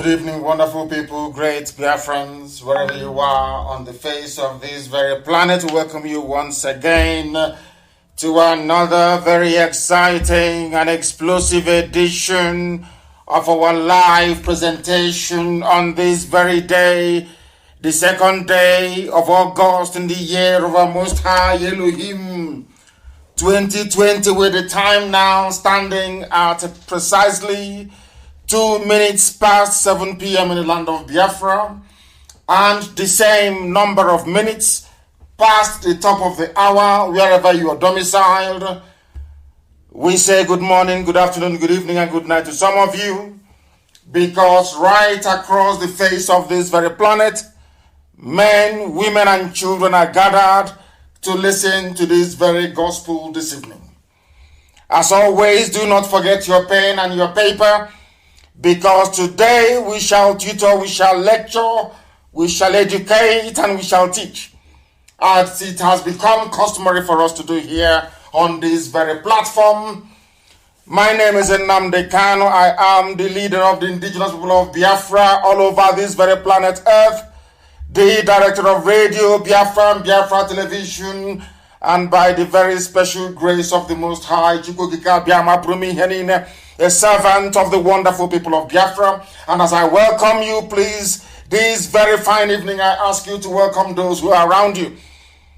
Good evening, wonderful people, great Biafrans, wherever you are on the face of this very planet. We welcome you once again to another very exciting and explosive edition of our live presentation on this very day, the second day of August in the year of our Most High Elohim 2020, with the time now standing at precisely 2 minutes past 7 p.m. in the land of Biafra, and the same number of minutes past the top of the hour wherever you are domiciled. We say good morning, good afternoon, good evening, and good night to some of you, because right across the face of this very planet, men, women, and children are gathered to listen to this very gospel this evening. As always, do not forget your pen and your paper, because today we shall tutor, we shall lecture, we shall educate, and we shall teach, as it has become customary for us to do here on this very platform. My name is Nnamdi Kanu. I am the leader of the indigenous people of Biafra all over this very planet Earth, the director of Radio Biafra and Biafra Television, and by the very special grace of the Most High, a servant of the wonderful people of Biafra. And as I welcome you, please, this very fine evening, I ask you to welcome those who are around you.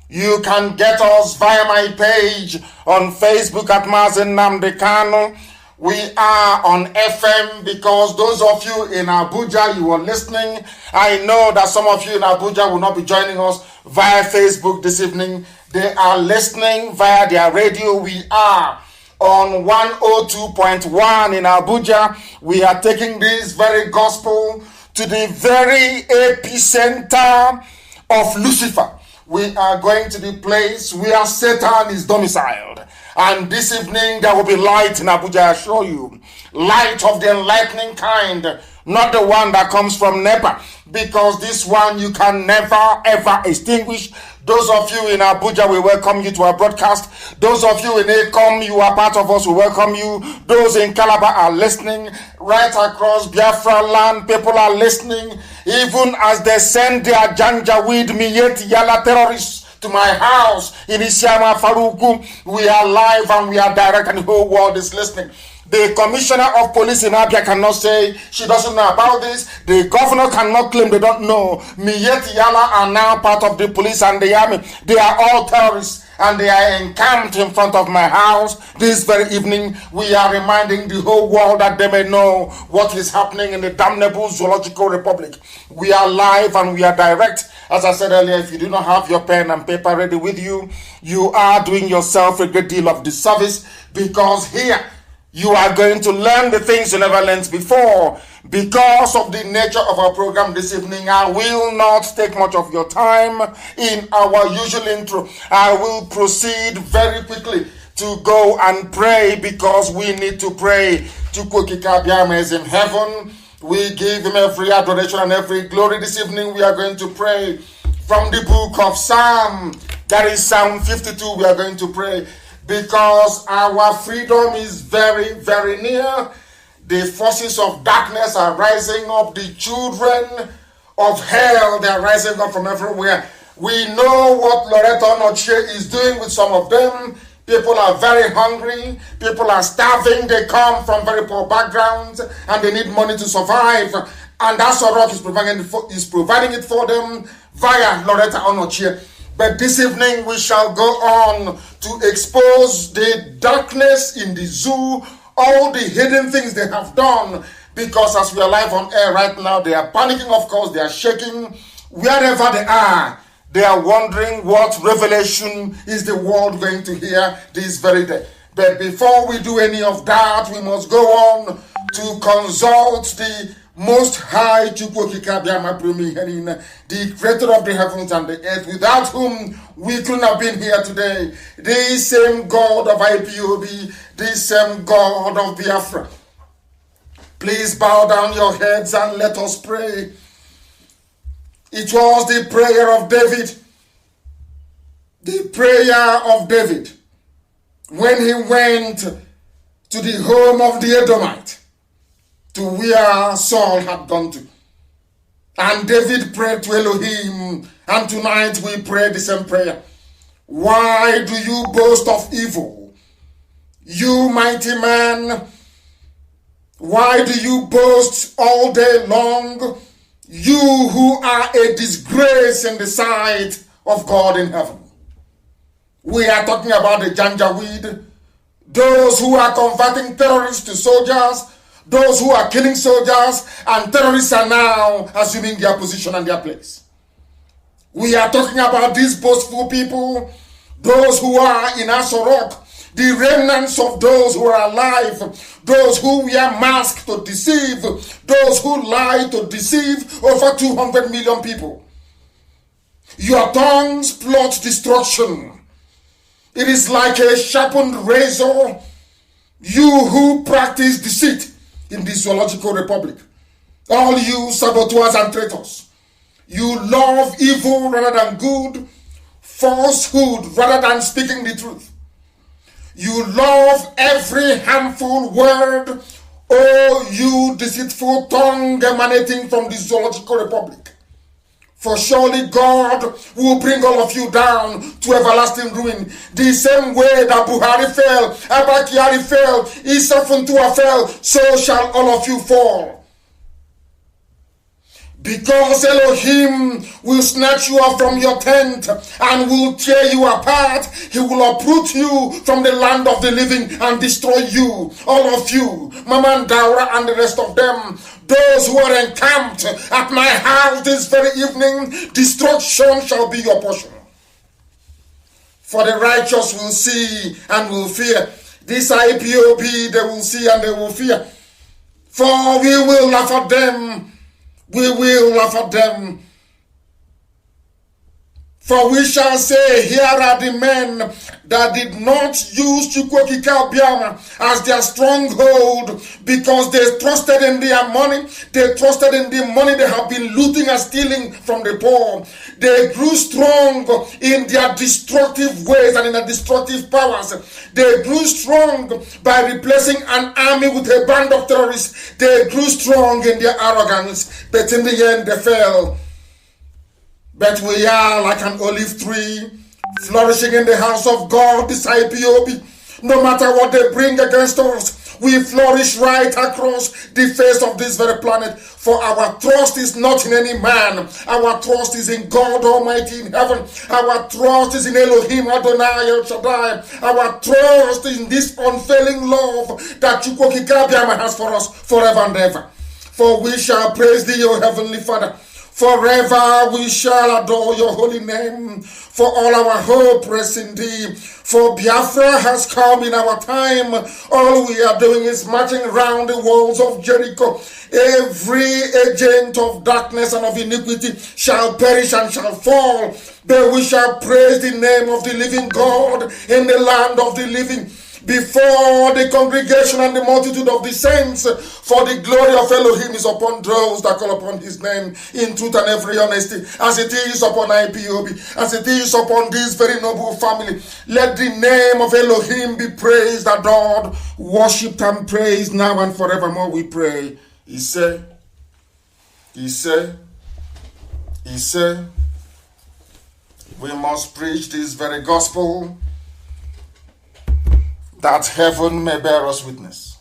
You can get us via my page on Facebook at MAZI NNAMDI KANU. We are on FM, because those of you in Abuja, you are listening. I know that some of you in Abuja will not be joining us via Facebook this evening. They are listening via their radio. We are on 102.1 in Abuja. We are taking this very gospel to the very epicenter of Lucifer. We are going to the place where Satan is domiciled. And this evening there will be light in Abuja, I assure you. Light of the enlightening kind, not the one that comes from NEPA, because this one you can never ever extinguish. Those of you in Abuja, we welcome you to our broadcast. Those of you in Akom, you are part of us, we welcome you. Those in Calabar are listening. Right across Biafra land, people are listening. Even as they send their Janjaweed Miyeti Yala terrorists to my house in Isiama Faruku, we are live and we are direct, and the whole world is listening. The commissioner of police in Abia cannot say she doesn't know about this. The governor cannot claim they don't know. Miyeti Yala are now part of the police and the army. They are all terrorists, and they are encamped in front of my house. This very evening, we are reminding the whole world that they may know what is happening in the damnable Zoological Republic. We are live and we are direct. As I said earlier, if you do not have your pen and paper ready with you, you are doing yourself a great deal of disservice, because here you are going to learn the things you never learned before. Because of the nature of our program this evening, I will not take much of your time in our usual intro. I will proceed very quickly to go and pray, because we need to pray. Chukwukika is in heaven. We give him every adoration and every glory. This evening we are going to pray from the book of Psalm. That is Psalm 52. We are going to pray, because our freedom is very, very near. The forces of darkness are rising up. The children of hell, they are rising up from everywhere. We know what Loreto Noche is doing with some of them. People are very hungry. People are starving. They come from very poor backgrounds, and they need money to survive. And that's what Rock is providing it for them via Loretta Onochie. But this evening we shall go on to expose the darkness in the zoo, all the hidden things they have done, because as we are live on air right now, they are panicking, of course, they are shaking. Wherever they are wondering what revelation is the world going to hear this very day. But before we do any of that, we must go on to consult the Most High, the creator of the heavens and the earth, without whom we couldn't have been here today. The same God of IPOB, the same God of Biafra. Please bow down your heads and let us pray. It was the prayer of David. The prayer of David when he went to the home of the Edomite. to where Saul had gone to. And David prayed to Elohim, and tonight we pray the same prayer. Why do you boast of evil, you mighty man? Why do you boast all day long, you who are a disgrace in the sight of God in heaven? We are talking about the Janjaweed, those who are converting terrorists to soldiers, those who are killing soldiers, and terrorists are now assuming their position and their place. We are talking about these boastful people, those who are in Asorok, the remnants of those who are alive, those who wear masks to deceive, those who lie to deceive over 200 million people. Your tongues plot destruction. It is like a sharpened razor, you who practice deceit in the zoological republic. All you saboteurs and traitors, you love evil rather than good, falsehood rather than speaking the truth. You love every harmful word, oh you deceitful tongue emanating from the zoological republic. For surely God will bring all of you down to everlasting ruin. The same way that Buhari fell, Abba Kyari fell, Issa Funtua fell, so shall all of you fall. Because Elohim will snatch you off from your tent and will tear you apart. He will uproot you from the land of the living and destroy you, all of you, Mama Daura and the rest of them. Those who are encamped at my house this very evening, destruction shall be your portion. For the righteous will see and will fear. This IPOB they will see and they will fear. For we will laugh at them. We will laugh at them. For we shall say, here are the men that did not use Chukwokika Biama as their stronghold because they trusted in their money. They trusted in the money they have been looting and stealing from the poor. They grew strong in their destructive ways and in their destructive powers. They grew strong by replacing an army with a band of terrorists. They grew strong in their arrogance, but in the end they fell. But we are like an olive tree, flourishing in the house of God, this IPOB. No matter what they bring against us, we flourish right across the face of this very planet. For our trust is not in any man. Our trust is in God Almighty in heaven. Our trust is in Elohim Adonai El Shaddai. Our trust is in this unfailing love that Chukwokika Biama has for us forever and ever. For we shall praise thee, O Heavenly Father. Forever we shall adore your holy name, for all our hope rests in thee. For Biafra has come in our time. All we are doing is marching around the walls of Jericho. Every agent of darkness and of iniquity shall perish and shall fall. But we shall praise the name of the living God in the land of the living, before the congregation and the multitude of the saints, for the glory of Elohim is upon those that call upon his name in truth and every honesty, as it is upon IPOB, as it is upon this very noble family. Let the name of Elohim be praised, adored, worshipped and praised now and forevermore, we pray. He said, we must preach this very gospel, that heaven may bear us witness.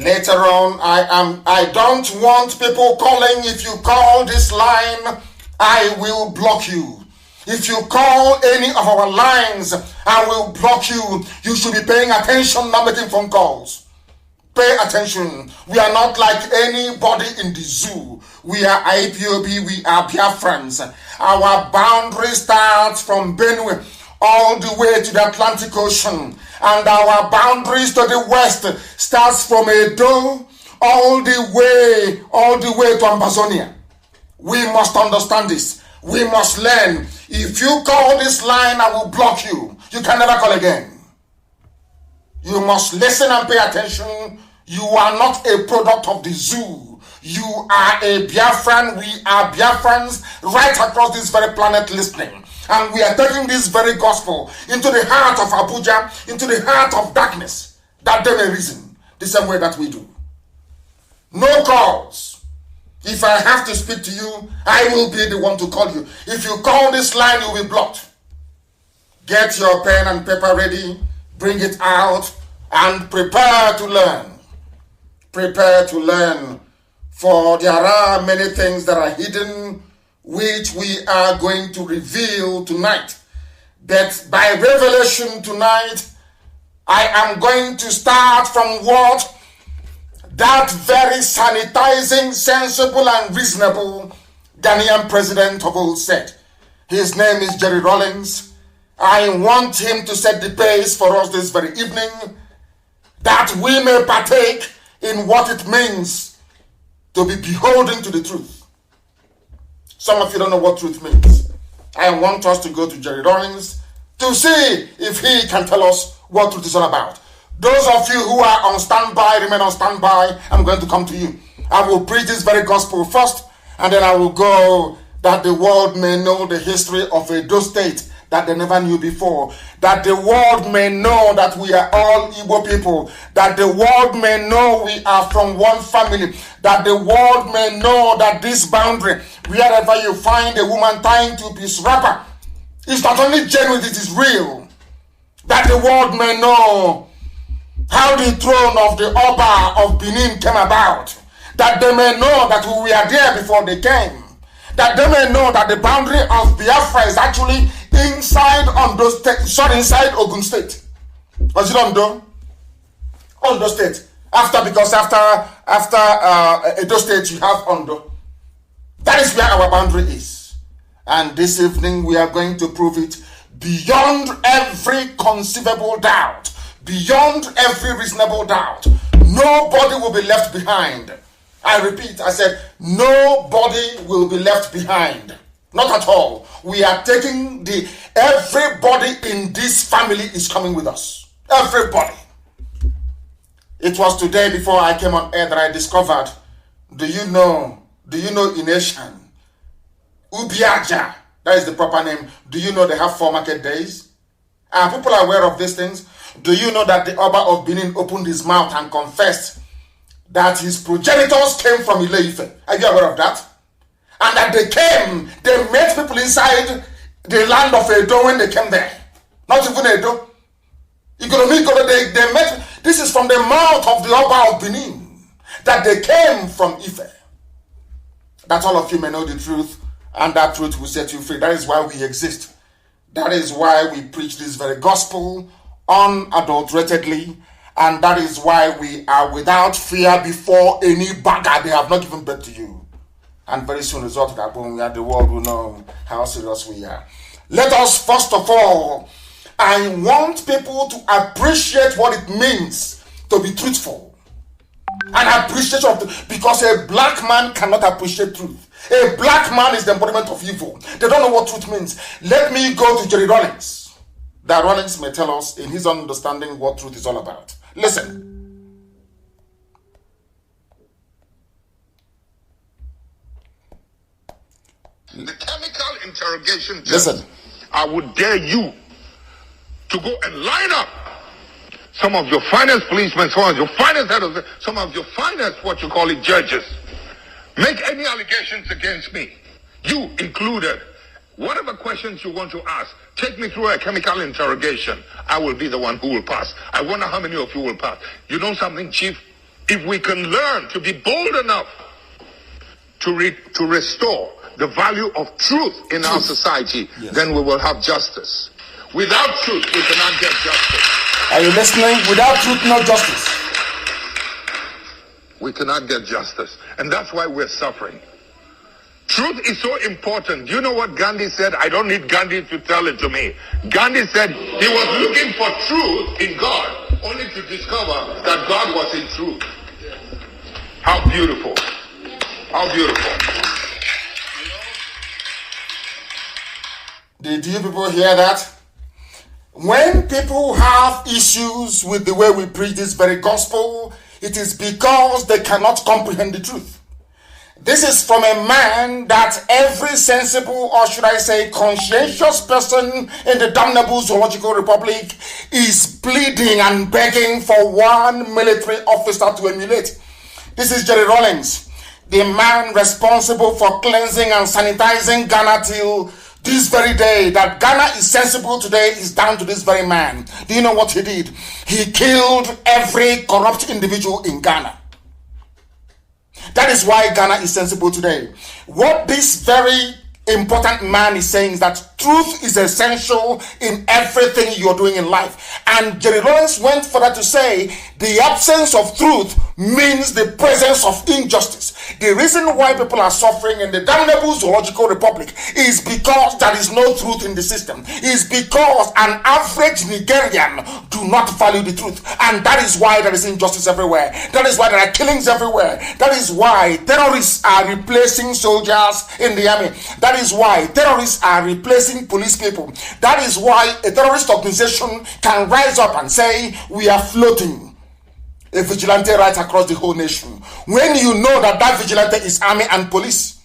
Later on, I don't want people calling. If you call this line, I will block you. If you call any of our lines, I will block you. You should be paying attention, not making phone calls. Pay attention. We are not like anybody in the zoo. We are IPOB, we are Biafrans. Our boundary starts from Benue all the way to the Atlantic Ocean. And our boundaries to the west starts from Edo all the way to Amazonia. We must understand this. We must learn. If you call this line, I will block you. You can never call again. You must listen and pay attention. You are not a product of the zoo. You are a Biafran. We are Biafrans right across this very planet listening. And we are taking this very gospel into the heart of Abuja, into the heart of darkness, that they may reason the same way that we do. No calls. If I have to speak to you, I will be the one to call you. If you call this line, you will be blocked. Get your pen and paper ready, bring it out, and prepare to learn. Prepare to learn, for there are many things that are hidden which we are going to reveal tonight. But by revelation tonight, I am going to start from what that very sanitizing, sensible, and reasonable Ghanaian president of old said. His name is Jerry Rawlings. I want him to set the pace for us this very evening, that we may partake in what it means to be beholden to the truth. Some of you don't know what truth means. I want us to go to Jerry Rawlings to see if he can tell us what truth is all about. Those of you who are on standby, remain on standby. I'm going to come to you. I will preach this very gospel first, and then I will go that the world may know the history of Edo State that they never knew before. That the world may know that we are all Igbo people. That the world may know we are from one family. That the world may know that this boundary, wherever you find a woman tying two-piece wrapper, it's not only genuine, it is real. That the world may know how the throne of the Oba of Benin came about. That they may know that we were there before they came. That they may know that the boundary of Biafra is actually inside Ondo State, sorry, inside Ogun State. Was it Ondo? Ondo State. Because after Edo State, you have Ondo. That is where our boundary is. And this evening, we are going to prove it beyond every conceivable doubt. Beyond every reasonable doubt. Nobody will be left behind. I repeat, I said, nobody will be left behind. Not at all. We are taking everybody in this family is coming with us. Everybody. It was today before I came on air that I discovered, do you know Ination? Ubiaja, that is the proper name. Do you know they have 4 market days? Are people aware of these things? Do you know that the Oba of Benin opened his mouth and confessed that his progenitors came from Ile-Ife? Are you aware of that? And that they met people inside the land of Edo when they came there. Not even Edo. They met, this is from the mouth of the Oba of Benin, that they came from Ife. That all of you may know the truth, and that truth will set you free. That is why we exist. That is why we preach this very gospel unadulteratedly, and that is why we are without fear before any bagger they have not given birth to you. And very soon, result of that, when we are, the world will know how serious we are. Let us, first of all, I want people to appreciate what it means to be truthful. And appreciation of because a black man cannot appreciate truth. A black man is the embodiment of evil. They don't know what truth means. Let me go to Jerry Rawlings, that Rawlings may tell us in his own understanding what truth is all about. Listen. The chemical interrogation test. Listen. I would dare you to go and line up some of your finest policemen, some of your finest heads, some of your finest, what you call it, judges. Make any allegations against me, you included. Whatever questions you want to ask, take me through a chemical interrogation. I will be the one who will pass. I wonder how many of you will pass. You know something, Chief? If we can learn to be bold enough to restore the value of truth in our society, yes, then we will have justice. Without truth, we cannot get justice. Are you listening? Without truth, no justice. We cannot get justice. And that's why we're suffering. Truth is so important. You know what Gandhi said? I don't need Gandhi to tell it to me. Gandhi said he was looking for truth in God, only to discover that God was in truth. How beautiful. How beautiful. Did you people hear that? When people have issues with the way we preach this very gospel, it is because they cannot comprehend the truth. This is from a man that every sensible, or should I say conscientious person in the damnable zoological republic is pleading and begging for one military officer to emulate. This is Jerry Rawlings, the man responsible for cleansing and sanitizing Ghana till this very day. That Ghana is sensible today is down to this very man. Do you know what he did? He killed every corrupt individual in Ghana. That is why Ghana is sensible today. What this very important man is saying is that truth is essential in everything you're doing in life. And Jerry Rawlings went further to say the absence of truth means the presence of injustice. The reason why people are suffering in the damnable zoological republic is because there is no truth in the system. Is because an average Nigerian do not value the truth. And that is why there is injustice everywhere. That is why there are killings everywhere. That is why terrorists are replacing soldiers in the army. That is why terrorists are replacing police people. That is why a terrorist organization can rise up and say, we are floating a vigilante right across the whole nation. When you know that that vigilante is army and police.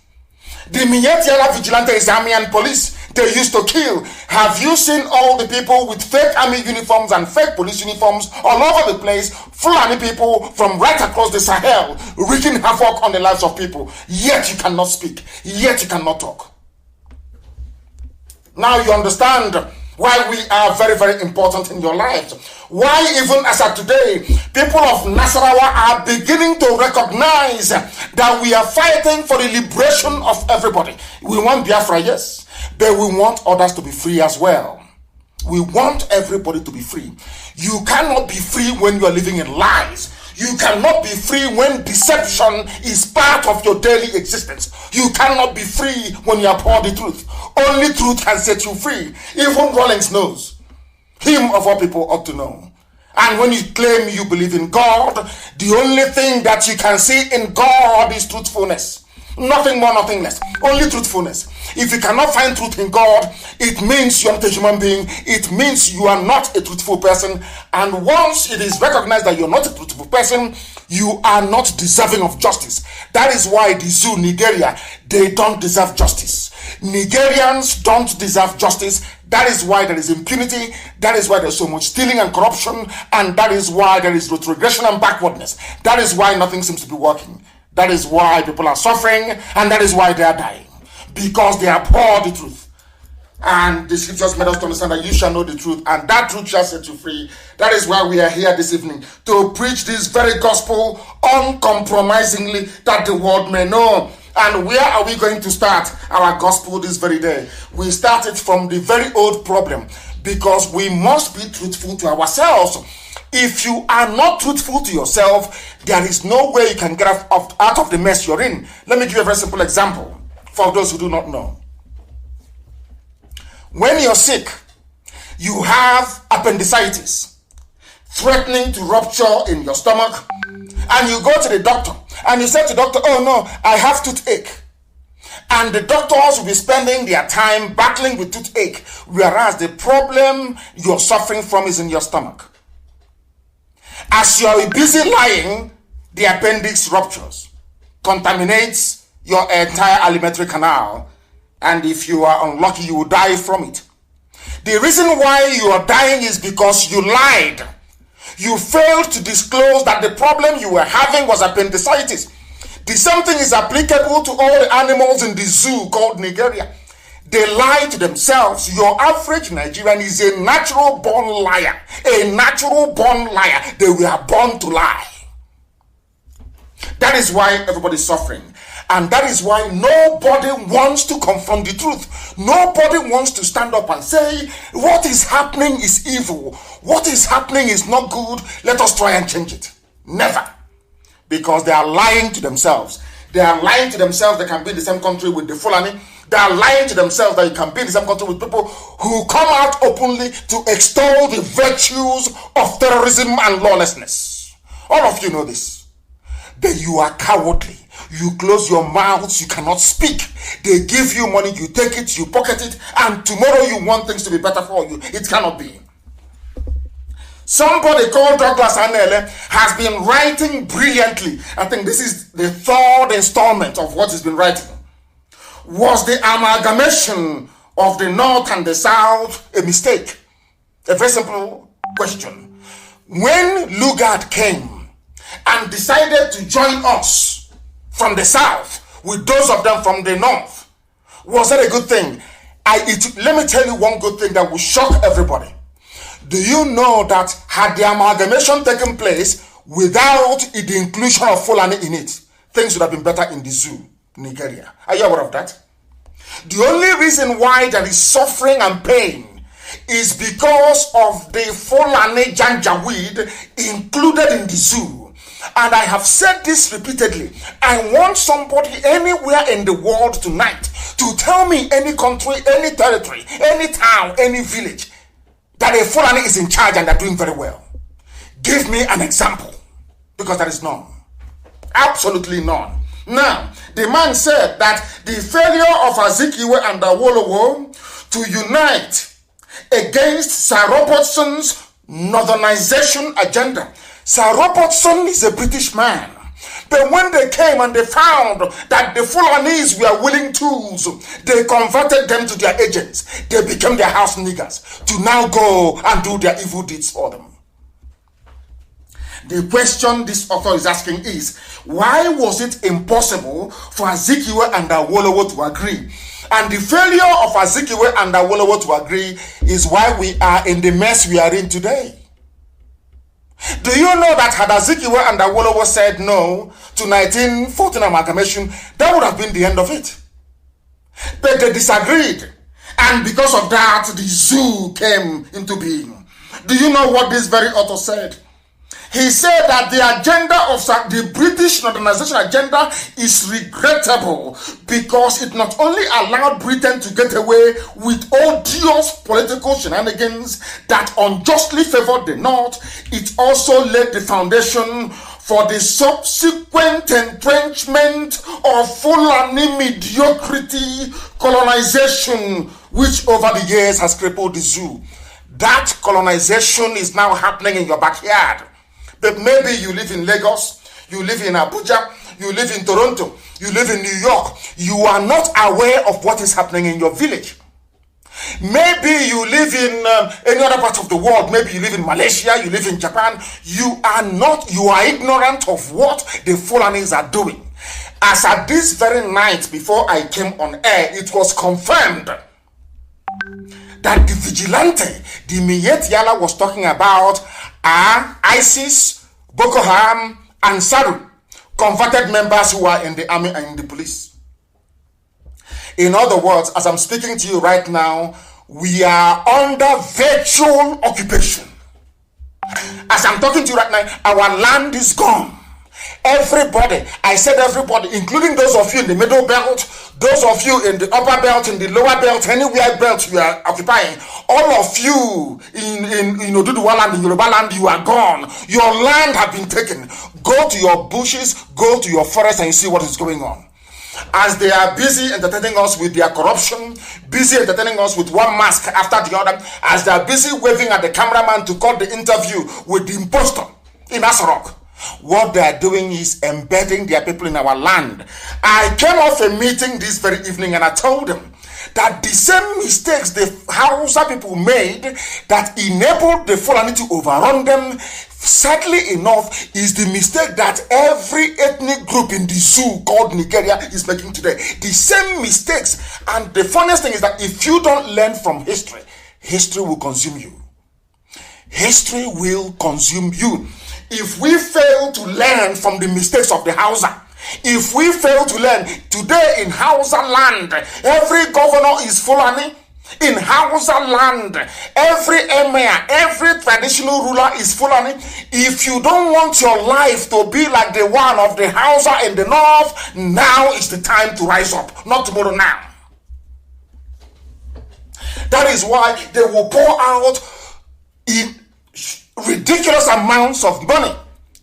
The Mietiala vigilante is army and police. They used to kill. Have you seen all the people with fake army uniforms and fake police uniforms all over the place? Fulani people from right across the Sahel wreaking havoc on the lives of people. Yet you cannot speak. Yet you cannot talk. Now you understand why we are very, very important in your lives. Why even as of today, people of Nasarawa are beginning to recognize that we are fighting for the liberation of everybody. We want Biafra, yes, but we want others to be free as well. We want everybody to be free. You cannot be free when you are living in lies. You cannot be free when deception is part of your daily existence. You cannot be free when you abhor the truth. Only truth can set you free. Even Rawlings knows. Him of all people ought to know. And when you claim you believe in God, the only thing that you can see in God is truthfulness. Nothing more, nothing less. Only truthfulness. If you cannot find truth in God, it means you're not a human being. It means you are not a truthful person. And once it is recognized that you're not a truthful person, you are not deserving of justice. That is why the zoo, Nigeria, they don't deserve justice. Nigerians don't deserve justice. That is why there is impunity. That is why there's so much stealing and corruption. And that is why there is retrogression and backwardness. That is why nothing seems to be working. That is why people are suffering, and that is why they are dying. Because they abhor the truth. And the scriptures made us to understand that you shall know the truth, and that truth shall set you free. That is why we are here this evening, to preach this very gospel uncompromisingly, that the world may know. And where are we going to start our gospel this very day? We started from the very old problem, because we must be truthful to ourselves. If you are not truthful to yourself, there is no way you can get out of the mess you're in. Let me give you a very simple example for those who do not know. When you're sick, you have appendicitis threatening to rupture in your stomach, and you go to the doctor and you say to the doctor, oh no, I have toothache. And the doctors will be spending their time battling with toothache, whereas the problem you're suffering from is in your stomach. As you're busy lying, the appendix ruptures, contaminates your entire alimentary canal, and if you are unlucky, you will die from it. The reason why you are dying is because you lied. You failed to disclose that the problem you were having was appendicitis. The same thing is applicable to all the animals in the zoo called Nigeria. They lie to themselves. Your average Nigerian is a natural born liar. A natural born liar. They were born to lie. That is why everybody's suffering. And that is why nobody wants to confront the truth. Nobody wants to stand up and say, what is happening is evil. What is happening is not good. Let us try and change it. Never. Because they are lying to themselves. They are lying to themselves. They can be in the same country with the Fulani. They are lying to themselves that you can be in the same country with people who come out openly to extol the virtues of terrorism and lawlessness. All of you know this. But you are cowardly. You close your mouths, you cannot speak. They give you money, you take it, you pocket it, and tomorrow you want things to be better for you. It cannot be. Somebody called Douglas Anele has been writing brilliantly. I think this is the third installment of what he's been writing. Was the amalgamation of the North and the South a mistake? A very simple question. When Lugard came and decided to join us from the south with those of them from the north. Was that a good thing? Let me tell you one good thing that will shock everybody. Do you know that had the amalgamation taken place without the inclusion of Fulani in it, things would have been better in the zoo, Nigeria? Are you aware of that? The only reason why there is suffering and pain is because of the Fulani Janjaweed included in the zoo. And I have said this repeatedly. I want somebody anywhere in the world tonight to tell me any country, any territory, any town, any village that a Fulani is in charge and they're doing very well. Give me an example, because there is none. Absolutely none. Now, the man said that the failure of Azikiwe and Awolowo to unite against Sir Robertson's northernization agenda. Sir Robertson is a British man. But when they came and they found that the Fulanis were willing tools, they converted them to their agents. They became their house niggers to now go and do their evil deeds for them. The question this author is asking is, why was it impossible for Azikiwe and Awolowo to agree? And the failure of Azikiwe and Awolowo to agree is why we are in the mess we are in today. Do you know that had Azikiwe and Awolowo said no to 1914 amalgamation, that would have been the end of it? But they disagreed, and because of that, the zoo came into being. Do you know what this very author said? He said that the agenda of the British modernization agenda is regrettable because it not only allowed Britain to get away with odious political shenanigans that unjustly favored the North, it also laid the foundation for the subsequent entrenchment of Fulani mediocrity colonization, which over the years has crippled the zoo. That colonization is now happening in your backyard. But maybe you live in Lagos, you live in Abuja, you live in Toronto, you live in New York. You are not aware of what is happening in your village. Maybe you live in any other part of the world. Maybe you live in Malaysia, you live in Japan. You are ignorant of what the Fulanis are doing. As at this very night before I came on air, it was confirmed that the vigilante, the Miyet Yala was talking about, are ISIS, Boko Haram, and Saru, converted members who are in the army and in the police. In other words, as I'm speaking to you right now, we are under virtual occupation. As I'm talking to you right now, our land is gone. Everybody, I said everybody, including those of you in the middle belt, those of you in the upper belt, in the lower belt, anywhere belt you are occupying, all of you in Oduduwa land, in Yoruba land, you are gone. Your land have been taken. Go to your bushes, go to your forest, and you see what is going on. As they are busy entertaining us with their corruption, busy entertaining us with one mask after the other, as they are busy waving at the cameraman to cut the interview with the impostor in Asarok, what they are doing is embedding their people in our land. I came off a meeting this very evening and I told them that the same mistakes the Hausa people made that enabled the Fulani to overrun them, sadly enough, is the mistake that every ethnic group in the zoo called Nigeria is making today. The same mistakes. And the funniest thing is that if you don't learn from history, history will consume you. History will consume you. If we fail to learn from the mistakes of the Hausa, if we fail to learn, today in Hausa land, every governor is Fulani. In Hausa land, every emir, every traditional ruler is Fulani. If you don't want your life to be like the one of the Hausa in the north, now is the time to rise up, not tomorrow, now. That is why they will pour out in ridiculous amounts of money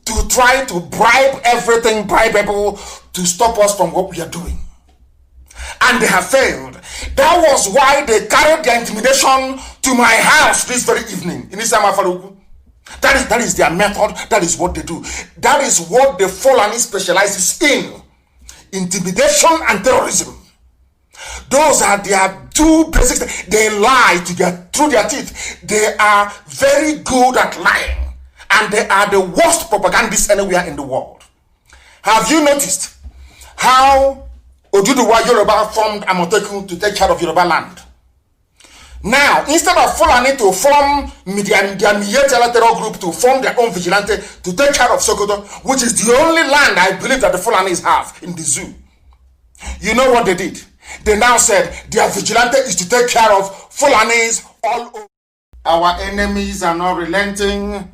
to try to bribe everything bribeable to stop us from what we are doing. And they have failed. That was why they carried their intimidation to my house this very evening in Isama Faruku. That is their method. That is what they do. That is what the Fulani specializes in. Intimidation and terrorism. Those are their two basic things. They lie through their teeth. They are very good at lying. And they are the worst propagandists anywhere in the world. Have you noticed how Oduduwa Yoruba formed Amotekun to take care of Yoruba land? Now, instead of Fulani to form their terror group to form their own vigilante to take care of Sokoto, which is the only land I believe that the Fulanis have in the zoo, you know what they did? They now said their vigilante is to take care of Fulanis all over. Our enemies are not relenting,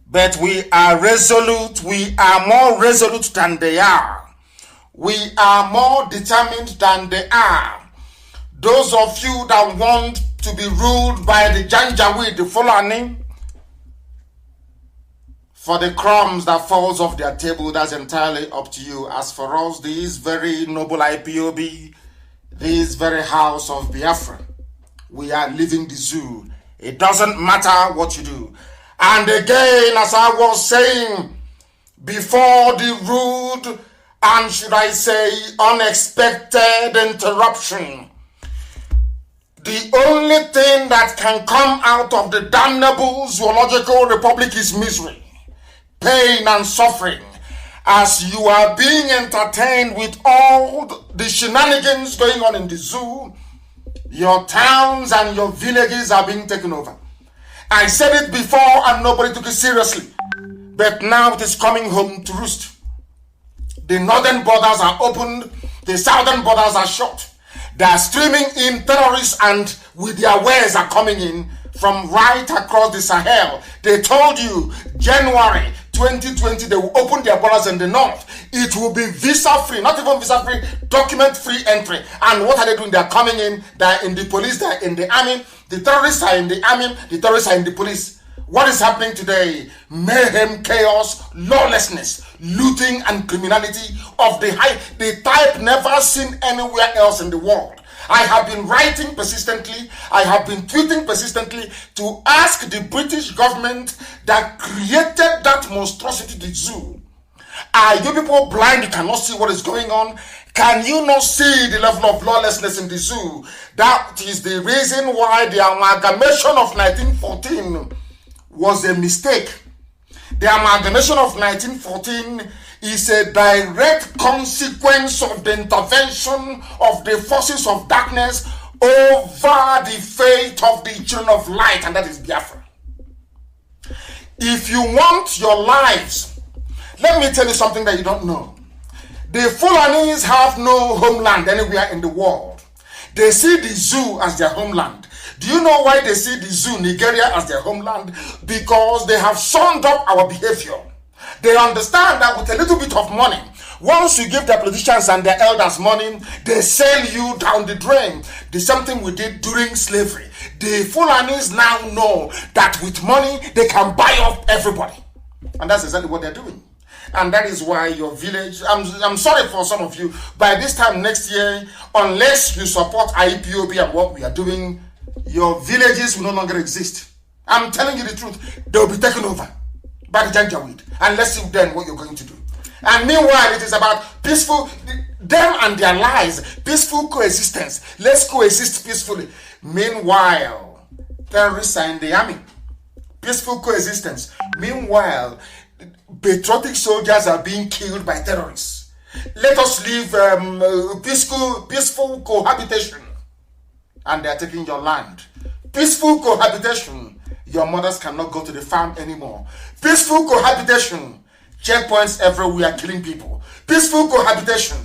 but we are resolute. We are more resolute than they are. We are more determined than they are. Those of you that want to be ruled by the Janjaweed, the Fulani, for the crumbs that falls off their table, that's entirely up to you. As for us, this very noble IPOB, this very house of Biafra, we are leaving the zoo. It doesn't matter what you do. And again, as I was saying, before the rude and, should I say, unexpected interruption, the only thing that can come out of the damnable zoological republic is misery, pain and suffering, as you are being entertained with all the shenanigans going on in the zoo. Your towns and your villages are being taken over. I said it before and nobody took it seriously, but now it is coming home to roost. The northern borders are opened, the southern borders are shut. They are streaming in terrorists, and with their wares are coming in from right across the Sahel. They told you January 2020 they will open their borders in the north. It will be visa-free, not even visa-free, document-free entry. And what are they doing? They are coming in, they are in the police, they are in the army. The terrorists are in the army, the terrorists are in the police. What is happening today? Mayhem, chaos, lawlessness, looting and criminality of the type never seen anywhere else in the world. I have been writing persistently, I have been tweeting persistently to ask the British government that created that monstrosity, the zoo. Are you people blind? You cannot see what is going on? Can you not see the level of lawlessness in the zoo? That is the reason why the amalgamation of 1914 was a mistake. The amalgamation of 1914 is a direct consequence of the intervention of the forces of darkness over the fate of the children of light, and that is Biafra. If you want your lives, let me tell you something that you don't know. The Fulanis have no homeland anywhere in the world. They see the zoo as their homeland. Do you know why they see the zoo, Nigeria, as their homeland? Because they have summed up our behavior. They understand that with a little bit of money, once you give the politicians and their elders money, they sell you down the drain. The same thing we did during slavery. The Fulanis now know that with money, they can buy up everybody. And that's exactly what they're doing. And that is why your village, I'm sorry for some of you, by this time next year, unless you support IPOB and what we are doing, your villages will no longer exist. I'm telling you the truth. They will be taken over by the Janjaweed. And let's see then what you're going to do. And meanwhile, it is about peaceful, them and their lives, peaceful coexistence. Let's coexist peacefully. Meanwhile, terrorists are in the army. Peaceful coexistence. Meanwhile, patriotic soldiers are being killed by terrorists. Let us live peaceful cohabitation. And they are taking your land. Peaceful cohabitation. Your mothers cannot go to the farm anymore. Peaceful cohabitation. Checkpoints everywhere killing people. Peaceful cohabitation.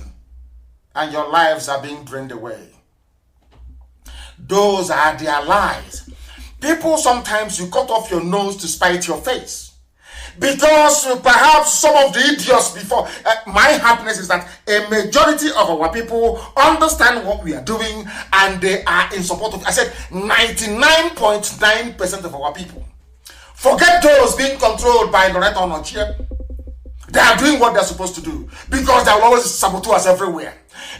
And your lives are being drained away. Those are their lies. People, sometimes you cut off your nose to spite your face. Because perhaps some of the idiots before, my happiness is that a majority of our people understand what we are doing and they are in support of, I said 99.9% of our people. Forget those being controlled by Loretta Onochie. They are doing what they're supposed to do because they will always sabotage us everywhere.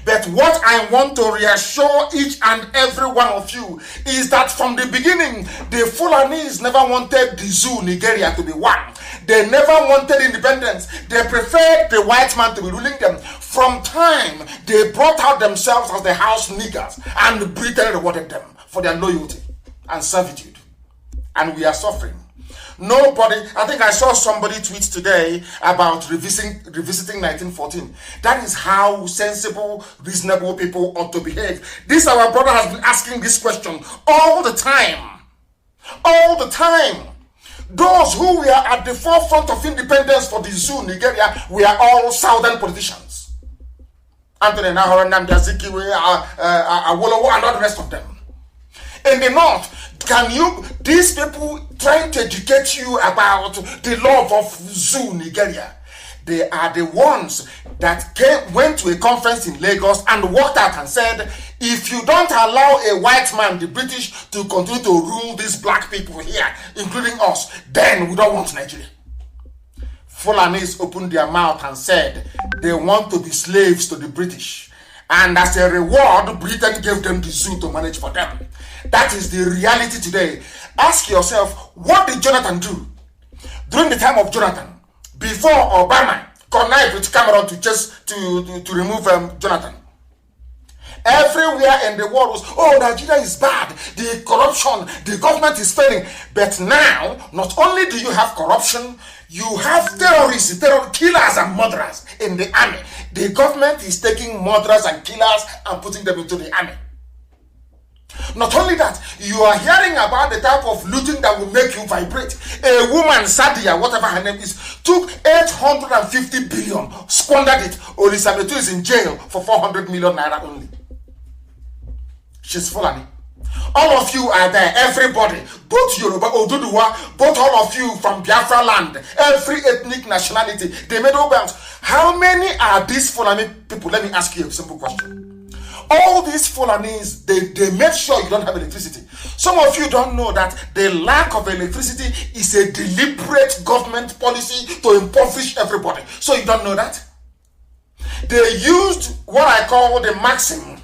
But what I want to reassure each and every one of you is that from the beginning, the Fulanis never wanted the zoo, Nigeria, to be one. They never wanted independence. They preferred the white man to be ruling them. From time, they brought out themselves as the house niggers, and Britain rewarded them for their loyalty and servitude. And we are suffering. Nobody, I think I saw somebody tweet today about revisiting 1914. That is how sensible, reasonable people ought to behave. This our brother has been asking this question all the time. All the time. Those who were at the forefront of independence for the zoo, Nigeria, we are all southern politicians. Anthony Nahor, Nnamdi Azikiwe, Awolowo, and all the rest of them. In the north, these people trying to educate you about the love of zoo, Nigeria, they are the ones that went to a conference in Lagos and walked out and said, if you don't allow a white man, the British, to continue to rule these black people here, including us, then we don't want Nigeria. Fulanis opened their mouth and said they want to be slaves to the British. And as a reward, Britain gave them the zoo to manage for them. That is the reality today. Ask yourself, what did Jonathan do during the time of Jonathan? Before Obama connived with Cameron to remove Jonathan. Everywhere in the world was, oh, Nigeria is bad, the corruption, the government is failing. But now, not only do you have corruption, you have terrorists, killers and murderers in the army. The government is taking murderers and killers and putting them into the army. Not only that, you are hearing about the type of looting that will make you vibrate. A woman, Sadia, whatever her name is, took 850 billion, squandered it. Olisabetu is in jail for 400 million naira only. She's Fulani. All of you are there, everybody, both Yoruba, Oduduwa, both all of you from Biafra land, every ethnic nationality, they made all banks. How many are these Fulani people? Let me ask you a simple question. All these Fulanis, they make sure you don't have electricity. Some of you don't know that the lack of electricity is a deliberate government policy to impoverish everybody. So you don't know that? They used what I call the maxim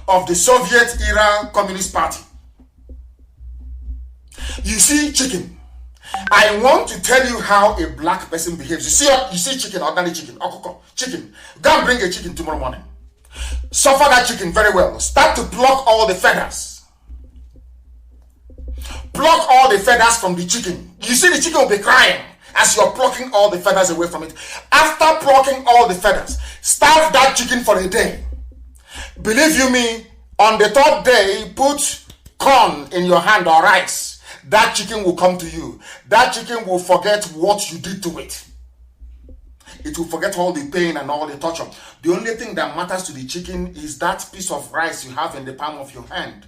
of the Soviet era Communist Party. You see chicken. I want to tell you how a black person behaves. You see chicken, ordinary chicken, okoko, chicken. Go and bring a chicken tomorrow morning. Suffer that chicken very well. Start to pluck all the feathers. Pluck all the feathers from the chicken. You see the chicken will be crying as you're plucking all the feathers away from it. After plucking all the feathers, starve that chicken for a day. Believe you me, on the third day, put corn in your hand or rice. That chicken will come to you. That chicken will forget what you did to it. It will forget all the pain and all the torture. The only thing that matters to the chicken is that piece of rice you have in the palm of your hand.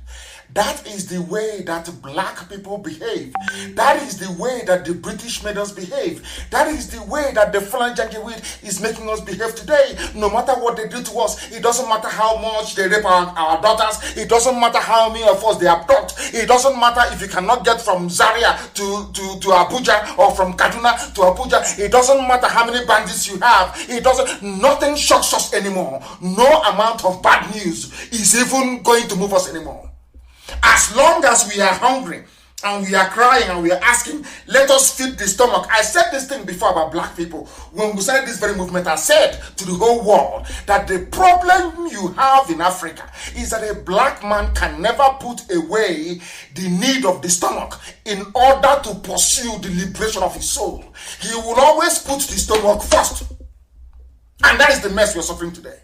That is the way that black people behave. That is the way that the British made us behave. That is the way that the Fulani Janjaweed is making us behave today. No matter what they do to us, it doesn't matter how much they rape our daughters. It doesn't matter how many of us they abduct. It doesn't matter if you cannot get from Zaria to Abuja or from Kaduna to Abuja. It doesn't matter how many bandits you have. Nothing shocks us anymore. No amount of bad news is even going to move us anymore. As long as we are hungry and we are crying and we are asking, let us feed the stomach. I said this thing before about black people. When we started this very movement, I said to the whole world that the problem you have in Africa is that a black man can never put away the need of the stomach in order to pursue the liberation of his soul. He will always put the stomach first. And that is the mess we're suffering today.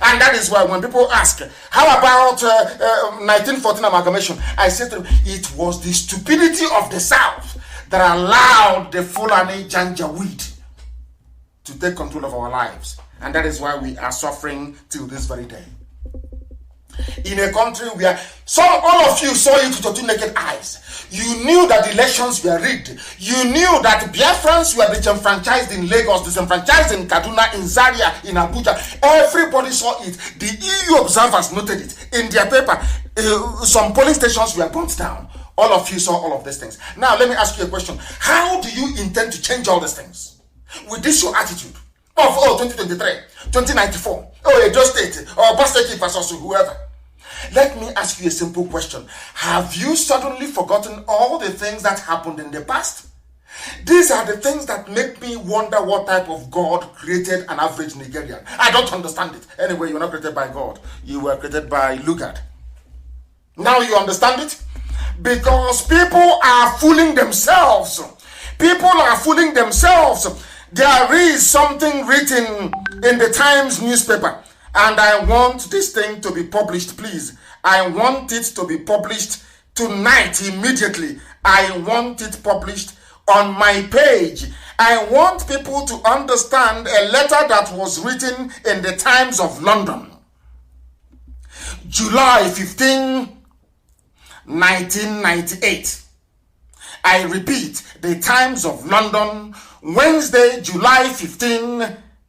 And that is why when people ask, how about 1914 amalgamation? I said to them, it was the stupidity of the South that allowed the Fulani Janjaweed to take control of our lives. And that is why we are suffering till this very day. In a country where all of you saw it with your two naked eyes. You knew that the elections were rigged. You knew that Biafrans were disenfranchised in Lagos, disenfranchised in Kaduna, in Zaria, in Abuja. Everybody saw it. The EU observers noted it in their paper. Some polling stations were burnt down. All of you saw all of these things. Now, let me ask you a question. How do you intend to change all these things? With this your attitude of, 2023, 2094, Edo State, or Basteki versus whoever. Let me ask you a simple question. Have you suddenly forgotten all the things that happened in the past? These are the things that make me wonder what type of God created an average Nigerian. I don't understand it. Anyway, you're not created by God. You were created by Lugard. Now you understand it? Because people are fooling themselves. People are fooling themselves. There is something written in the Times newspaper, and I want this thing to be published, please. I want it to be published tonight, immediately. I want it published on my page. I want people to understand a letter that was written in the Times of London, July 15, 1998. I repeat, the Times of London, Wednesday, July 15,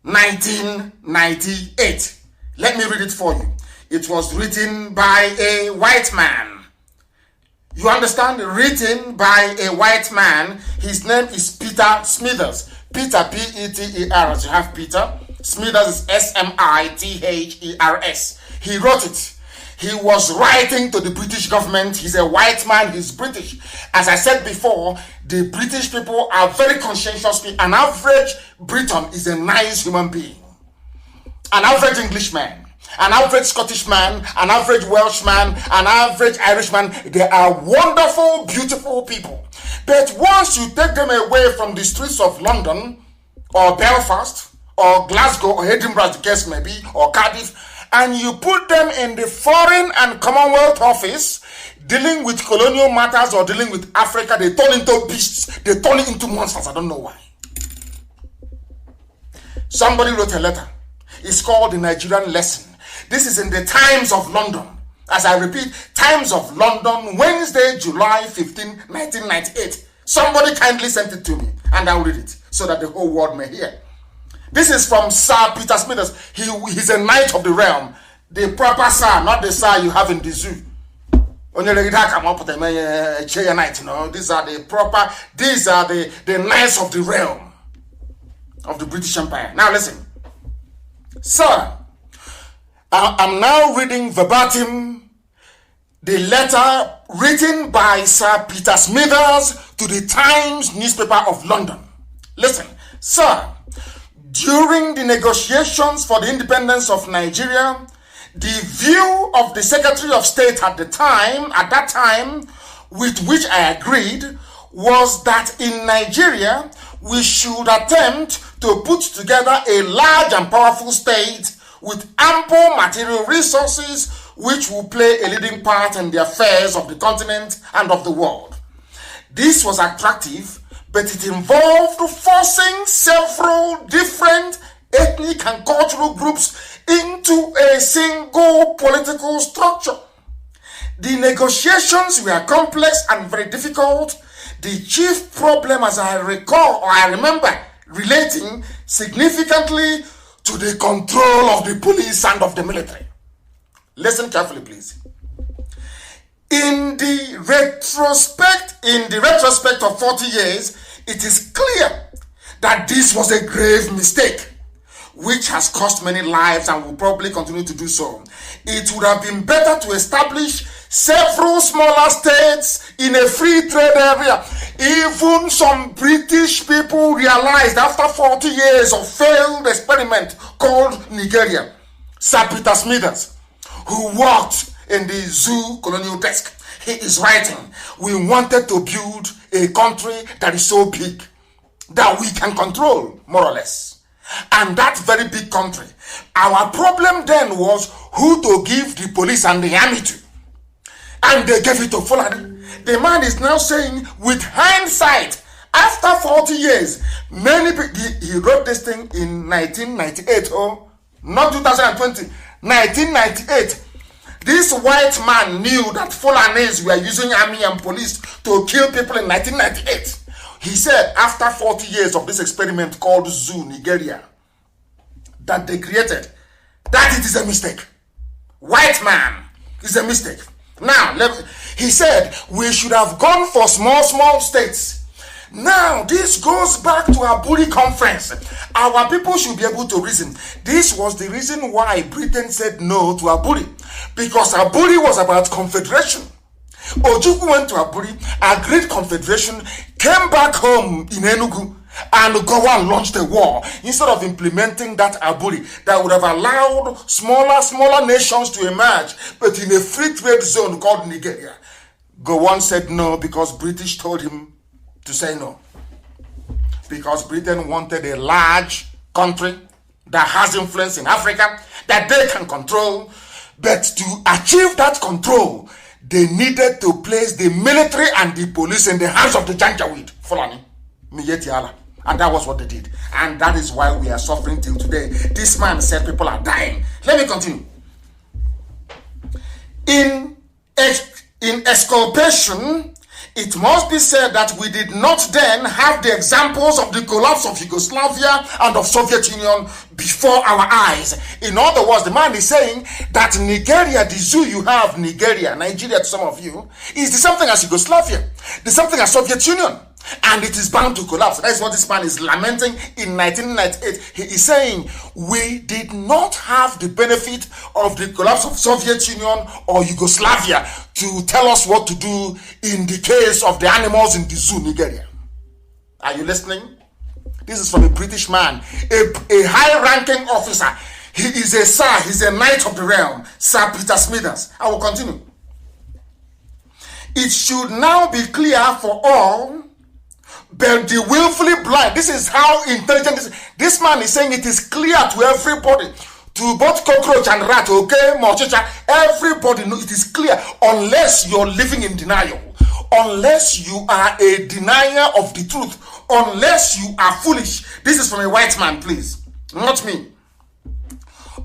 1998. Let me read it for you. It was written by a white man. You understand? Written by a white man. His name is Peter Smithers. Peter, P-E-T-E-R, as you have Peter. Smithers is S-M-I-T-H-E-R-S. He wrote it. He was writing to the British government. He's a white man. He's British. As I said before, the British people are very conscientious people. An average Briton is a nice human being. An average Englishman, an average Scottish man, an average Welshman, an average Irishman, they are wonderful, beautiful people. But once you take them away from the streets of London, or Belfast, or Glasgow, or Edinburgh, as the case may be, or Cardiff, and you put them in the Foreign and Commonwealth Office, dealing with colonial matters or dealing with Africa, they turn into beasts, they turn into monsters. I don't know why. Somebody wrote a letter. It's called the Nigerian Lesson. This is in the Times of London. As I repeat, Times of London, Wednesday, July 15, 1998. Somebody kindly sent it to me, and I'll read it so that the whole world may hear. This is from Sir Peter Smithers. He's a knight of the realm. The proper sir, not the sir you have in the zoo. These are the proper, these are the knights of the realm of the British Empire. Now listen. Sir, I'm now reading verbatim the letter written by Sir Peter Smithers to the Times newspaper of London. Listen, sir, during the negotiations for the independence of Nigeria, the view of the Secretary of State at that time, with which I agreed, was that in Nigeria, we should attempt to put together a large and powerful state with ample material resources which will play a leading part in the affairs of the continent and of the world. This was attractive, but it involved forcing several different ethnic and cultural groups into a single political structure. The negotiations were complex and very difficult. The chief problem, as I recall or I remember, relating significantly to the control of the police and of the military. Listen carefully, please. In the retrospect of 40 years, it is clear that this was a grave mistake, which has cost many lives and will probably continue to do so. It would have been better to establish several smaller states in a free trade area. Even some British people realized after 40 years of failed experiment called Nigeria. Sir Peter Smithers, who worked in the zoo colonial desk, he is writing, we wanted to build a country that is so big that we can control, more or less. And that very big country, our problem then was who to give the police and the army to. And they gave it to Fulani. The man is now saying, with hindsight, after 40 years, many people, he wrote this thing in 1998, not 2020, 1998. This white man knew that Fulanis were using army and police to kill people in 1998. He said, after 40 years of this experiment called Zoo, Nigeria, that they created, that it is a mistake. White man is a mistake. Now, he said, we should have gone for small states. Now, this goes back to Aburi conference. Our people should be able to reason. This was the reason why Britain said no to Aburi. Because Aburi was about confederation. Ojukwu went to Aburi, agreed confederation, came back home in Enugu, and go and launch a war instead of implementing that Aburi that would have allowed smaller nations to emerge, but in a free trade zone called Nigeria. Gowon said no because British told him to say no. Because Britain wanted a large country that has influence in Africa that they can control. But to achieve that control, they needed to place the military and the police in the hands of the Janjaweed, Fulani, Miyetiala. And that was what they did. And that is why we are suffering till today. This man said people are dying. Let me continue. In exculpation, it must be said that we did not then have the examples of the collapse of Yugoslavia and of Soviet Union before our eyes. In other words, the man is saying that Nigeria, the zoo you have, Nigeria to some of you, is the same thing as Yugoslavia, the same thing as Soviet Union. And it is bound to collapse. That is what this man is lamenting in 1998. He is saying, we did not have the benefit of the collapse of Soviet Union or Yugoslavia to tell us what to do in the case of the animals in the zoo, Nigeria. Are you listening? This is from a British man, a high-ranking officer. He is a sir, he's a knight of the realm, Sir Peter Smithers. I will continue. It should now be clear for all, but the willfully blind. This is how intelligent this man is saying. It is clear to everybody, to both cockroach and rat, okay, Mochicha, everybody knows it is clear, unless you're living in denial, unless you are a denier of the truth, unless you are foolish. This is from a white man, please, not me.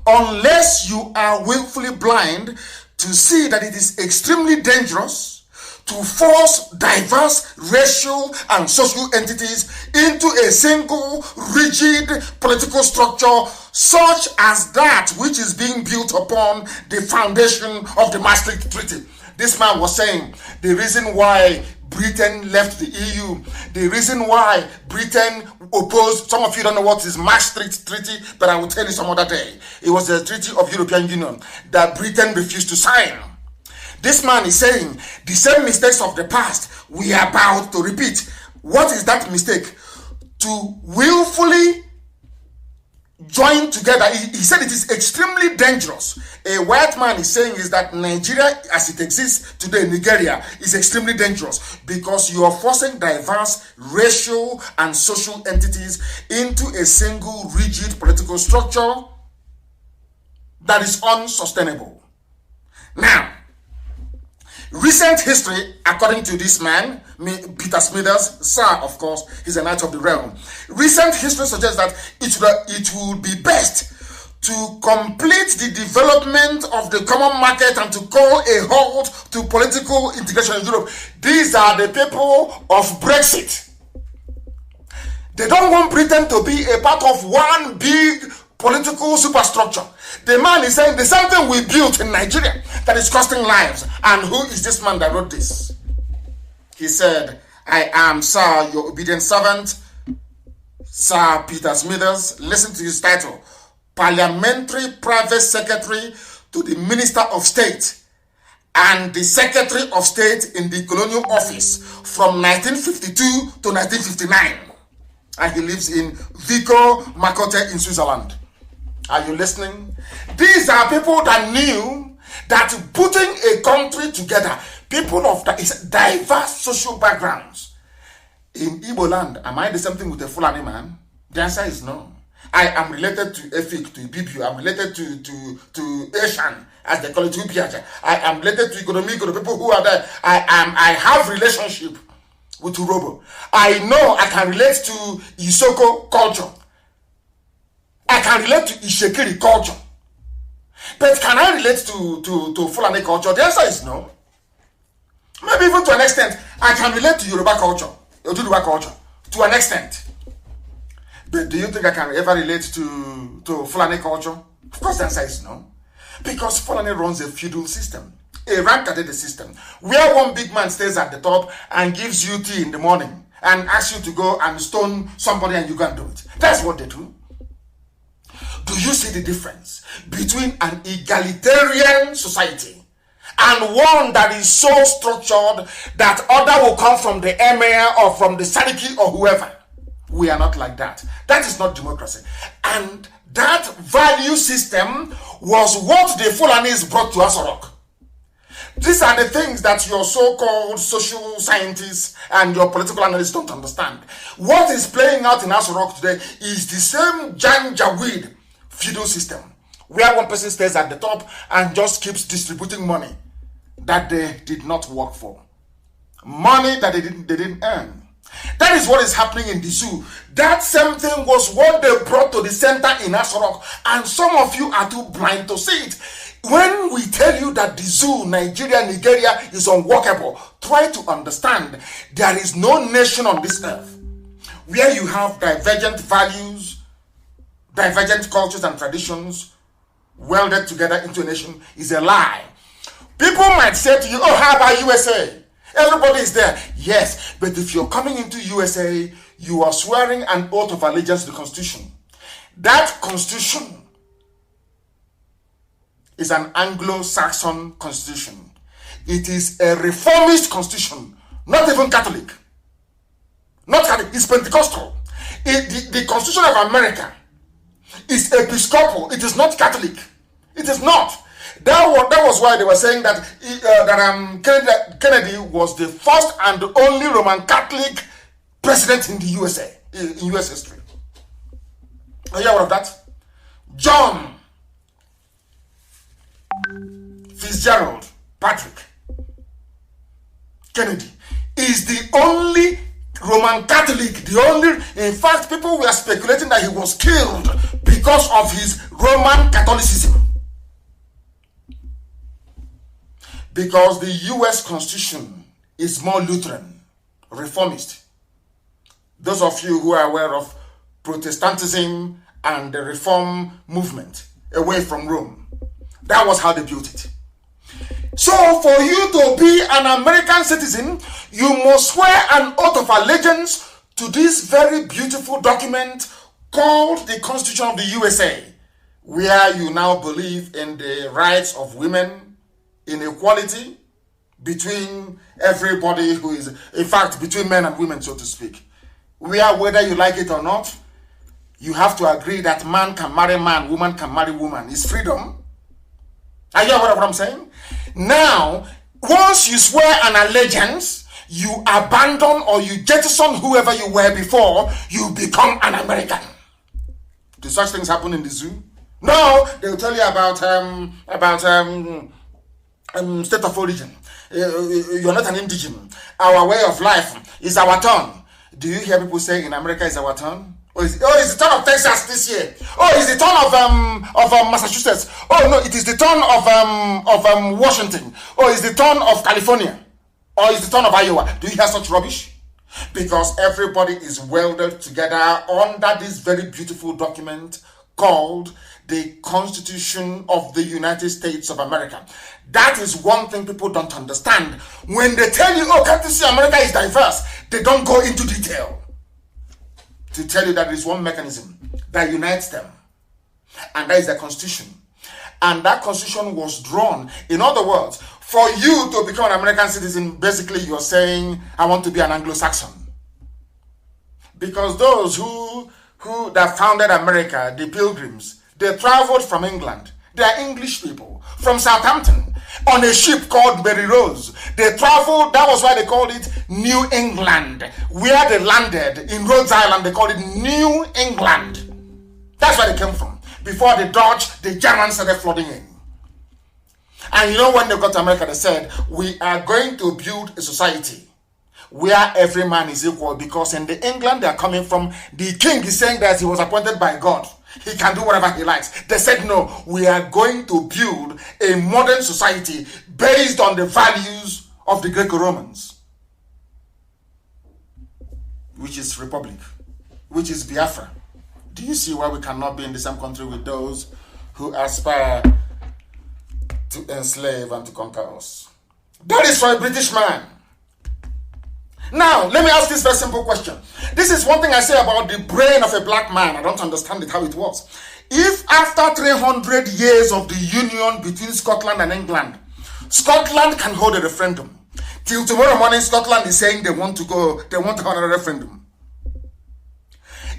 Unless you are willfully blind to see that it is extremely dangerous to force diverse racial and social entities into a single rigid political structure such as that which is being built upon the foundation of the Maastricht Treaty. This man was saying the reason why Britain left the EU, the reason why Britain opposed, some of you don't know what is Maastricht Treaty, but I will tell you some other day. It was the Treaty of European Union that Britain refused to sign. This man is saying the same mistakes of the past we are about to repeat. What is that mistake? To willfully join together. He said it is extremely dangerous. A white man is saying is that Nigeria as it exists today, Nigeria, is extremely dangerous because you are forcing diverse racial and social entities into a single rigid political structure that is unsustainable. Now, recent history, according to this man, Peter Smithers, sir, of course, he's a knight of the realm. Recent history suggests that it would be best to complete the development of the common market and to call a halt to political integration in Europe. These are the people of Brexit. They don't want Britain to be a part of one big political superstructure. The man is saying the same thing we built in Nigeria that is costing lives. And who is this man that wrote this? He said, I am, sir, your obedient servant, Sir Peter Smithers. Listen to his title. Parliamentary Private Secretary to the Minister of State and the Secretary of State in the Colonial Office from 1952 to 1959. And he lives in Vico Makote in Switzerland. Are you listening? These are people that knew that putting a country together, people of diverse social backgrounds. In Igbo land, am I the same thing with a Fulani man? The answer is no. I am related to Efik, to Ibibu. I'm related to Asian, as they call it, to Piaja. I am related to Igonomiko, the people who are there. I have relationship with Urobo. I know I can relate to Isoko culture. I can relate to Ishekiri culture. But can I relate to Fulani culture? The answer is no. Maybe even to an extent, I can relate to Yoruba culture, Yoruba culture, to an extent. But do you think I can ever relate to Fulani culture? Of course the answer is no. Because Fulani runs a feudal system, a rank-added system, where one big man stays at the top and gives you tea in the morning and asks you to go and stone somebody and you can't do it. That's what they do. Do you see the difference between an egalitarian society and one that is so structured that order will come from the emir or from the Sadiki or whoever? We are not like that. That is not democracy. And that value system was what the Fulanis brought to Asorok. These are the things that your so-called social scientists and your political analysts don't understand. What is playing out in Aso Rock today is the same janjaweed feudal system, where one person stays at the top and just keeps distributing money that they did not work for. Money that they didn't earn. That is what is happening in the zoo. That same thing was what they brought to the center in Aso Rock, and some of you are too blind to see it. When we tell you that the zoo, Nigeria, is unworkable, try to understand there is no nation on this earth where you have divergent values, divergent cultures and traditions welded together into a nation is a lie. People might say to you, oh, how about USA? Everybody is there. Yes, but if you're coming into USA, you are swearing an oath of allegiance to the Constitution. That Constitution is an Anglo-Saxon Constitution. It is a reformist Constitution, not even Catholic. Not Catholic, it's Pentecostal. The Constitution of America is Episcopal. It is not Catholic. It is not. That was why they were saying that Kennedy was the first and the only Roman Catholic president in the USA, in US history. Are you aware of that? John Fitzgerald Patrick Kennedy is the only Roman Catholic, in fact, people were speculating that he was killed because of his Roman Catholicism. Because the US Constitution is more Lutheran, reformist. Those of you who are aware of Protestantism and the Reform movement away from Rome, that was how they built it. So for you to be an American citizen, you must swear an oath of allegiance to this very beautiful document called the Constitution of the USA, where you now believe in the rights of women, in equality between everybody who is, in fact, between men and women, so to speak. Where, whether you like it or not, you have to agree that man can marry man, woman can marry woman. It's freedom. Are you aware of what I'm saying? Now, once you swear an allegiance, you abandon or you jettison whoever you were before, you become an American. Do such things happen in the zoo? No, they'll tell you about state of origin. You're not an indigen. Our way of life is our turn. Do you hear people say in America is our turn? It's the turn of Texas this year. Oh, it's the turn of Massachusetts. Oh no, it is the turn of Washington. Oh, it's the turn of California. Or it's the turn of Iowa. Do you hear such rubbish? Because everybody is welded together under this very beautiful document called the Constitution of the United States of America. That is one thing people don't understand. When they tell you, oh, can't you see America is diverse? They don't go into detail to tell you that there is one mechanism that unites them. And that is the Constitution. And that Constitution was drawn. In other words, for you to become an American citizen, basically you're saying, I want to be an Anglo-Saxon. Because those who that founded America, the Pilgrims, they traveled from England. They are English people from Southampton on a ship called Mary Rose. They traveled, that was why they called it New England. Where they landed in Rhode Island, they called it New England. That's where they came from. Before the Dutch, the Germans started flooding in. And you know when they got to America, they said, we are going to build a society where every man is equal, because in the England they are coming from, the king is saying that he was appointed by God. He can do whatever he likes. They said, no, we are going to build a modern society based on the values of the Greco-Romans, which is Republic, which is Biafra. Do you see why we cannot be in the same country with those who aspire to enslave and to conquer us? That is for a British man. Now, let me ask this very simple question. This is one thing I say about the brain of a black man. I don't understand it, how it was. If after 300 years of the union between Scotland and England, Scotland can hold a referendum, till tomorrow morning Scotland is saying they want to hold a referendum.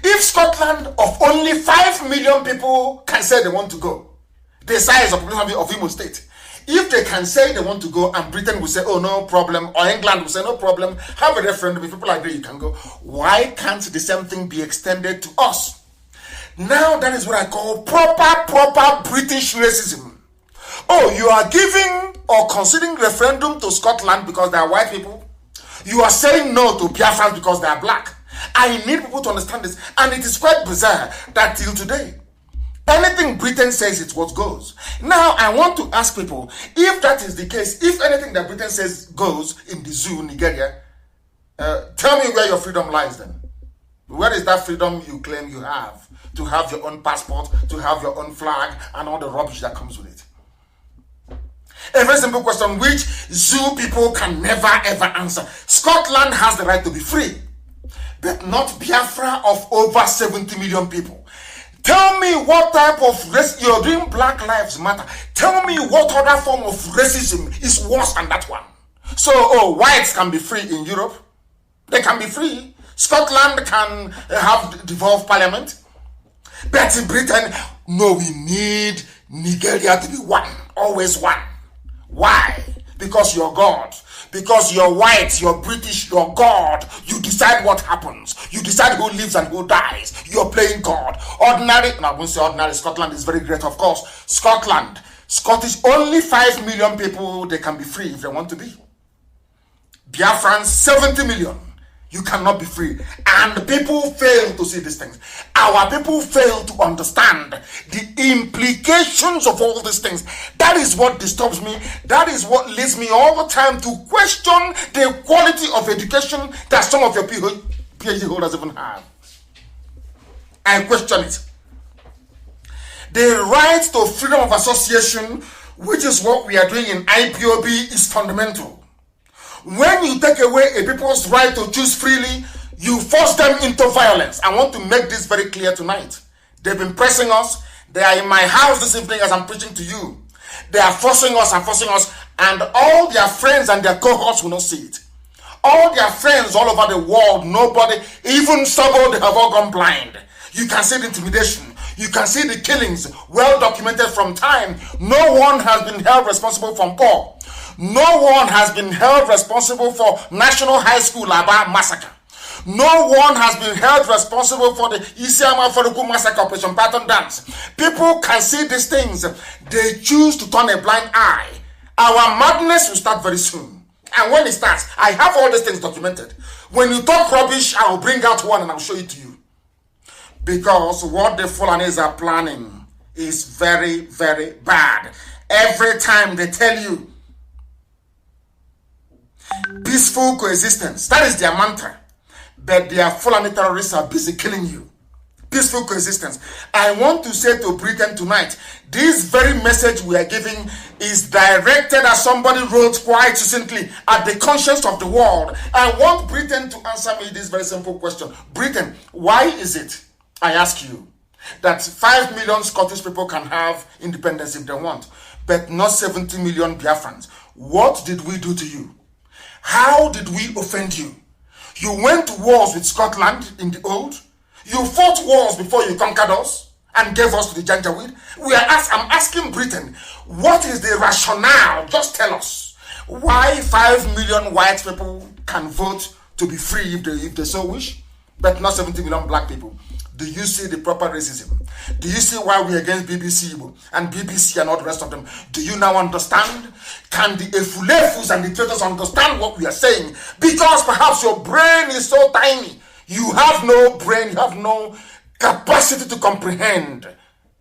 If Scotland of only 5 million people can say they want to go, the size of population of Imo State, If they can say they want to go and Britain will say, oh, no problem, or England will say, no problem, have a referendum, if people agree, you can go. Why can't the same thing be extended to us? Now that is what I call proper British racism. Oh, you are giving or considering referendum to Scotland because they are white people. You are saying no to Biafra because they are black. I need people to understand this. And it is quite bizarre that till today, anything Britain says, it's what goes. Now, I want to ask people, if that is the case, if anything that Britain says goes in the zoo, Nigeria, tell me where your freedom lies then. Where is that freedom you claim you have? To have your own passport, to have your own flag, and all the rubbish that comes with it. A very simple question which zoo people can never ever answer. Scotland has the right to be free, but not Biafra of over 70 million people. Tell me what type of race you're doing. Black Lives Matter. Tell me what other form of racism is worse than that one. So, whites can be free in Europe. They can be free. Scotland can have devolved parliament. But in Britain, no, we need Nigeria to be one. Always one. Why? Because you're God. Because you're white, you're British, you're God. You decide what happens. You decide who lives and who dies. You're playing God. Ordinary, and I won't say ordinary, Scotland is very great, of course. Scottish, only 5 million people, they can be free if they want to be. Biafrans, 70 million. You cannot be free. And people fail to see these things. Our people fail to understand the implications of all these things. That is what disturbs me. That is what leads me all the time to question the quality of education that some of your PhD holders even have. I question it. The right to freedom of association, which is what we are doing in IPOB, is fundamental. When you take away a people's right to choose freely, you force them into violence. I want to make this very clear tonight. They've been pressing us. They are in my house this evening as I'm preaching to you. They are forcing us, and all their friends and their cohorts will not see it. All their friends all over the world, nobody, even Sabo, they have all gone blind. You can see the intimidation. You can see the killings, well documented from time. No one has been held responsible for war. No one has been held responsible for National High School Aba massacre. No one has been held responsible for the Isiama Faruku massacre, Operation Pattern Dance. People can see these things. They choose to turn a blind eye. Our madness will start very soon. And when it starts, I have all these things documented. When you talk rubbish, I will bring out one and I'll show it to you. Because what the Fulanis are planning is very, very bad. Every time they tell you peaceful coexistence, that is their mantra. But their Fulani terrorists are busy killing you. Peaceful coexistence. I want to say to Britain tonight, this very message we are giving is directed, as somebody wrote quite succinctly, at the conscience of the world. I want Britain to answer me this very simple question. Britain, why is it, I ask you, that 5 million Scottish people can have independence if they want, but not 70 million Biafrans? What did we do to you? How did we offend you? You went to wars with Scotland in the old. You fought wars before you conquered us and gave us to the Janjaweed. I'm asking Britain, what is the rationale? Just tell us why 5 million white people can vote to be free if they so wish, but not 70 million black people. Do you see the proper racism? Do you see why we're against BBC Igbo and BBC and all the rest of them? Do you now understand? Can the Efulefus and the traitors understand what we are saying? Because perhaps your brain is so tiny. You have no brain, you have no capacity to comprehend.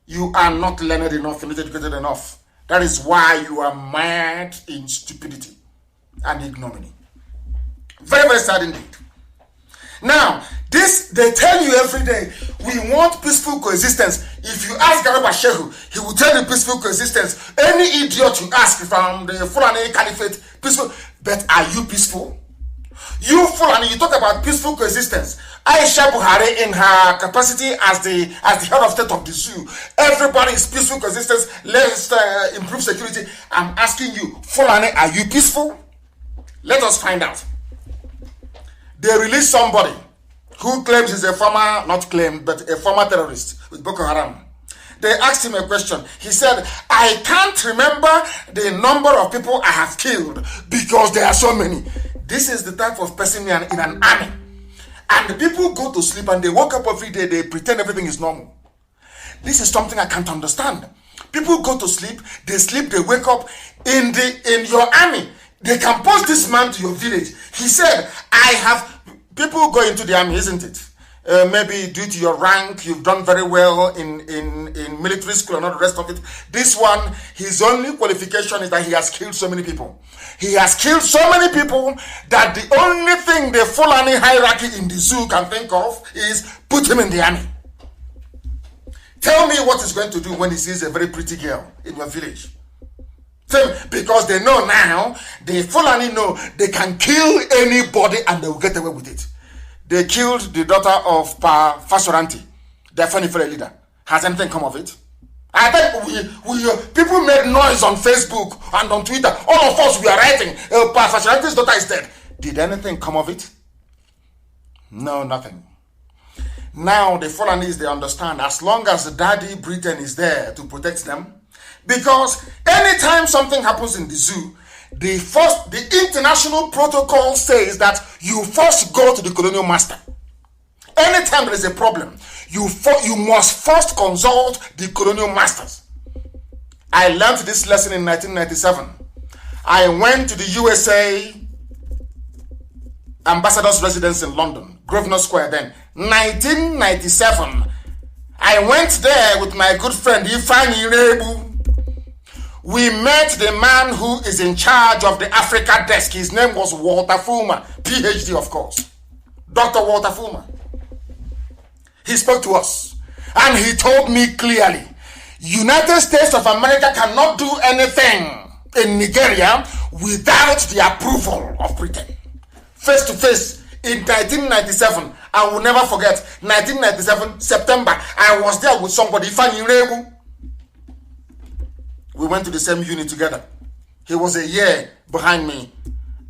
You are not learned enough, you're not educated enough. That is why you are mad in stupidity and ignominy. Very, very sad indeed. Now, this, they tell you every day, we want peaceful coexistence. If you ask Garba Shehu, he will tell you peaceful coexistence. Any idiot you ask from the Fulani Caliphate, peaceful. But are you peaceful? You Fulani, you talk about peaceful coexistence. Aisha Buhari, in her capacity as the head of state of the zoo, everybody is peaceful coexistence. Let's improve security. I'm asking you, Fulani, are you peaceful? Let us find out. They released somebody who claims he's a former, not claimed, but a former terrorist with Boko Haram. They asked him a question. He said, I can't remember the number of people I have killed because there are so many. This is the type of person in an army. And the people go to sleep and they wake up every day, they pretend everything is normal. This is something I can't understand. People go to sleep, they wake up. In your army, they can post this man to your village. He said, people go into the army, isn't it? Maybe due to your rank, you've done very well in military school and all the rest of it. This one, his only qualification is that he has killed so many people. He has killed so many people that the only thing the Fulani hierarchy in the zoo can think of is put him in the army. Tell me what he's going to do when he sees a very pretty girl in your village. Because they know now, the Fulani know they can kill anybody and they will get away with it. They killed the daughter of Pa Fasoranti, their funny leader. Has anything come of it? I think people made noise on Facebook and on Twitter. All of us, we are writing, Pa Fasoranti's daughter is dead. Did anything come of it? No, nothing. Now the Fulanis, they understand, as long as the daddy Britain is there to protect them, because anytime something happens in the zoo, the international protocol says that you first go to the colonial master. Anytime there is a problem, you must first consult the colonial masters. I learned this lesson in 1997. I went to the USA ambassador's residence in London, Grosvenor Square then. 1997. I went there with my good friend Ifani Rebu. We met the man who is in charge of the Africa desk. His name was Walter Fulmer, PhD of course. Dr. Walter Fulmer. He spoke to us and he told me clearly, United States of America cannot do anything in Nigeria without the approval of Britain. Face to face in 1997, I will never forget, 1997, September, I was there with somebody, Ifani Rebu. We went to the same unit together. He was a year behind me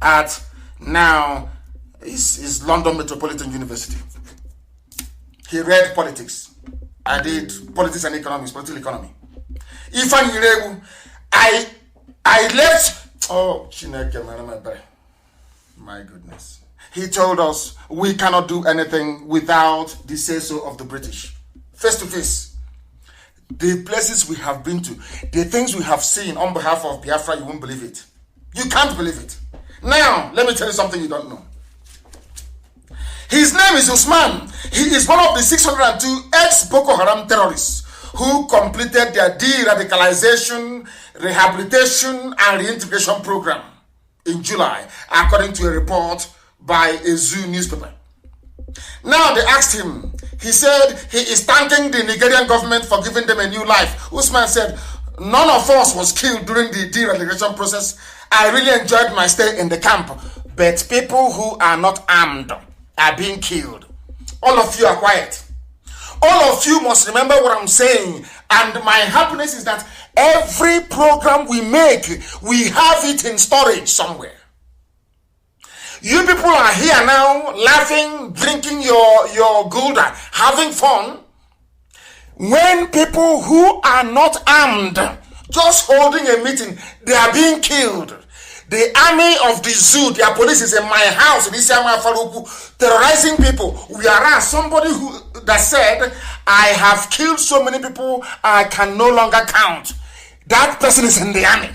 at now is London Metropolitan University. He read politics. I did politics and economics, political economy. Ifani Rebu, I left. Oh, Chineke, my goodness. He told us we cannot do anything without the say-so of the British. Face to face. The places we have been to, the things we have seen on behalf of Biafra, you won't believe it. You can't believe it. Now, let me tell you something you don't know. His name is Usman. He is one of the 602 ex-Boko Haram terrorists who completed their de-radicalization, rehabilitation, and reintegration program in July, according to a report by a zoo newspaper. Now they asked him, he said he is thanking the Nigerian government for giving them a new life. Usman said, none of us was killed during the de-radicalization process. I really enjoyed my stay in the camp, but people who are not armed are being killed. All of you are quiet. All of you must remember what I'm saying. And my happiness is that every program we make, we have it in storage somewhere. You people are here now, laughing, drinking your gulda, having fun. When people who are not armed, just holding a meeting, they are being killed. The army of the zoo, their police is in my house, terrorizing people. Whereas somebody that said, I have killed so many people, I can no longer count. That person is in the army.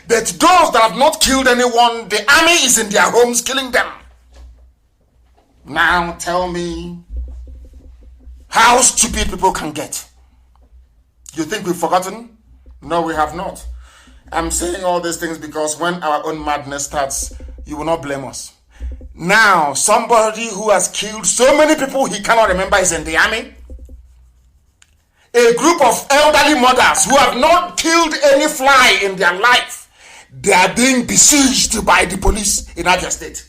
But those that have not killed anyone, the army is in their homes killing them. Now tell me how stupid people can get. You think we've forgotten? No, we have not. I'm saying all these things because when our own madness starts, you will not blame us. Now, somebody who has killed so many people he cannot remember is in the army. A group of elderly mothers who have not killed any fly in their life, they are being besieged by the police in Abia State.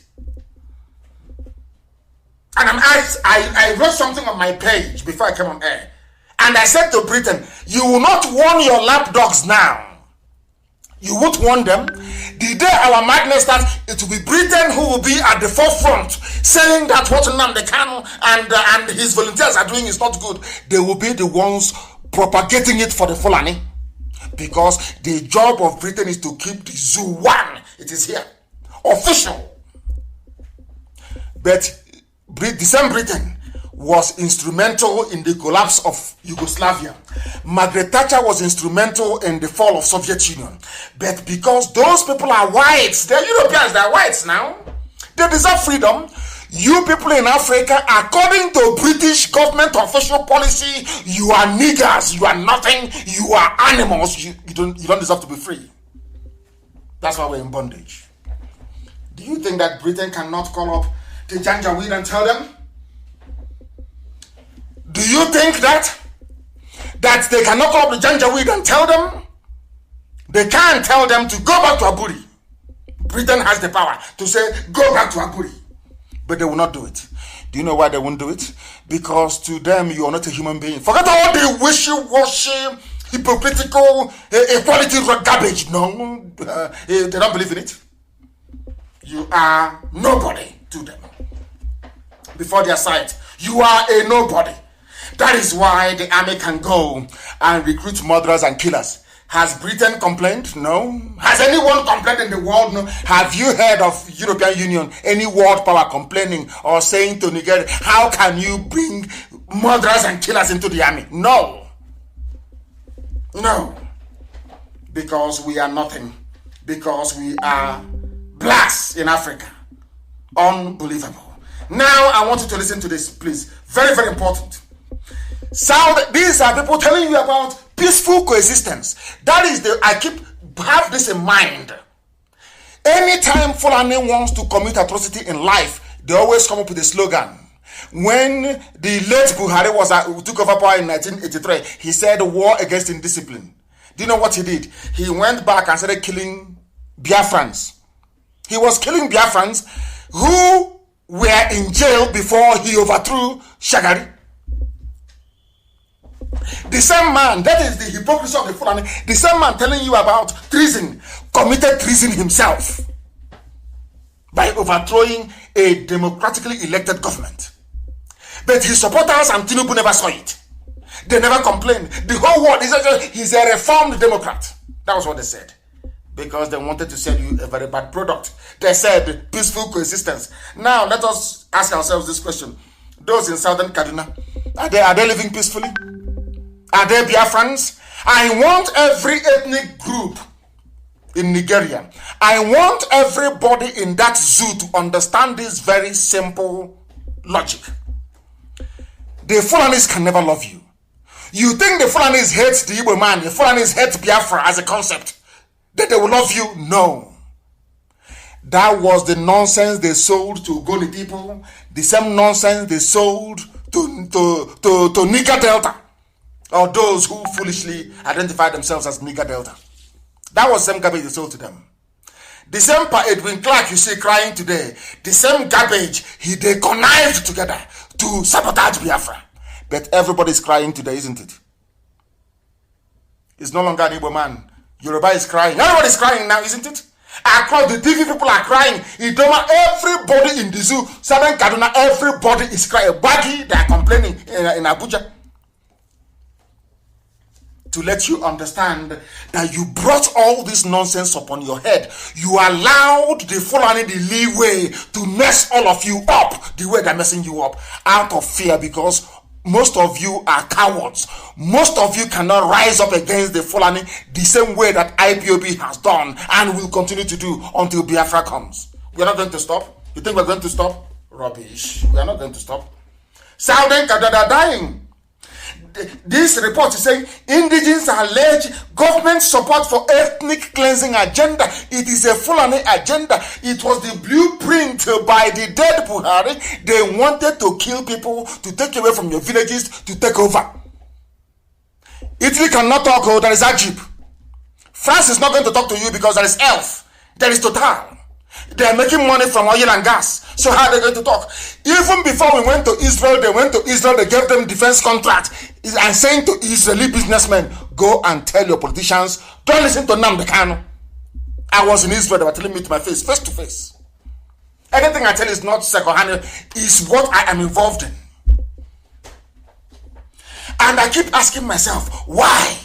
And I wrote something on my page before I came on air. And I said to Britain, you will not warn your lapdogs now. You won't warn them. The day our madness starts, it will be Britain who will be at the forefront saying that what NNAMDI KANU and his volunteers are doing is not good. They will be the ones propagating it for the Fulani, because the job of Britain is to keep the zoo one. It is here, official. But the same Britain was instrumental in the collapse of Yugoslavia. Margaret Thatcher was instrumental in the fall of Soviet Union. But because those people are whites, they're Europeans, they're whites now, they deserve freedom. You people in Africa, according to British government official policy, you are niggers, you are nothing, you are animals, you don't deserve to be free. That's why we're in bondage. Do you think that Britain cannot call up the Janjaweed and tell them? Do you think that they cannot call up the Janjaweed and tell them? They can't tell them to go back to Aburi. Britain has the power to say, go back to Aburi. But they will not do it. Do you know why they won't do it? Because to them, you are not a human being. Forget all the wishy-washy, hypocritical, equality garbage. No, they don't believe in it. You are nobody to them. Before their sight, you are a nobody. That is why the army can go and recruit murderers and killers. Has Britain complained? No. Has anyone complained in the world? No. Have you heard of European Union, any world power complaining or saying to Nigeria, how can you bring murderers and killers into the army? No. No. Because we are nothing. Because we are blacks in Africa. Unbelievable. Now I want you to listen to this, please. Very, very important. So these are people telling you about peaceful coexistence. That is have this in mind. Anytime Fulani wants to commit atrocity in life, they always come up with a slogan. When the late Buhari took over power in 1983, he said war against indiscipline. Do you know what he did? He went back and started killing Biafrans. He was killing Biafrans who were in jail before he overthrew Shagari. The same man, that is the hypocrisy of the Fulani, the same man telling you about treason, committed treason himself by overthrowing a democratically elected government. But his supporters and Tinubu never saw it. They never complained. The whole world he's a reformed Democrat. That was what they said. Because they wanted to sell you a very bad product. They said peaceful coexistence. Now let us ask ourselves this question. Those in southern Kaduna, are they living peacefully? Are they Biafrans? I want every ethnic group in Nigeria, I want everybody in that zoo to understand this very simple logic. The Fulanis can never love you. You think the Fulanis hate the Igbo man, the Fulanis hate Biafra as a concept, that they will love you? No. That was the nonsense they sold to Goni people, the same nonsense they sold to Niger Delta, or those who foolishly identify themselves as Niger Delta. That was the same garbage they sold to them. The same Edwin Clark you see crying today, the same garbage they connived together to sabotage Biafra. But everybody's crying today, isn't it? It's no longer an Igbo man. Yoruba is crying. Everybody's crying now, isn't it? Across the TV, people are crying. Idoma, everybody in the zoo, Southern Kaduna, everybody is crying. Baggy, they are complaining in Abuja. To let you understand that you brought all this nonsense upon your head. You allowed the Fulani the leeway to mess all of you up the way they're messing you up out of fear, because most of you are cowards. Most of you cannot rise up against the Fulani the same way that IPOB has done and will continue to do until Biafra comes. We're not going to stop. You think we're going to stop? Rubbish. We are not going to stop. Southern Kaduna are dying. This report is saying indigenous allege government support for ethnic cleansing agenda. It is a Fulani agenda. It was the blueprint by the dead Buhari. They wanted to kill people, to take away from your villages, to take over. Italy cannot talk, oh, there is Ajib. France is not going to talk to you because there is ELF. There is Total. They are making money from oil and gas. So how are they going to talk? Even before we went to Israel, they gave them defense contract and saying to Israeli businessmen, go and tell your politicians, don't listen to Nnamdi Kanu. I was in Israel, they were telling me to my face to face. Anything I tell is not second-hand, is what I am involved in. And I keep asking myself, why?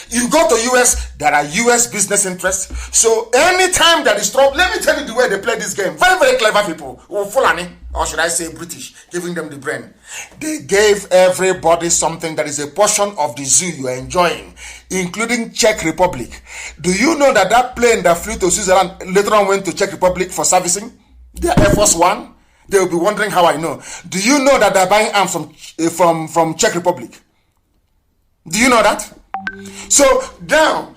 You go to US, there are US business interests. So anytime there is trouble, let me tell you the way they play this game. Very, very clever people. Fulani, or should I say British, giving them the brain. They gave everybody something that is a portion of the zoo you are enjoying, including Czech Republic. Do you know that that plane that flew to Switzerland later on went to Czech Republic for servicing? Their Air Force One. They will be wondering how I know. Do you know that they're buying arms from Czech Republic? Do you know that? So now,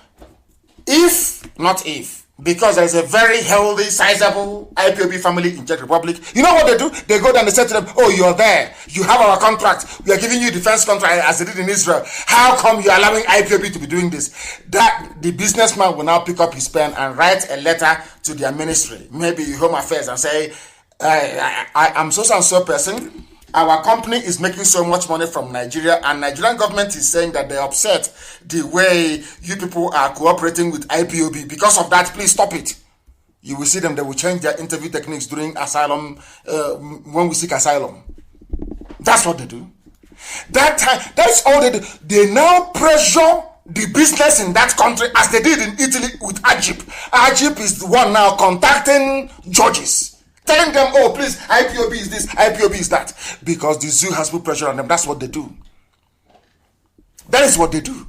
because there is a very healthy, sizable IPOB family in Czech Republic, you know what they do? They go down and say to them, oh, you're there. You have our contract. We are giving you defense contract as they did in Israel. How come you're allowing IPOB to be doing this? That the businessman will now pick up his pen and write a letter to their ministry, maybe Home Affairs, and say, I'm so and so person. Our company is making so much money from Nigeria, and Nigerian government is saying that they're upset the way you people are cooperating with IPOB. Because of that, please stop it. You will see them, they will change their interview techniques during asylum, when we seek asylum. That's what they do. That's all they do. They now pressure the business in that country as they did in Italy with Ajib. Ajib is the one now contacting judges, telling them, oh, please, IPOB is this, IPOB is that. Because the zoo has put pressure on them. That's what they do. That is what they do.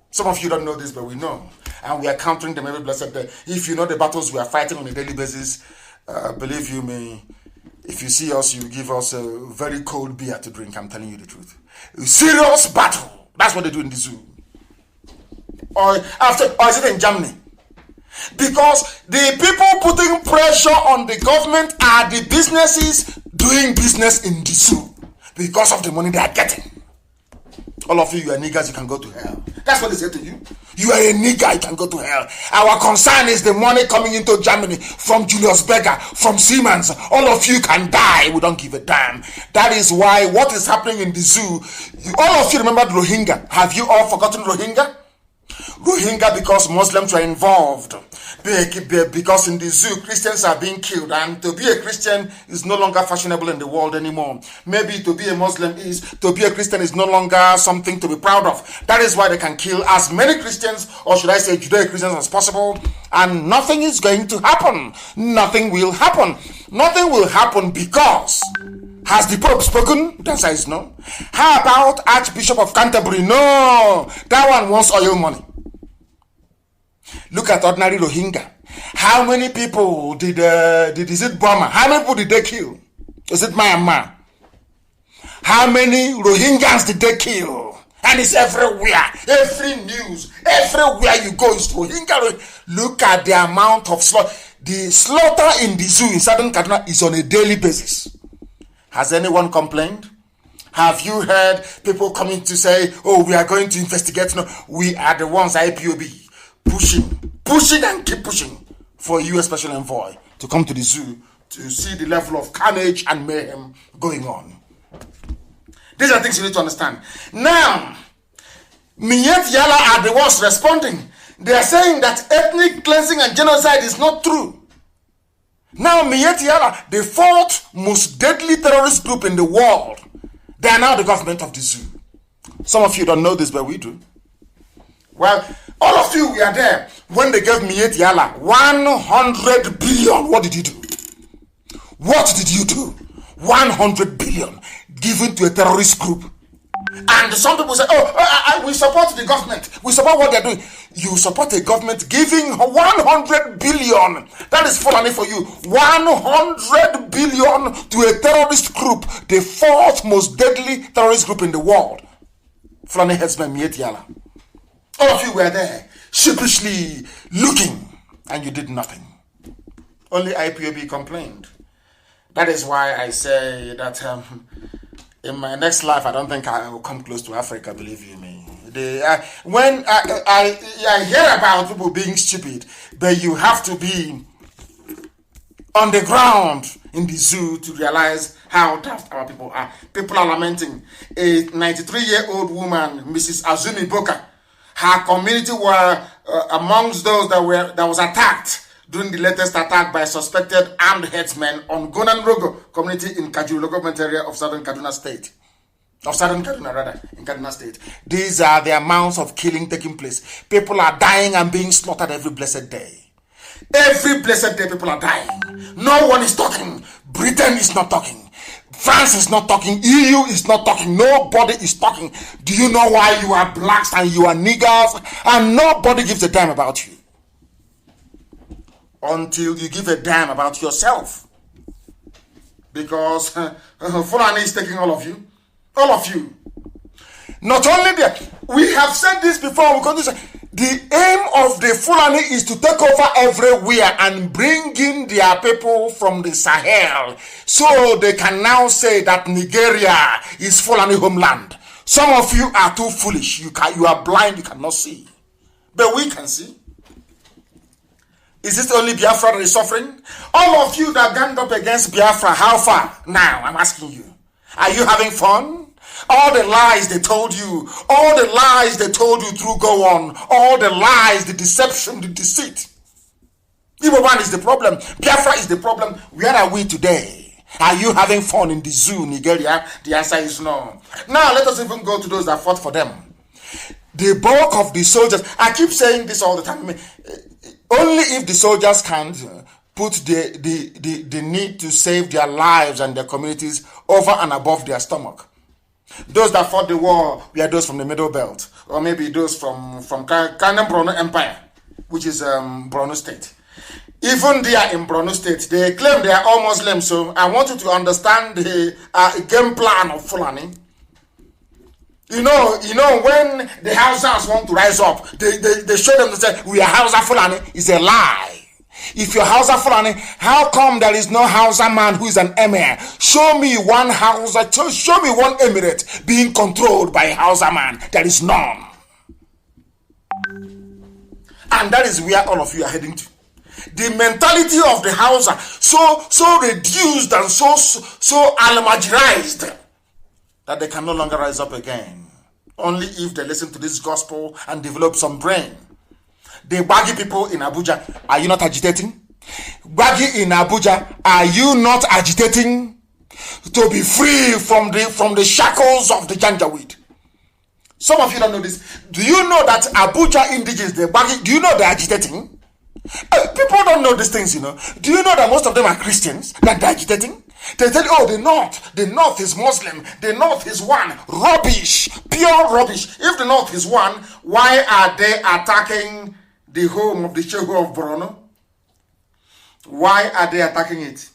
Some of you don't know this, but we know. And we are countering them every blessed day. If you know the battles we are fighting on a daily basis, believe you me, if you see us, you give us a very cold beer to drink. I'm telling you the truth. A serious battle. That's what they do in the zoo. Or is it in Germany? Because the people putting pressure on the government are the businesses doing business in the zoo because of the money they are getting. All of you are niggers, you can go to hell. That's what they say to you. You are a nigger, you can go to hell. Our concern is the money coming into Germany from Julius Berger, from Siemens. All of you can die. We don't give a damn. That is why what is happening in the zoo, all of you remember Rohingya. Have you all forgotten Rohingya? Rohingya because Muslims were involved, because in the zoo Christians are being killed, and to be a Christian is no longer fashionable in the world anymore. Maybe to be a Muslim to be a Christian is no longer something to be proud of. That is why they can kill as many Christians, or should I say Judeo-Christians, as possible, and nothing is going to happen. Nothing will happen. Nothing will happen because has the Pope spoken? The answer is no. How about Archbishop of Canterbury? No. That one wants oil money. Look at ordinary Rohingya. How many people is it Burma? How many people did they kill? Is it Myanmar? How many Rohingyans did they kill? And it's everywhere. Every news. Everywhere you go is Rohingya. Look at the amount of slaughter. The slaughter in the zoo in southern Kaduna is on a daily basis. Has anyone complained? Have you heard people coming to say, oh, we are going to investigate? No, we are the ones, IPOB, pushing and keep pushing for a US Special Envoy to come to the zoo to see the level of carnage and mayhem going on. These are things you need to understand. Now, Miet Yala are the ones responding. They are saying that ethnic cleansing and genocide is not true. Now, Miet Yala, the fourth most deadly terrorist group in the world, they are now the government of the zoo. Some of you don't know this, but we do. Well, all of you, we are there. When they gave Miet Yala 100 billion, what did you do? What did you do? 100 billion given to a terrorist group. And some people say, we support the government. We support what they're doing. You support a government giving 100 billion. That is Fulani for you. 100 billion to a terrorist group, the fourth most deadly terrorist group in the world. Fulani headsman Miet Yala. All of you were there, sheepishly looking, and you did nothing. Only IPOB complained. That is why I say that in my next life, I don't think I will come close to Africa, believe you me. When I hear about people being stupid, but you have to be on the ground in the zoo to realize how daft our people are. People are lamenting. A 93-year-old woman, Mrs. Azumi Boka, her community were amongst those that was attacked during the latest attack by suspected armed headsmen on Gonan Rogo community in Kajuru government area of southern Kaduna State. of Southern Kaduna, rather, in Kaduna State. These are the amounts of killing taking place. People are dying and being slaughtered every blessed day. Every blessed day, people are dying. No one is talking. Britain is not talking. France is not talking. EU is not talking. Nobody is talking. Do you know why? You are blacks and you are niggers, and nobody gives a damn about you. Until you give a damn about yourself. Because Fulani is taking all of you. All of you. Not only that, we have said this before, we continue to say, the aim of the Fulani is to take over everywhere and bring in their people from the Sahel, so they can now say that Nigeria is Fulani homeland. Some of you are too foolish. You are blind, you cannot see. But we can see. Is this only Biafra that is suffering? All of you that ganged up against Biafra, how far? Now, I'm asking you. Are you having fun? All the lies they told you, all the lies they told you through go on, all the lies, the deception, the deceit. Number one is the problem. Biafra is the problem. Where are we today? Are you having fun in the zoo, Nigeria? The answer is no. Now, let us even go to those that fought for them. The bulk of the soldiers, I keep saying this all the time, only if the soldiers can put the need to save their lives and their communities over and above their stomach. Those that fought the war were those from the Middle Belt, or maybe those from Kanem Borno Empire, which is Borno State. Even there in Borno State, they claim they are all Muslims. So I want you to understand the game plan of Fulani. You know, when the Hausas want to rise up, they show them to say, we are Hausa Fulani. It's a lie. If you're Hausa Fulani, how come there is no Hausa man who is an emir? Show me one Hausa, show me one emirate being controlled by a Hausa man. There is none. And that is where all of you are heading to. The mentality of the Hausa, so reduced and so almajirized, that they can no longer rise up again. Only if they listen to this gospel and develop some brain. The Baggy people in Abuja, are you not agitating? Baggy in Abuja, are you not agitating to be free from the shackles of the Janjaweed? Some of you don't know this. Do you know that Abuja indigenous, the Baggy, do you know they're agitating? People don't know these things, you know. Do you know that most of them are Christians that they're agitating? They tell you, oh, the North is Muslim, the North is one. Rubbish, pure rubbish. If the North is one, why are they attacking the home of the Shehu of Borno? Why are they attacking it?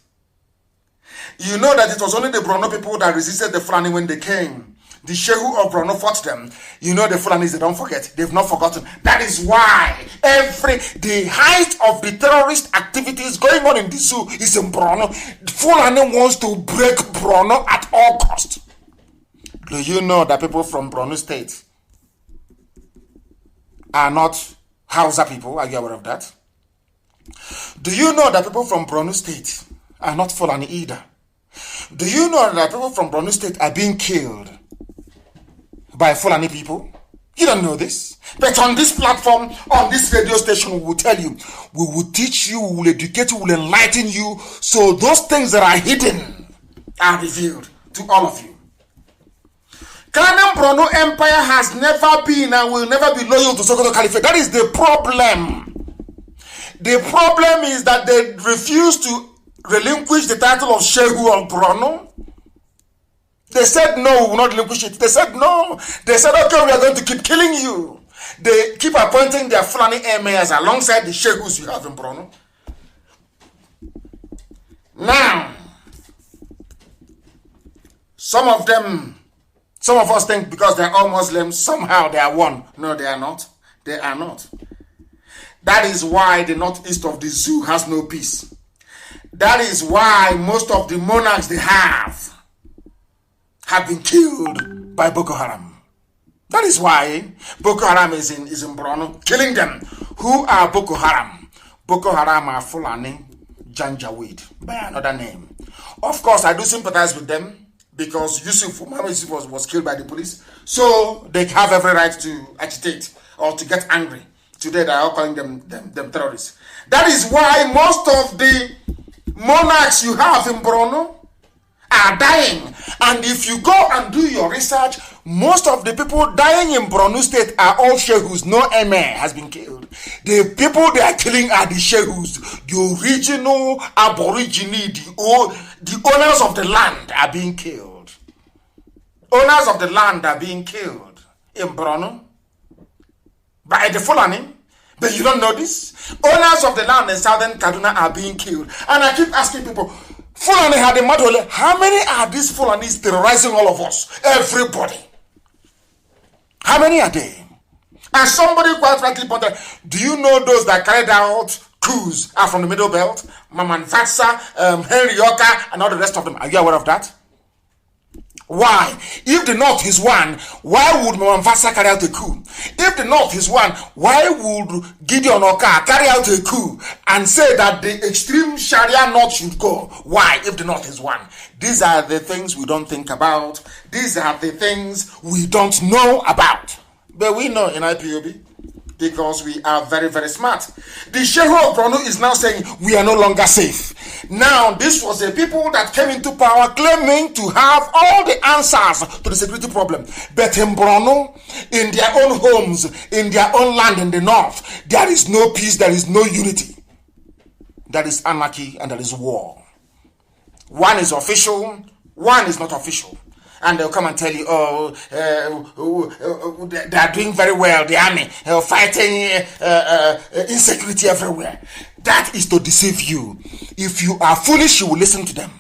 You know that it was only the Borno people that resisted the Fulani when they came. The Shehu of Borno fought them. You know the Fulanis, they don't forget. They've not forgotten. That is why the height of the terrorist activities going on in the zoo is in Borno. Fulani wants to break Borno at all costs. Do you know that people from Borno State are not Hausa people? Are you aware of that? Do you know that people from Borno State are not Fulani either? Do you know that people from Borno State are being killed by Fulani people? You don't know this. But on this platform, on this radio station, we will tell you, we will teach you, we will educate you, we will enlighten you, so those things that are hidden are revealed to all of you. Kanem Borno Empire has never been and will never be loyal to Sokoto Caliphate. That is the problem. The problem is that they refuse to relinquish the title of Shehu of Borno. They said no, we will not relinquish it. They said no. They said, okay, we are going to keep killing you. They keep appointing their Fulani emirs alongside the Shehus you have in Borno. Now, some of us think because they're all Muslims, somehow they are one. No, they are not. They are not. That is why the northeast of the zoo has no peace. That is why most of the monarchs they have been killed by Boko Haram. That is why Boko Haram is in Borno, killing them. Who are Boko Haram? Boko Haram are Fulani Janjaweed, by another name. Of course, I do sympathize with them because Muhammad Yusuf was killed by the police. So they have every right to agitate or to get angry. Today they are all calling them terrorists. That is why most of the monarchs you have in Borno are dying. And if you go and do your research, most of the people dying in Borno State are all shehus. No emir has been killed. The people they are killing are the shehus, the original aborigine, the owners of the land are being killed. Owners of the land are being killed in Borno by the Fulani. But you don't know this? Owners of the land in southern Kaduna are being killed. And I keep asking people, Fulani had a madole. How many are these Fulanis terrorizing all of us? Everybody. How many are they? And somebody quite frankly pointed, do you know those that carried out coups are from the Middle Belt? Maman Fatsa, Henry Yoka, and all the rest of them. Are you aware of that? Why? If the North is one, why would Maman Fatsa carry out a coup? If the North is one, why would Gideon Oka carry out a coup and say that the extreme Sharia North should go? Why? If the North is one. These are the things we don't think about. These are the things we don't know about. But we know in IPOB because we are very, very smart. The Shehu of Borno is now saying we are no longer safe. Now, this was the people that came into power claiming to have all the answers to the security problem. But in Borno, in their own homes, in their own land in the north, there is no peace, there is no unity. There is anarchy and there is war. One is official, one is not official. And they'll come and tell you, they are doing very well, the army, fighting insecurity everywhere. That is to deceive you. If you are foolish, you will listen to them.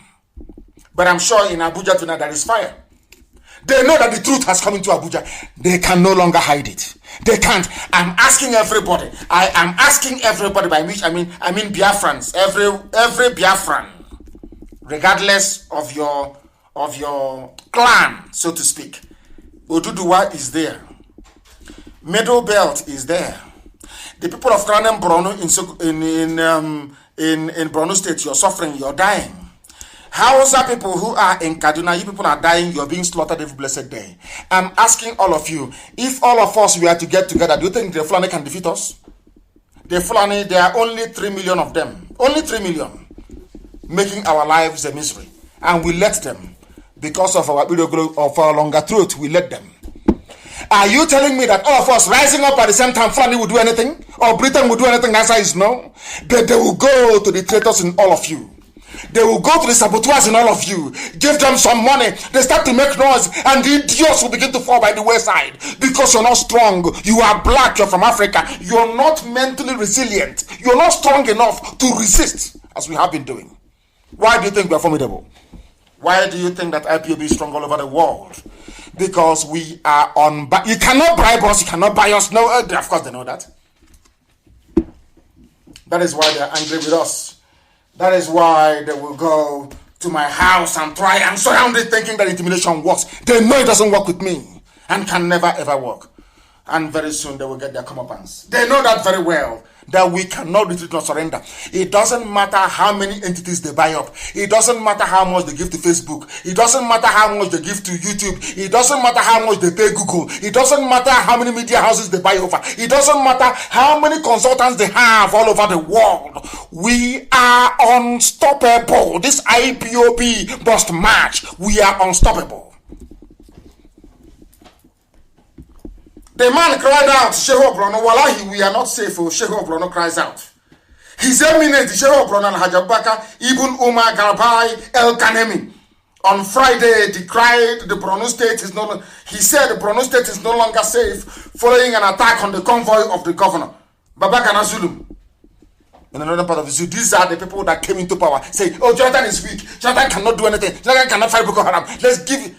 But I'm sure in Abuja tonight there is fire. They know that the truth has come into Abuja. They can no longer hide it. They can't. I'm asking everybody. I am asking everybody, by which I mean Biafrans, every Biafran, regardless of your clan, so to speak. Oduduwa is there. Middle Belt is there. The people of Kranem Borno in Borno State, you're suffering, you're dying. Hausa people who are in Kaduna, you people are dying, you're being slaughtered every blessed day. I'm asking all of you, if all of us were to get together, do you think the Fulani can defeat us? The Fulani, there are only 3 million of them. Only 3 million. Making our lives a misery. And we let them. Because of our longer throat, we let them. Are you telling me that all of us rising up at the same time, Fulani will do anything? Or Britain will do anything? The answer is no. But they will go to the traitors in all of you. They will go to the saboteurs in all of you. Give them some money. They start to make noise. And the idiots will begin to fall by the wayside. Because you're not strong. You are black. You're from Africa. You're not mentally resilient. You're not strong enough to resist, as we have been doing. Why do you think we are formidable? Why do you think that IPOB is strong all over the world? Because we are on... You cannot bribe us. You cannot buy us. No, of course they know that. That is why they are angry with us. That is why they will go to my house and try and surround it thinking that intimidation works. They know it doesn't work with me and can never ever work. And very soon they will get their comeuppance. They know that very well, that we cannot retreat nor surrender. It doesn't matter how many entities they buy up. It doesn't matter how much they give to Facebook. It doesn't matter how much they give to YouTube. It doesn't matter how much they pay Google. It doesn't matter how many media houses they buy over. It doesn't matter how many consultants they have all over the world. We are unstoppable. This IPOB must march. We are unstoppable. The man cried out, Shehu of Borno, Wallahi, we are not safe. Shehu of Borno cries out. His eminence, Shehu of Borno and Hajabaka, Ibn Umar Garbai El Kanemi, on Friday decried the Borno State is no longer, he said the Borno State is no longer safe following an attack on the convoy of the governor, Babagana Zulum. In another part of the zoo, these are the people that came into power. Say, oh, Jonathan is weak. Jonathan cannot do anything. Jonathan cannot fight Boko Haram. Let's give it.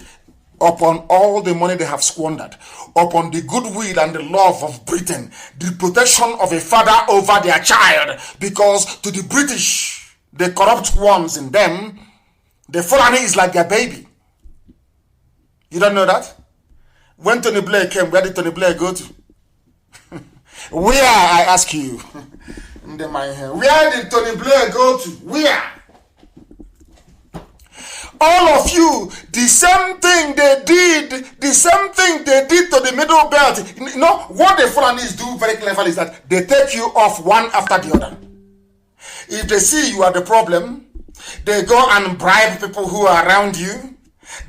Upon all the money they have squandered, upon the goodwill and the love of Britain, the protection of a father over their child, because to the British, the corrupt ones in them, the Fulani is like their baby. You don't know that? When Tony Blair came, where did Tony Blair go to? Where, I ask you? Where did Tony Blair go to? Where? All of you, the same thing they did to the Middle Belt. You know, what the Fulanis do very cleverly is that they take you off one after the other. If they see you are the problem, They go and bribe people who are around you.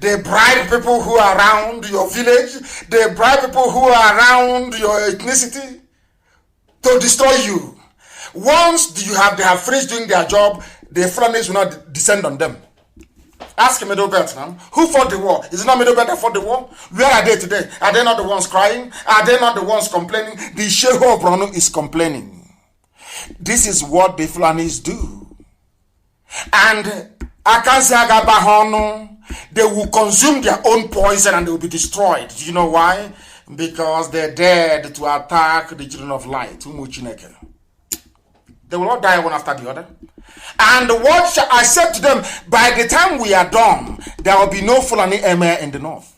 They bribe people who are around your village. They bribe people who are around your ethnicity to destroy you. Once they have finished doing their job, the Fulanis will not descend on them. Ask Middlebelt now. Who fought the war? Is it not Middlebelt that fought the war? Where are they today? Are they not the ones crying? Are they not the ones complaining? The Sheikh of Brano is complaining. This is what the Fulanis do. And they will consume their own poison and they will be destroyed. Do you know why? Because they're dead to attack the children of light. They will all die one after the other. And what I said to them, by the time we are done, there will be no Fulani Emir in the north.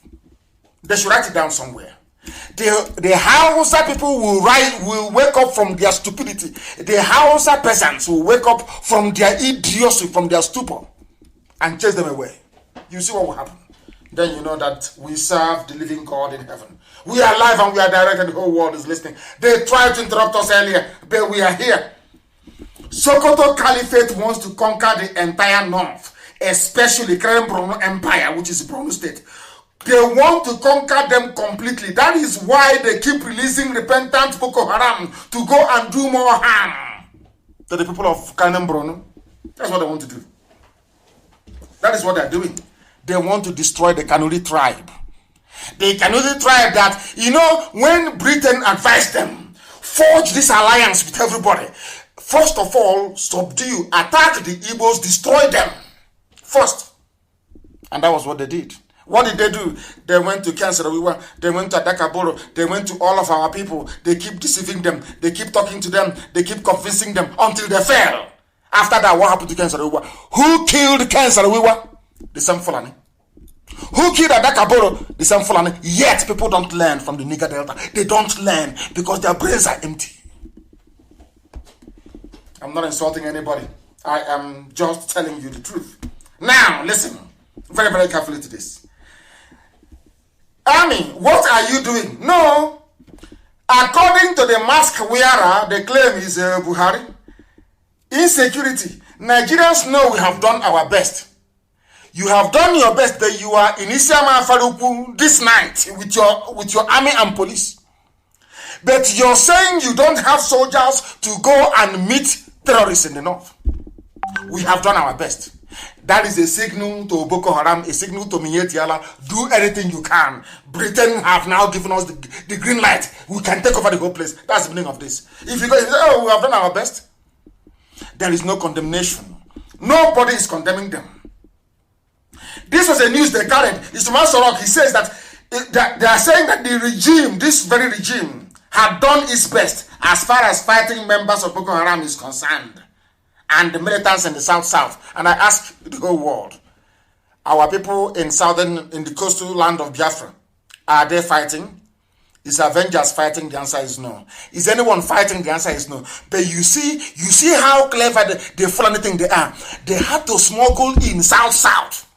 They should write it down somewhere. The Hausa people will wake up from their stupidity. The Hausa peasants will wake up from their idiocy, from their stupor, and chase them away. You see what will happen. Then you know that we serve the living God in heaven. We are live and we are direct and the whole world is listening. They tried to interrupt us earlier, but we are here. Sokoto Caliphate wants to conquer the entire north, especially Keren Borno Empire, which is Borno State. They want to conquer them completely. That is why they keep releasing repentant Boko Haram to go and do more harm to the people of Keren Borno. That's what they want to do. That is what they're doing. They want to destroy the Kanuri tribe. The Kanuri tribe that, you know, when Britain advised them, forge this alliance with everybody. First of all, subdue, attack the Igbos, destroy them first. And that was what they did. What did they do? They went to Kansarawiwa, they went to Adakaboro, they went to all of our people. They keep deceiving them, they keep talking to them, they keep convincing them until they fell. After that, what happened to Kansarawiwa? Who killed Kansarawiwa? The same Fulani. Who killed Adakaboro? The same Fulani. Yet people don't learn from the Niger Delta. They don't learn because their brains are empty. I'm not insulting anybody. I am just telling you the truth. Now, listen very, very carefully to this. Army, what are you doing? No. According to the mask wearer, the claim is Buhari. Insecurity. Nigerians know we have done our best. You have done your best, but you are in Isiama Faruku this night with your army and police. But you're saying you don't have soldiers to go and meet terrorists in the north. We have done our best. That is a signal to Boko Haram, a signal to Minyetiala. Do anything you can. Britain have now given us the green light. We can take over the whole place. That's the meaning of this. If you go, oh, we have done our best, there is no condemnation. Nobody is condemning them. This was a news they carried. Ismail Sorok, he says that they are saying that the regime, this very regime, had done its best as far as fighting members of Boko Haram is concerned, and the militants in the South. And I ask the whole world, our people in the coastal land of Biafra, are they fighting? Is Avengers fighting? The answer is no. Is anyone fighting? The answer is no. But you see how clever the Fulani thing they are. They had to smuggle in South.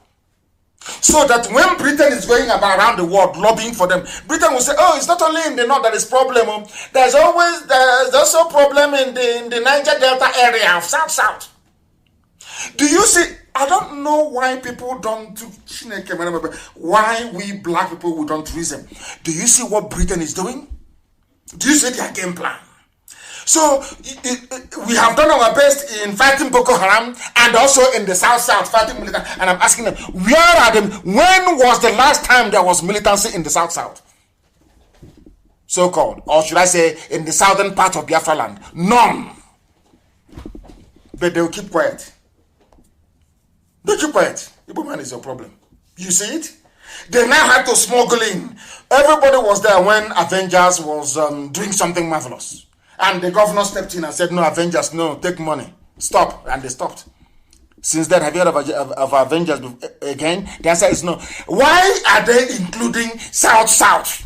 So that when Britain is going about around the world lobbying for them, Britain will say, oh, it's not only in the north that is problem. There's also a problem in the Niger Delta area of South. Do you see? I don't know why people don't, why we black people, we don't reason. Do you see what Britain is doing? Do you see their game plan? So we have done our best in fighting Boko Haram and also in the South fighting militant. And I'm asking them, where are them? When was the last time there was militancy in the South? So-called, or should I say, in the southern part of Biafra land? None. But they will keep quiet. They keep quiet. Igbo man is your problem. You see it? They now had to smuggle in. Everybody was there when Avengers was doing something marvelous. And the governor stepped in and said, no, Avengers, no, take money. Stop. And they stopped. Since then, have you heard of Avengers again? The answer is no. Why are they including South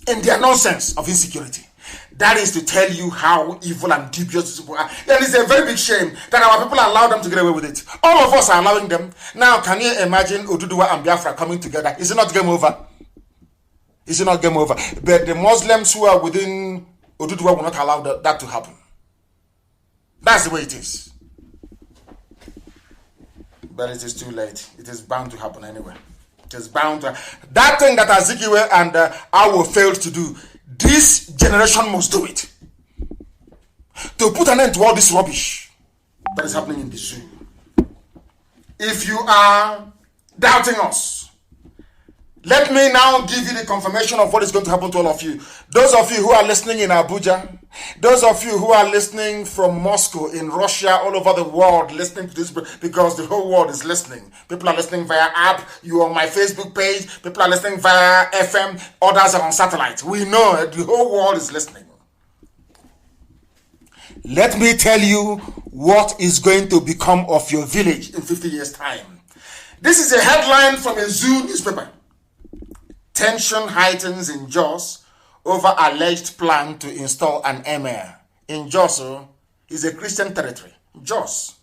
in their nonsense of insecurity? That is to tell you how evil and dubious these people are. And it's a very big shame that our people allow them to get away with it. All of us are allowing them. Now, can you imagine Oduduwa and Biafra coming together? Is it not game over? Is it not game over? But the Muslims who are within Oduduwa will not allow that to happen. That's the way it is. but it is too late. It is bound to happen anyway. It is bound to. That thing that Azikiwe and Awo failed to do, this generation must do it. To put an end to all this rubbish that is happening in the zoo. If you are doubting us, let me now give you the confirmation of what is going to happen to all of you. Those of you who are listening in Abuja, those of you who are listening from Moscow, in Russia, all over the world, listening to this, because the whole world is listening. People are listening via app, you are on my Facebook page, people are listening via FM, others are on satellite. We know the whole world is listening. Let me tell you what is going to become of your village in 50 years' time. This is a headline from a Zoo newspaper. Tension heightens in Jos over alleged plan to install an emir. In Jos is a Christian territory. Jos.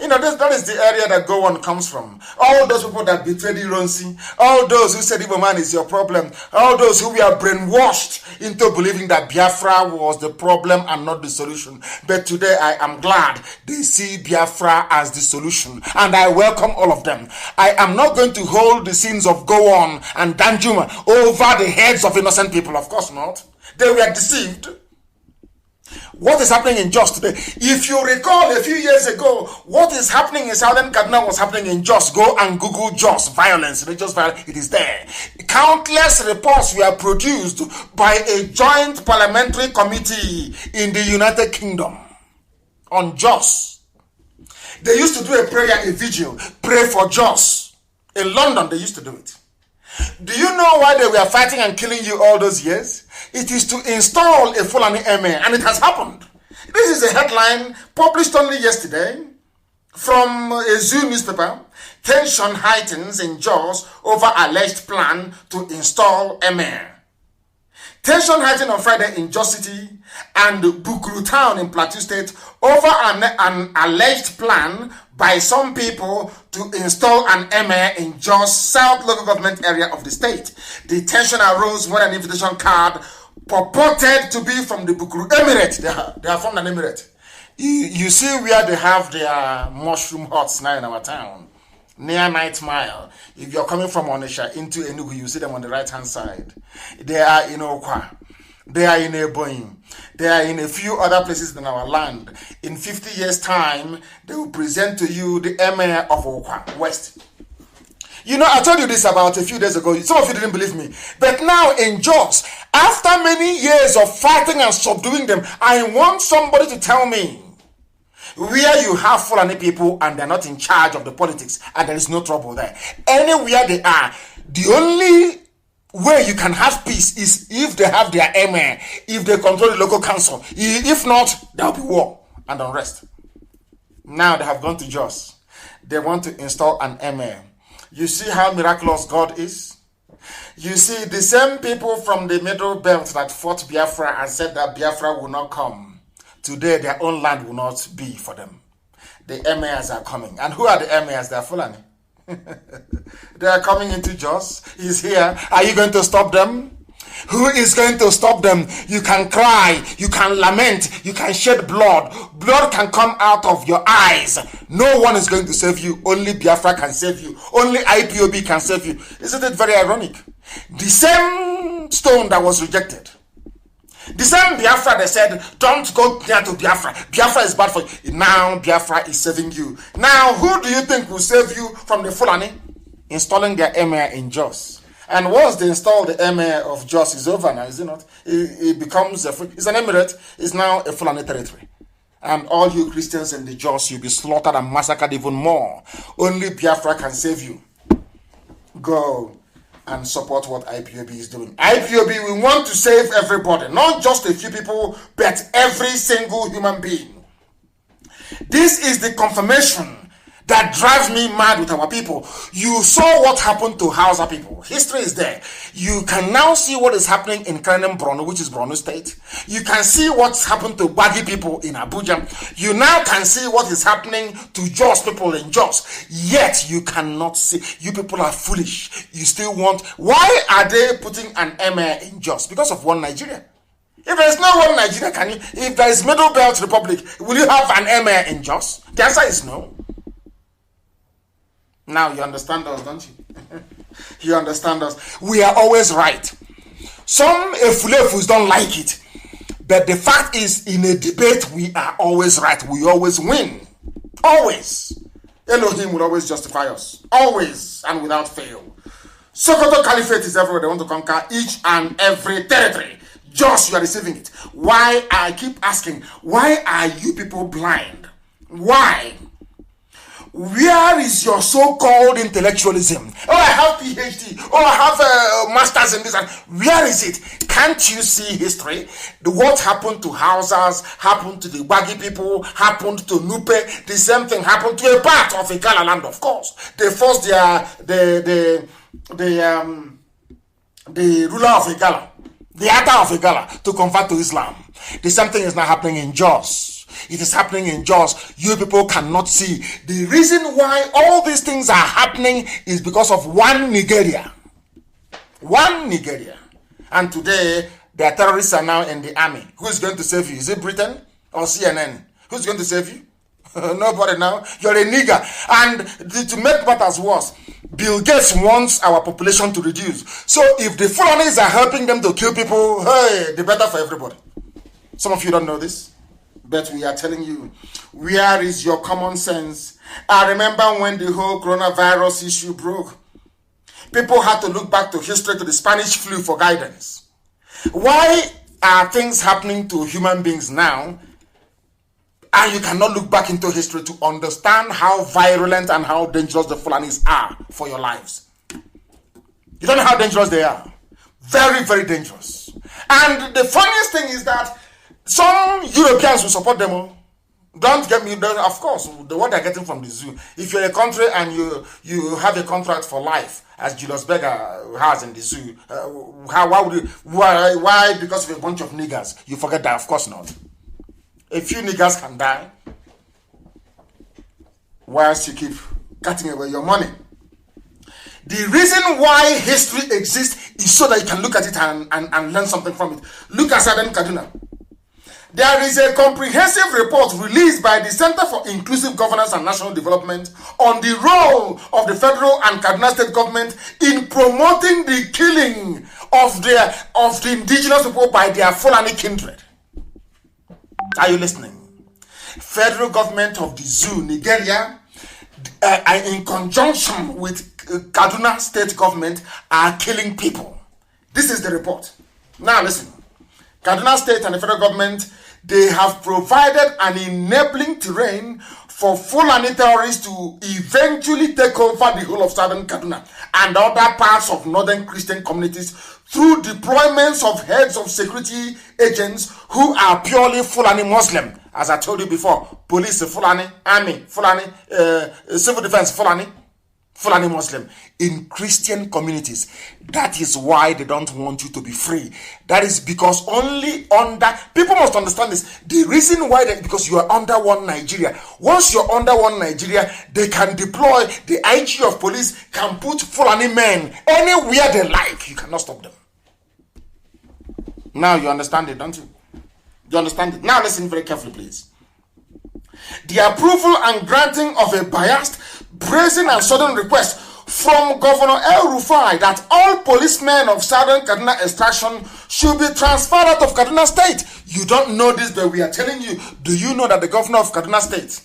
You know, that is the area that Gowon comes from. All those people that betrayed Ironsi, all those who said Igbo man is your problem, all those who were brainwashed into believing that Biafra was the problem and not the solution. But today I am glad they see Biafra as the solution, and I welcome all of them. I am not going to hold the sins of Gowon and Danjuma over the heads of innocent people. Of course not. They were deceived. What is happening in Jos today? If you recall a few years ago, what is happening in Southern Kaduna was happening in Jos. Go and Google Jos violence, religious violence. It is there. Countless reports were produced by a joint parliamentary committee in the United Kingdom on Jos. They used to do a prayer, a vigil, pray for Jos. In London, they used to do it. Do you know why they were fighting and killing you all those years? It is to install a Fulani emir, and it has happened. This is a headline published only yesterday from a Zoo newspaper. Tension heightens in Jos over alleged plan to install emir. Tension heightened on Friday in Jos City and Bukuru Town in Plateau State over an alleged plan by some people to install an emir in Jos South local government area of the state. The tension arose when an invitation card purported to be from the Bukuru Emirate. They are from an emirate. You see where they have their mushroom huts now in our town, near 9th Mile. If you're coming from Onisha into Enugu, you see them on the right hand side. They are in Okwa. They are in Eboim. They are in a few other places in our land. In 50 years' time, they will present to you the emir of Okwa West. You know, I told you this about a few days ago. Some of you didn't believe me. But now in Jos, after many years of fighting and subduing them, I want somebody to tell me where you have Fulani people and they're not in charge of the politics and there is no trouble there. Anywhere they are, the only way you can have peace is if they have their emir, if they control the local council. If not, there will be war and unrest. Now they have gone to Jos. They want to install an emir. You see how miraculous God is? You see, the same people from the Middle Belt that fought Biafra and said that Biafra will not come, today their own land will not be for them. The emirs are coming. And who are the emirs? They are Fulani. They are coming into Jos. He's here. Are you going to stop them? Who is going to stop them? You can cry, you can lament, you can shed blood. Blood can come out of your eyes. No one is going to save you. Only Biafra can save you. Only IPOB can save you. Isn't it very ironic? The same stone that was rejected, the same Biafra they said, don't go near to Biafra. Biafra is bad for you. Now Biafra is saving you. Now who do you think will save you from the Fulani? Installing their emir in Jos. And once they install the emir of Jos, is over now, is it not? It becomes it's an emirate. It's now a Fulani territory. And all you Christians in the Jos, you'll be slaughtered and massacred even more. Only Biafra can save you. Go and support what IPOB is doing. IPOB, we want to save everybody, not just a few people, but every single human being. This is the confirmation that drives me mad with our people. You saw what happened to Hausa people. History is there. You can now see what is happening in Krenem Borno, which is Borno State. You can see what's happened to Bagi people in Abuja. You now can see what is happening to Jos people in Jos. Yet you cannot see. You people are foolish. You still want. Why are they putting an emir in Jos? Because of one Nigeria. If there is no one Nigeria, can you? If there is Middle Belt Republic, will you have an emir in Jos? The answer is no. Now you understand us, don't you? You understand us. We are always right. Some efulefus don't like it. But the fact is, in a debate, we are always right. We always win. Always. Elohim will always justify us. Always and without fail. Sokoto Caliphate is everywhere. They want to conquer each and every territory. Just you are receiving it. Why? I keep asking, why are you people blind? Why? Where is your so-called intellectualism? Oh, I have PhD. Oh, I have masters in this. Where is it? Can't you see history? What happened to Hausas, happened to the Wagi people, happened to Nupe. The same thing happened to a part of Igala land, of course. They forced the ruler of Igala, the Ata of Igala, to convert to Islam. The same thing is now happening in Jos. It is happening in Jos. You people cannot see. The reason why all these things are happening is because of one Nigeria. One Nigeria. And today, the terrorists are now in the army. Who is going to save you? Is it Britain or CNN? Who's going to save you? Nobody now. You're a nigger. And to make matters worse, Bill Gates wants our population to reduce. So if the Fulanis are helping them to kill people, hey, the better for everybody. Some of you don't know this, but we are telling you, where is your common sense? I remember when the whole coronavirus issue broke. People had to look back to history, to the Spanish flu for guidance. Why are things happening to human beings now, and you cannot look back into history to understand how virulent and how dangerous the Fulanis are for your lives? You don't know how dangerous they are. Very, very dangerous. And the funniest thing is that some Europeans will support them all. Don't get me, of course, the what they're getting from the zoo. If you're a country and you have a contract for life, as Julius Berger has in the zoo, why because of a bunch of niggers, you forget that? Of course not. A few niggers can die whilst you keep cutting away your money. The reason why history exists is so that you can look at it and learn something from it. Look at Southern Kaduna. There is a comprehensive report released by the Center for Inclusive Governance and National Development on the role of the federal and Kaduna state government in promoting the killing of the indigenous people by their Fulani kindred. Are you listening? Federal government of the zoo, Nigeria, in conjunction with Kaduna state government, are killing people. This is the report. Now listen. Kaduna state and the federal government, they have provided an enabling terrain for Fulani terrorists to eventually take over the whole of southern Kaduna and other parts of northern Christian communities through deployments of heads of security agents who are purely Fulani Muslim. As I told you before, police Fulani, army Fulani, civil defense Fulani Muslim in Christian communities. That is why they don't want you to be free. That is because only under, people must understand this. The reason why because you are under one Nigeria. Once you're under one Nigeria, they can deploy, the IG of police can put Fulani men anywhere they like. You cannot stop them. Now you understand it, don't you? You understand it? Now listen very carefully, please. The approval and granting of a biased, brazen and sudden request from Governor El Rufai that all policemen of southern Kaduna extraction should be transferred out of Kaduna state. You don't know this, but we are telling you. Do you know that the governor of Kaduna state,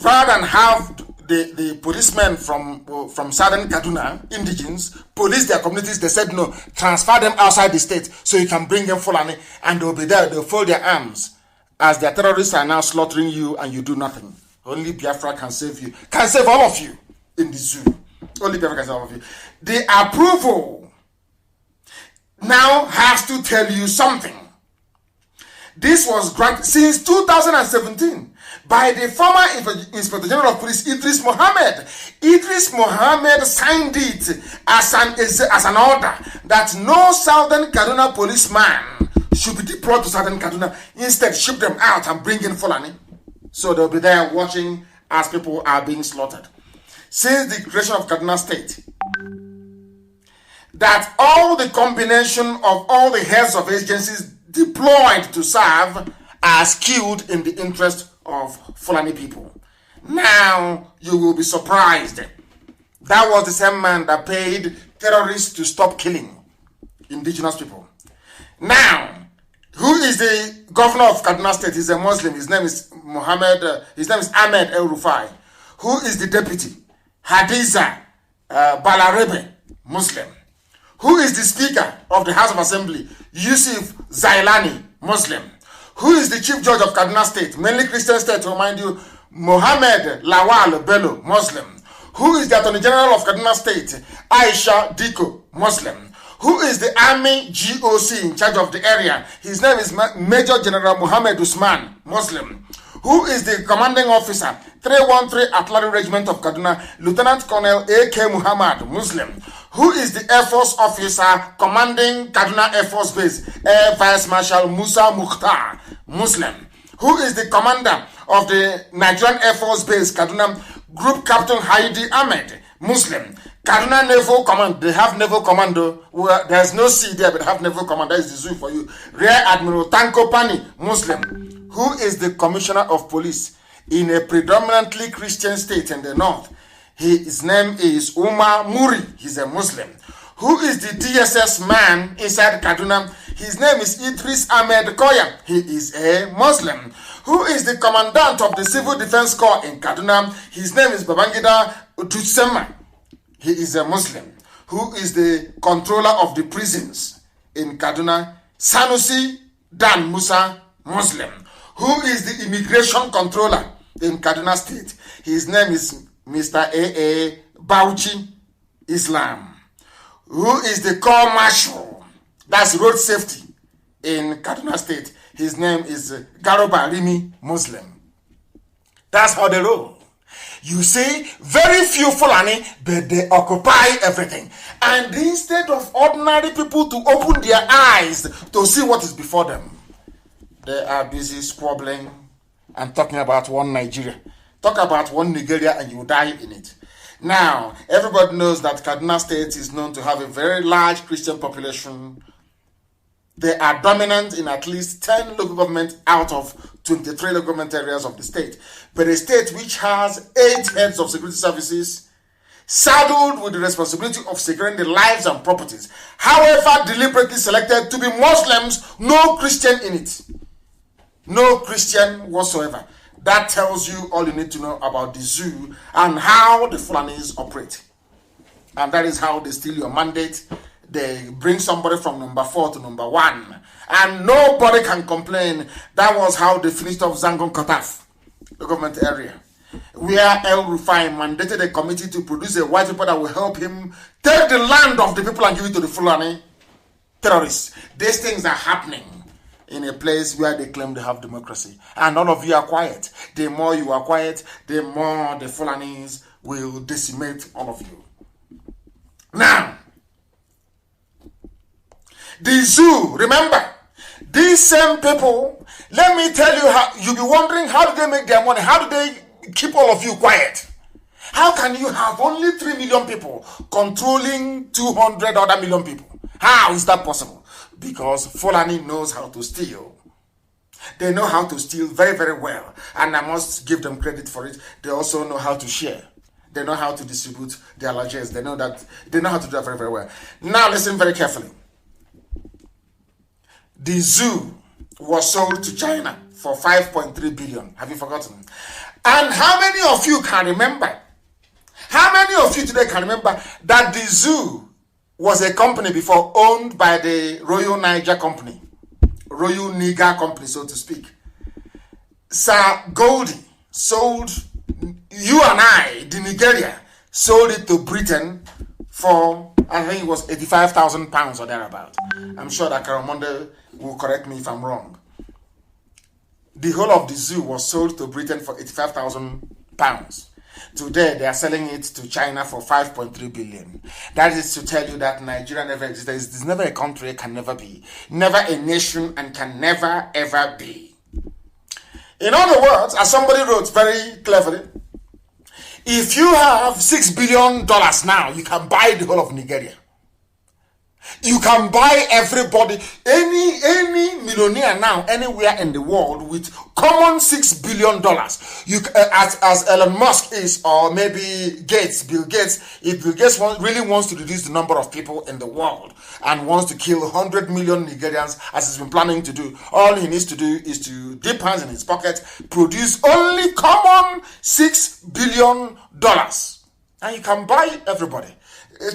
rather than have the policemen from southern Kaduna, indigenes, police their communities, they said no, transfer them outside the state so you can bring them Fulani and they'll be there, they'll fold their arms as their terrorists are now slaughtering you and you do nothing. Only Biafra can save you, can save all of you in the zoo. Only Biafra can save all of you. The approval now has to tell you something. This was granted since 2017 by the former Inspector General of Police, Idris Mohammed. Idris Mohammed signed it as an order that no Southern Kaduna policeman should be deployed to Southern Kaduna. Instead, ship them out and bring in Fulani. So they'll be there watching as people are being slaughtered. Since the creation of Kaduna State, that all the combination of all the heads of agencies deployed to serve are skilled in the interest of Fulani people. Now you will be surprised That was the same man that paid terrorists to stop killing indigenous people. Now, who is the governor of Kaduna State? He's a Muslim. His name is Ahmed El Rufai. Who is the deputy? Hadiza Balarebe, Muslim. Who is the speaker of the House of Assembly? Yusuf Zailani, Muslim. Who is the chief judge of Kaduna State? Mainly Christian state, to remind you, Mohammed Lawal Bello, Muslim. Who is the Attorney General of Kaduna State? Aisha Diko, Muslim. Who is the Army GOC in charge of the area? His name is Major General Muhammad Usman, Muslim. Who is the commanding officer? 313 Artillery Regiment of Kaduna, Lieutenant Colonel A.K. Muhammad, Muslim. Who is the Air Force officer commanding Kaduna Air Force Base? Air Vice Marshal Musa Mukhtar, Muslim. Who is the commander of the Nigerian Air Force Base, Kaduna? Group Captain Haidi Ahmed, Muslim. Kaduna Naval Command, they have Naval Commando. Well, there's no sea there, but they have Naval Command. That is the zoo for you. Rear Admiral Tanko Pani, Muslim. Who is the Commissioner of Police in a predominantly Christian state in the north? His name is Umar Muri. He's a Muslim. Who is the DSS man inside Kaduna? His name is Idris Ahmed Koya. He is a Muslim. Who is the commandant of the Civil Defense Corps in Kaduna? His name is Babangida Utusema. He is a Muslim. Who is the controller of the prisons in Kaduna? Sanusi Dan Musa, Muslim. Who is the immigration controller in Kaduna State? His name is Mr. A.A. Bauchi, Islam. Who is the Corps Marshal? That's road safety in Kaduna State. His name is Garoba Rimi, Muslim. That's how they roll. You see, very few Fulani, but they occupy everything. And instead of ordinary people to open their eyes to see what is before them, they are busy squabbling and talking about one Nigeria. Talk about one Nigeria and you die in it. Now, everybody knows that Kaduna State is known to have a very large Christian population. They are dominant in at least 10 local governments out of 23 local government areas of the state. But a state which has 8 heads of security services, saddled with the responsibility of securing the lives and properties, however deliberately selected to be Muslims, no Christian in it. No Christian whatsoever. That tells you all you need to know about the zoo and how the Fulanis operate. And that is how they steal your mandate. They bring somebody from number 4 to number 1. And nobody can complain. That was how they finished off Zangon Kataf, the government area, where El Rufai mandated a committee to produce a white paper that will help him take the land of the people and give it to the Fulani terrorists. These things are happening in a place where they claim they have democracy. And all of you are quiet. The more you are quiet, the more the Fulanis will decimate all of you. Now, the zoo, remember, these same people, let me tell you how, you'll be wondering, how do they make their money? How do they keep all of you quiet? How can you have only 3 million people controlling 200 other million people? How is that possible? Because Fulani knows how to steal. They know how to steal very, very well. And I must give them credit for it. They also know how to share. They know how to distribute their largesse. They know how to do that very, very well. Now listen very carefully. The zoo was sold to China for 5.3 billion. Have you forgotten? And how many of you can remember? How many of you today can remember that the zoo was a company before owned by the Royal Niger Company, Royal Niger Company, so to speak? Sir Goldie sold, you and I, the Nigeria, sold it to Britain for, I think it was £85,000 or thereabout. I'm sure that Karamonde will correct me if I'm wrong. The whole of the zoo was sold to Britain for £85,000. Today, they are selling it to China for 5.3 billion. That is to tell you that Nigeria never existed. There's never a country, can never be. Never a nation, and can never, ever be. In other words, as somebody wrote very cleverly, if you have $6 billion now, you can buy the whole of Nigeria. You can buy everybody, any millionaire now, anywhere in the world with common $6 billion. You as Elon Musk is, or maybe Bill Gates. If Bill Gates really wants to reduce the number of people in the world and wants to kill 100 million Nigerians, as he's been planning to do, all he needs to do is to dip hands in his pocket, produce only common $6 billion, and you can buy everybody.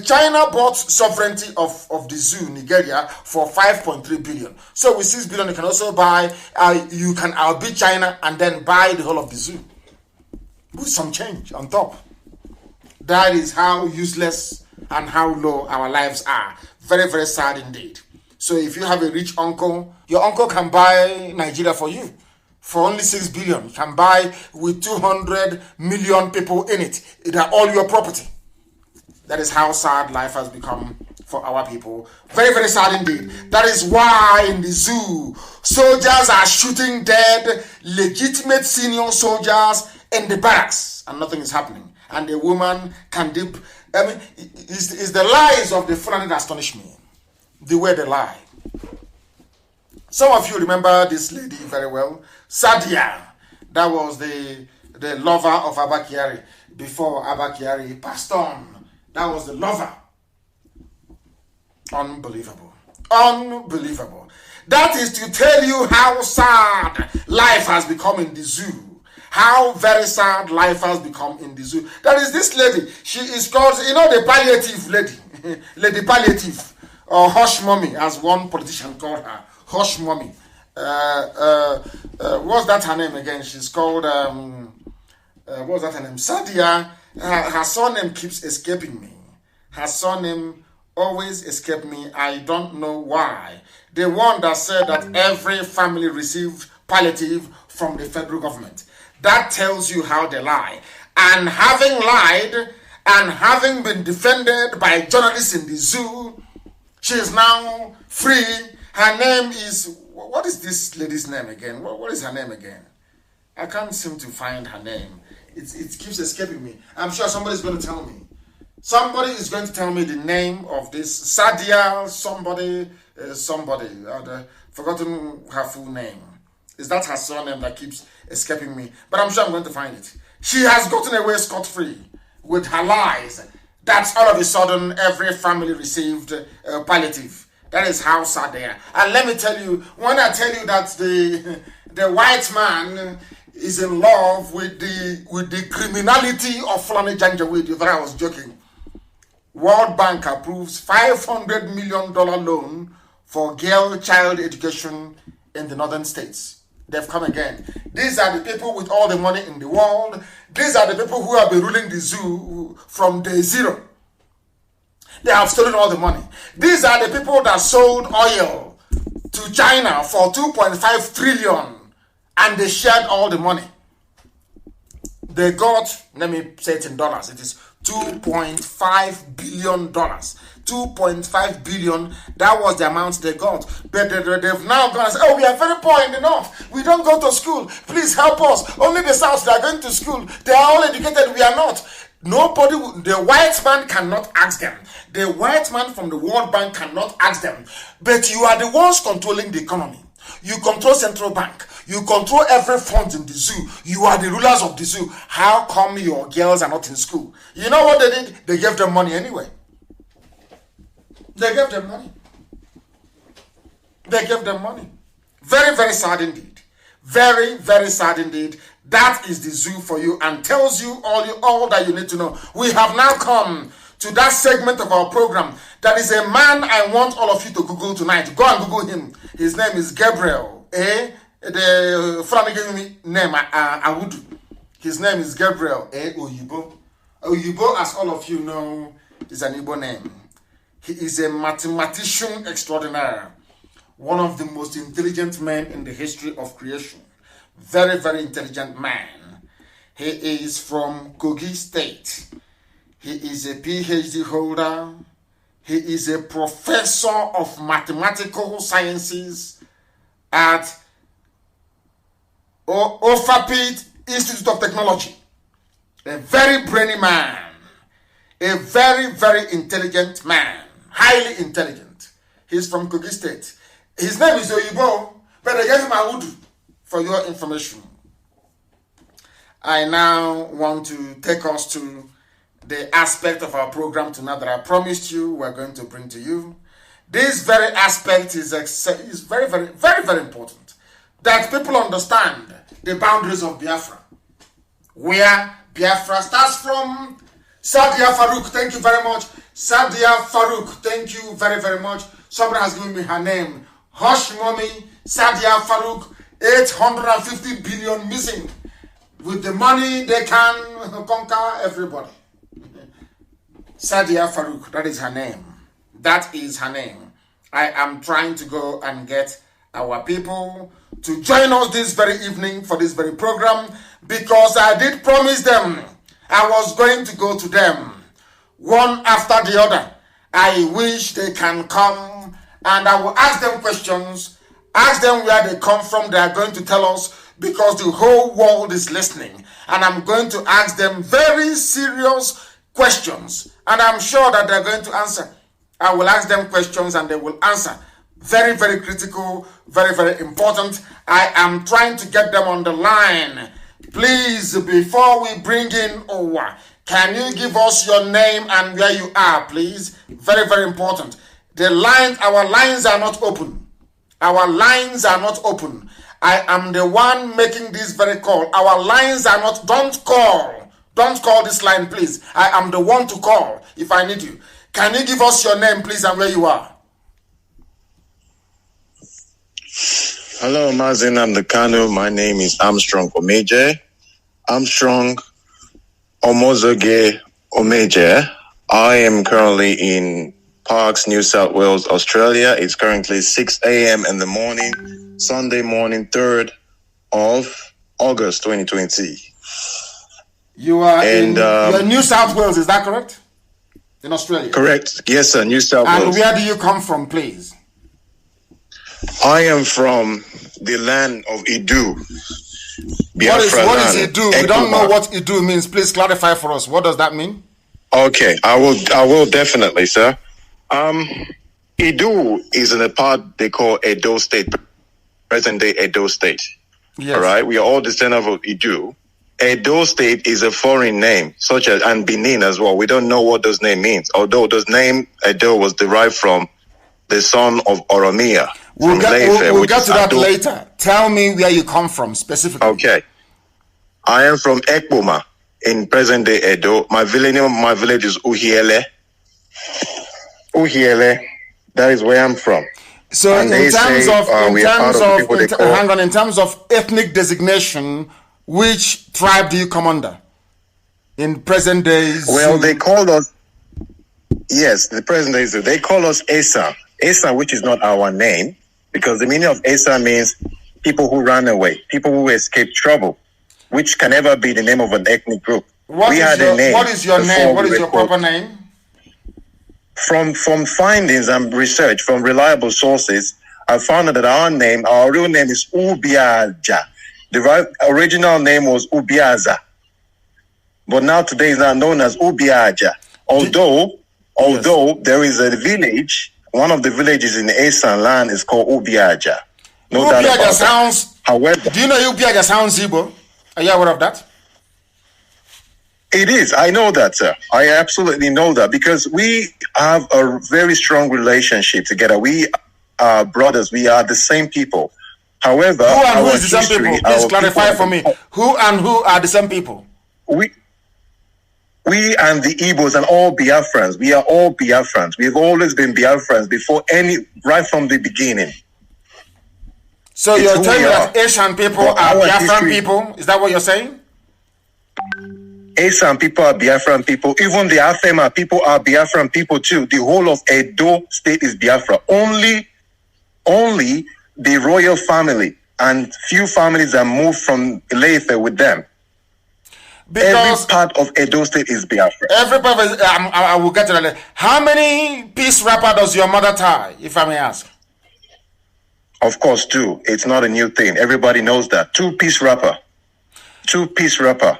China bought sovereignty of the zoo, Nigeria, for 5.3 billion. So with 6 billion, you can also buy, you can outbid China and then buy the whole of the zoo with some change on top. That is how useless and how low our lives are. Very, very sad indeed. So if you have a rich uncle, your uncle can buy Nigeria for you for only 6 billion. You can buy with 200 million people in it. They're all your property. That is how sad life has become for our people. Very, very sad indeed. That is why in the zoo, soldiers are shooting dead legitimate senior soldiers in the barracks and nothing is happening. And the woman can dip. I mean, it's the lies of the Fulani that astonish me. The way they lie. Some of you remember this lady very well. Sadia. That was the lover of Abba Kyari before Abba Kyari passed on. That was the lover. Unbelievable. Unbelievable. That is to tell you how sad life has become in the zoo. How very sad life has become in the zoo. That is this lady. She is called, the palliative lady. Lady Palliative. Or Hush Mommy, as one politician called her. Hush Mommy. What's that her name again? She's called, what's that her name? Sadia. Her surname keeps escaping me. Her surname always escapes me. I don't know why. The one that said that every family received palliative from the federal government. That tells you how they lie. And having lied and having been defended by journalists in the zoo, she is now free. Her name is, what is this lady's name again? What is her name again? I can't seem to find her name. It keeps escaping me. I'm sure somebody's going to tell me. Somebody is going to tell me the name of this Sadia somebody. I've forgotten her full name. Is that her surname that keeps escaping me? But I'm sure I'm going to find it. She has gotten away scot-free with her lies. That's all of a sudden every family received palliative. That is how sad they are. And let me tell you, when I tell you that the white man is in love with the criminality of Fulani Janjaweed, you thought I was joking. World Bank approves $500 million loan for girl child education in the northern states. They've come again. These are the people with all the money in the world. These are the people who have been ruling the zoo from day zero. They have stolen all the money. These are the people that sold oil to China for 2.5 trillion and they shared all the money. They got, let me say it in dollars, it is $2.5 billion. 2.5 billion, that was the amount they got. But they've now gone and said, oh, we are very poor in the north. We don't go to school. Please help us. Only the south, they are going to school. They are all educated. We are not. Nobody, the white man cannot ask them. The white man from the World Bank cannot ask them. But you are the ones controlling the economy. You control central bank. You control every fund in the zoo. You are the rulers of the zoo. How come your girls are not in school? You know what they did? They gave them money anyway. They gave them money. They gave them money. Very, very sad indeed. Very, very sad indeed. That is the zoo for you and tells you all that you need to know. We have now come to that segment of our program. That is a man I want all of you to Google tonight. Go and Google him. His name is Gabriel. The Fulani gave me name, Awudu. His name is Gabriel Oyibo. Oyibo, as all of you know, is an Igbo name. He is a mathematician extraordinaire. One of the most intelligent men in the history of creation. Very, very intelligent man. He is from Kogi State. He is a PhD holder. He is a professor of mathematical sciences at Ofapit Institute of Technology. A very brainy man. A very, very intelligent man. highly intelligent. He's from Kogi State. His name is IGBO, but I gave him a Udu for your information. I now want to take us to the aspect of our program tonight that I promised you we're going to bring to you. This very aspect is very, very, very, very important. That people understand the boundaries of Biafra. Where Biafra starts from. Sadia Farouk, thank you very much. Sadia Farouk, thank you very, very much. Somebody has given me her name. Hush Mommy, Sadia Farouk, 850 billion missing. With the money, they can conquer everybody. Sadia Farouk, that is her name. That is her name. I am trying to go and get our people to join us this very evening for this very program, because I did promise them I was going to go to them one after the other. I wish they can come and I will ask them questions, ask them where they come from. They are going to tell us, because the whole world is listening. And I'm going to ask them very serious questions, and I'm sure that they're going to answer. I will ask them questions and they will answer. Very, very critical, very, very important. I am trying to get them on the line. Please, before we bring in Owa, can you give us your name and where you are, please? Very, very important. Our lines are not open. Our lines are not open. I am the one making this very call. Our lines are not, don't call. Don't call this line, please. I am the one to call if I need you. Can you give us your name, please, and where you are? Hello, MAZI NNAMDI KANU. My name is Armstrong Omeje. Armstrong Omozoge Omeje. I am currently in Parkes, New South Wales, Australia. It's currently 6 a.m. in the morning, Sunday morning, 3rd of August, 2020. You are in New South Wales, is that correct? In Australia? Correct. Yes, sir, New South Wales. And where do you come from, please? I am from the land of Idu. Biafra what is Idu? We don't know what Idu means. Please clarify for us. What does that mean? Okay, I will definitely, sir. Idu is in a part they call Edo State, present day Edo State. Yes. All right, we are all descendants of Idu. Edo State is a foreign name, such as, and Benin as well. We don't know what those name means, although those name Edo was derived from the son of Oromia. We'll get to that later. Tell me where you come from specifically. Okay. I am from Ekboma in present day Edo. My name of my village is Uhiele. Uhiele. That is where I'm from. So in terms of ethnic designation, which tribe do you come under in present days? Well, they call us, yes, the present days, they call us Esa. Esa, which is not our name, because the meaning of Esa means people who run away, people who escape trouble, which can never be the name of an ethnic group. What is your name? What is your proper name? From findings and research from reliable sources, I found out that our real name is Ubiaja. The original name was Ubiaza, but now today is now known as Ubiaja. Although there is a village, one of the villages in the Esan land is called Ubiaja. No doubt about that. However, do you know Ubiaja sounds Igbo? Are you aware of that? It is. I know that, sir. I absolutely know that, because we have a very strong relationship together. We are brothers. We are the same people. However, who and who is the same people? Please clarify for me. Who and who are the same people? We and the Igbos and all Biafrans. We are all Biafrans. We've always been Biafrans right from the beginning. So you're telling me that Asian people are Biafran people? Is that what you're saying? Asian people are Biafran people. Even the Afema people are Biafran people too. The whole of Edo State is Biafra. Only the royal family and few families that moved from Ileife with them. Because every part of Edo State is Biafra. I will get to that later. How many piece wrapper does your mother tie, if I may ask? Of course, 2. It's not a new thing. Everybody knows that. 2-piece wrapper. 2-piece wrapper.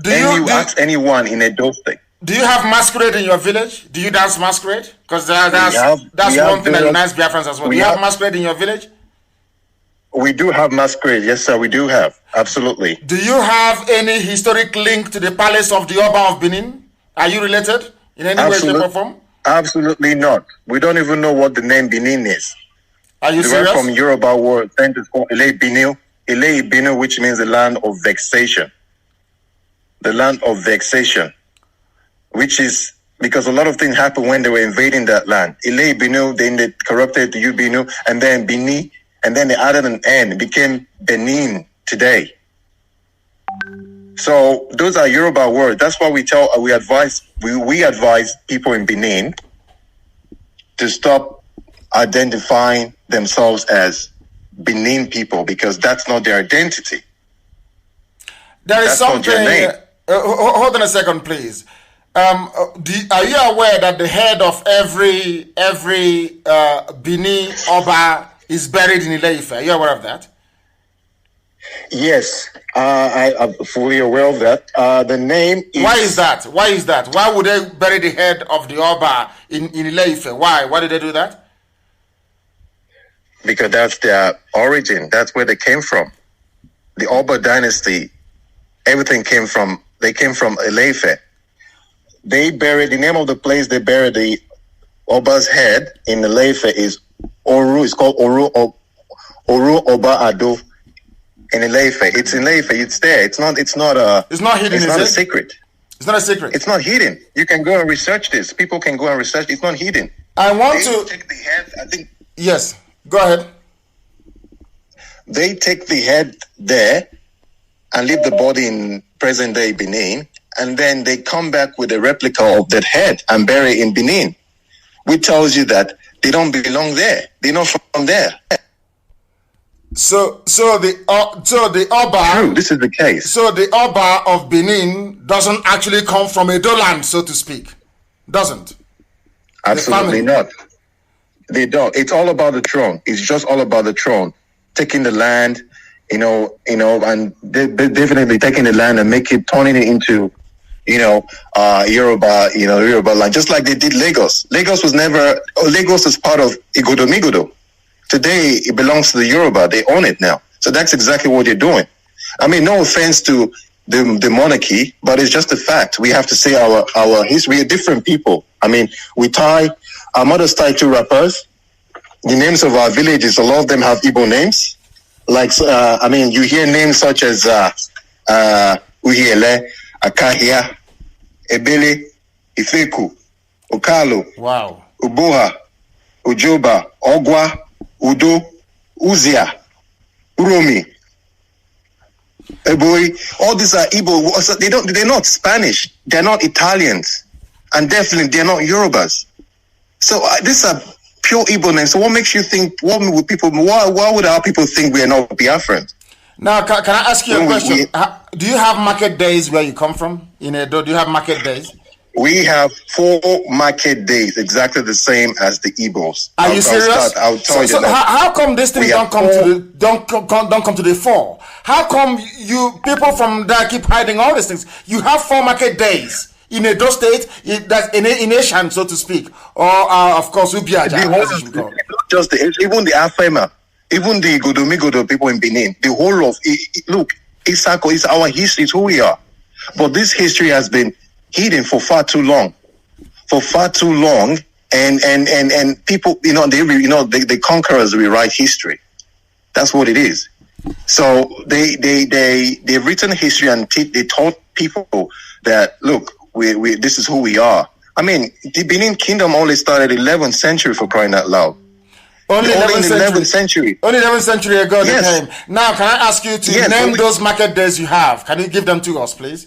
Ask anyone in Edo State. Do you have masquerade in your village? Do you dance masquerade? Because that's one thing that unites Biafrans as well. Do you have masquerade in your village? We do have masquerade. Yes, sir, we do have. Absolutely. Do you have any historic link to the palace of the Oba of Benin? Are you related in any way, shape, or form? Absolutely not. We don't even know what the name Benin is. Are you serious? From Yoruba word, it's called Ile Binu, which means the land of vexation. The land of vexation, which is because a lot of things happened when they were invading that land. Ile Binu, then they corrupted the Ubinu, and then Bini, and then they added an N. It became Benin today. So those are Yoruba words. That's why we advise people in Benin to stop identifying themselves as Benin people, because that's not their identity. That's something. Not their name. Hold on a second, please. Are you aware that the head of every Bini Oba is buried in Ile-Ife? Are you aware of that? Yes, I'm fully aware of that. The name is... Why is that? Why would they bury the head of the Oba in Ile-Ife? Why? Why did they do that? Because that's their origin. That's where they came from. The Oba dynasty, everything came from... They came from Ile-Ife. They buried... The name of the place they buried the Oba's head in Ile-Ife is Oru. It's called Oru Oba Ado. In Ile-Ife. It's in Ile-Ife. It's there. It's not hidden. It's not a secret. It's not a secret. It's not hidden. You can go and research this. People can go and research. It's not hidden. I want to take the head. I think. Yes. Go ahead. They take the head there and leave the body in present-day Benin, and then they come back with a replica of that head and bury it in Benin, which tells you that they don't belong there. They're not from there. So the Oba. True, this is the case. So the Oba of Benin doesn't actually come from Edo land, so to speak. Doesn't. Absolutely not. They don't. It's all about the throne. It's just all about the throne, taking the land, and definitely taking the land and turning it into, Yoruba land, just like they did Lagos. Lagos is part of Igodomigodo. Today, it belongs to the Yoruba. They own it now. So that's exactly what they're doing. I mean, no offense to the monarchy, but it's just a fact. We have to say our history. We are different people. I mean, our mothers tie 2 wrappers. The names of our villages, a lot of them have Igbo names. Like, you hear names such as Uhiele, Akahia, Ebele, Ifeku, Okalo, wow, Uboha, Ujoba, Ogwa, Udo, Uzia, Uromi, Eboy. All these are Igbo. They're not Spanish. They're not Italians, and definitely they're not Yorubas. So these are pure Igbo names. So what makes you think? Why would our people think we are not Biafrans? Now, can I ask you a question? Do you have market days where you come from? In Edo, do you have market days? We have 4 market days, exactly the same as the Igbos. Are you serious? I'll tell you. So how come this thing don't come to the fore? How come you people from there keep hiding all these things? You have 4 market days in Edo State, that's in a nation, so to speak, or of course Ubiaja, as you call. Just even the Afema, even the Godomigodo people in Benin, the whole of look, Isako is our history, it's who we are. But this history has been hidden for far too long, and people, the conquerors rewrite history. That's what it is. So they've written history and they taught people that look, we this is who we are. I mean, the Benin Kingdom only started 11th century, for crying out loud. Only 11th century. Only 11th century ago they Yes. came. Now, can I ask you to name those market days you have? Can you give them to us, please?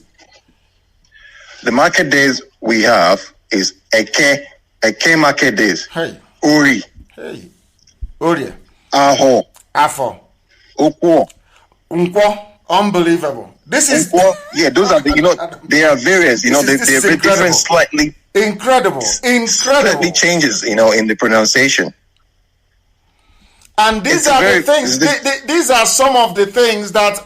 The market days we have is Eke market days. Hey. Uri. Hey. Uri. Aho. Afo. Okwo. Unkwo. Unbelievable. This is... Okwo. Yeah, those are they are various, they're different slightly. Incredible. Slightly changes, in the pronunciation. And these are the things, these are some of the things that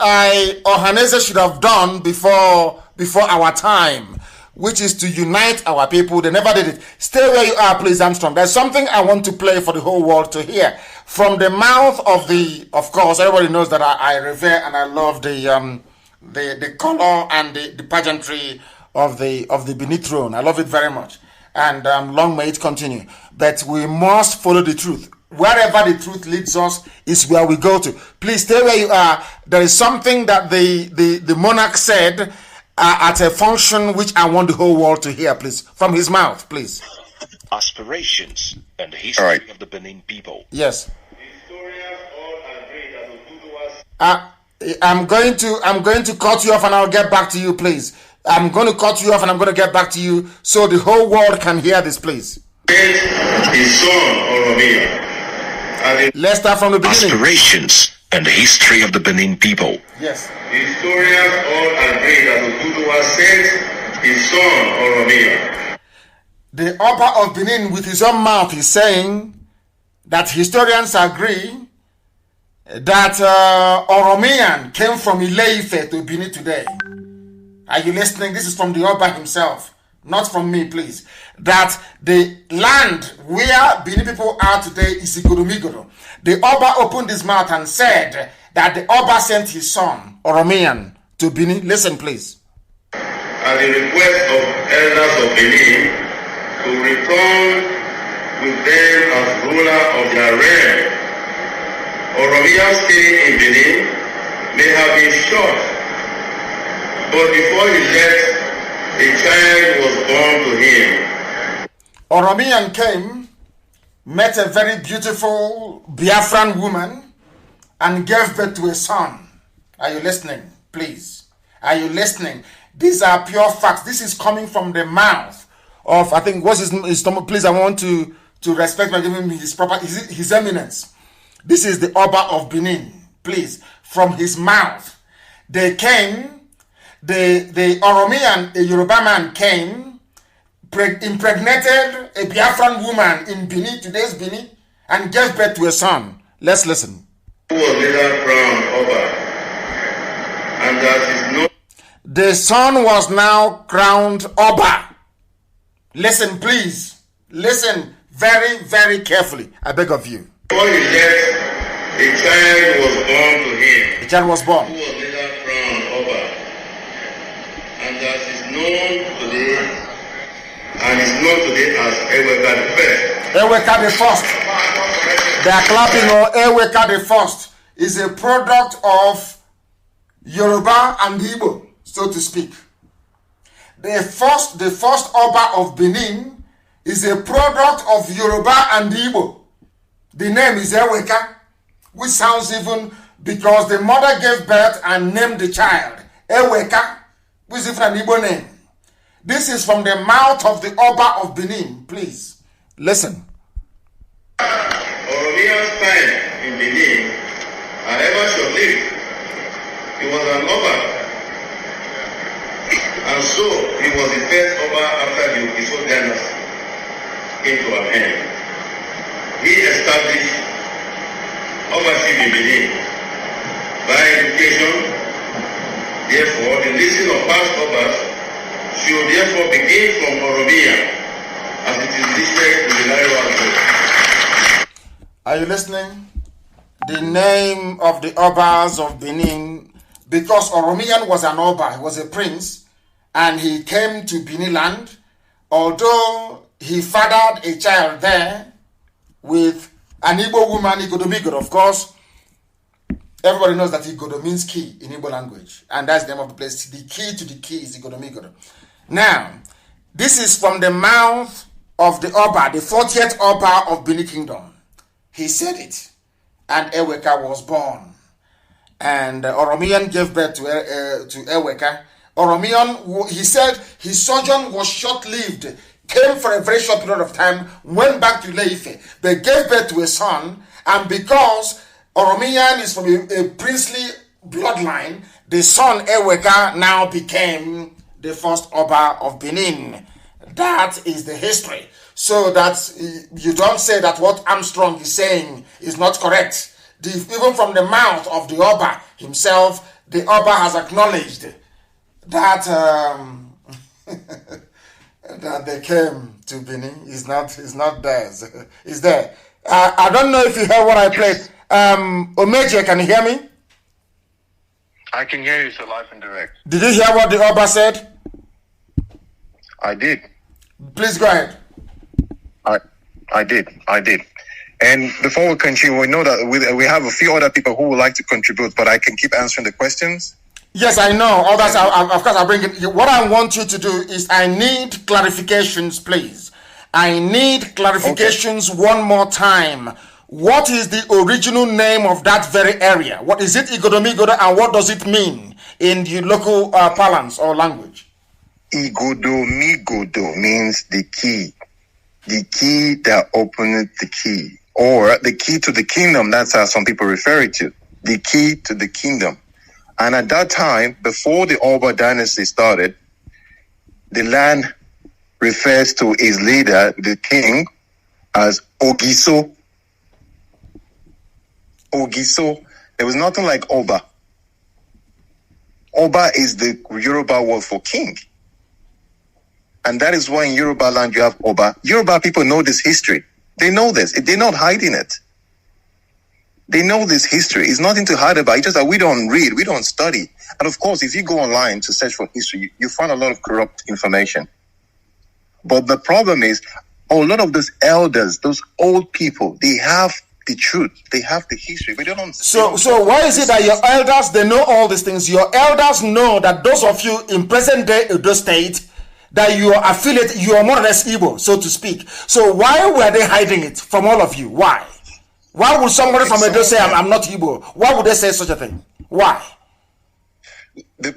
Ohaneze should have done before our time. which is to unite our people. They never did it. Stay where you are, please, Armstrong. There's something I want to play for the whole world to hear. From the mouth of course, everybody knows that I revere and I love the color and the pageantry of the Benin throne. I love it very much. And long may it continue. But we must follow the truth. Wherever the truth leads us is where we go to. Please stay where you are. There is something that the monarch said at a function which I want the whole world to hear, please. From his mouth, please. Aspirations and history of the Benin people. Yes. I'm going to cut you off and I'll get back to you, please. I'm going to cut you off and I'm going to get back to you so the whole world can hear this, please. His son, Oromia. Let's start from the beginning. Aspirations and history of the Benin people. Yes. Historians all agree that Oduduwa sent his son, Oromia. The Oba of Benin, with his own mouth, is saying that historians agree that Oromian came from Ile-Ife to Benin today. Are you listening? This is from the Oba himself, not from me, please. That the land where Benin people are today is Igoromigoro. The Oba opened his mouth and said that the Oba sent his son, Oromian, to Benin. Listen, please. At the request of elders of Benin to return with them as ruler of their realm, Oromia's stay in Benin may have been short, but before he left, a child was born to him. Oromian came, met a very beautiful Biafran woman, and gave birth to a son. Are you listening, please? Are you listening? These are pure facts. This is coming from the mouth of, I think, what's his please, I want to respect by giving him his eminence. This is the Oba of Benin, please, from his mouth. They came, the Oromian, a Yoruba man came, impregnated a Biafran woman in Benin, today's Benin, and gave birth to a son. Let's listen. Who was later crowned Oba, and that is no. The son was now crowned Oba. Listen, please. Listen very, very carefully. I beg of you. Before he left, a child was born to him. The child was born. Who was later crowned Oba, and that is known today, as Eweka the First. Eweka the First. They are clapping on Eweka the First. Is a product of Yoruba and Igbo, so to speak. The first Oba of Benin is a product of Yoruba and Igbo. The name is Eweka, which sounds even because the mother gave birth and named the child Eweka, which is even an Igbo name. This is from the mouth of the Oba of Benin. Please listen. Oromia's time in Benin, however short-lived, he was an Oba, and so he was the first Oba after the Okiso dynasty came to an end. He established Obaship in Benin by education. Therefore, the listing of past Obas should therefore begin from Oromia, as it is listed in the Nairo. Are you listening? The name of the Obas of Benin, because Oromian was an Oba, he was a prince, and he came to Benin land, although he fathered a child there with an Igbo woman, Igodomigoro, of course. Everybody knows that Igodo means key in Igbo language, and that's the name of the place. The key to the key is Igodomigoro. Now, this is from the mouth of the Oba, the 40th Oba of Benin Kingdom. He said it, and Eweka was born. And Oromian gave birth to Eweka. Oromian, he said his sojourn was short-lived, came for a very short period of time, went back to Ile-Ife. They gave birth to a son, and because Oromian is from a princely bloodline, the son Eweka now became the first Oba of Benin. That is the history. So that you don't say that what Armstrong is saying is not correct. Even from the mouth of the Oba himself, the Oba has acknowledged that that they came to Benin is not theirs. It's there. I don't know if you heard what I played. Omeje, can you hear me? I can hear you, so live and direct. Did you hear what the Oba said? I did. Please go ahead. I did. And before we continue, we know that we have a few other people who would like to contribute, but I can keep answering the questions. Yes, I know. Others, of course, I'll bring it. What I want you to do is I need clarifications, please. I need clarifications one more time. What is the original name of that very area? What is it, Igodomigodo, and what does it mean in the local parlance or language? Igodomigodo means the key that opened the key, or the key to the kingdom. That's how some people refer it to, the key to the kingdom. And at that time, before the Oba dynasty started, the land refers to its leader, the king, as Ogiso. Ogiso. There was nothing like Oba. Oba is the Yoruba word for king. And that is why in Yoruba land you have Oba. Yoruba people know this history. They know this. They're not hiding it. They know this history. It's nothing to hide about. It's just that we don't read, we don't study. And of course, if you go online to search for history, you find a lot of corrupt information. But the problem is, a lot of those elders, those old people, they have the truth. They have the history. But they don't. So why is it that your elders, they know all these things? Your elders know that those of you in present day Edo State, that you are affiliated, you are more or less Igbo, so to speak. So why were they hiding it from all of you? Why? Why would somebody from Edo say, I'm not Igbo? Why would they say such a thing? Why? The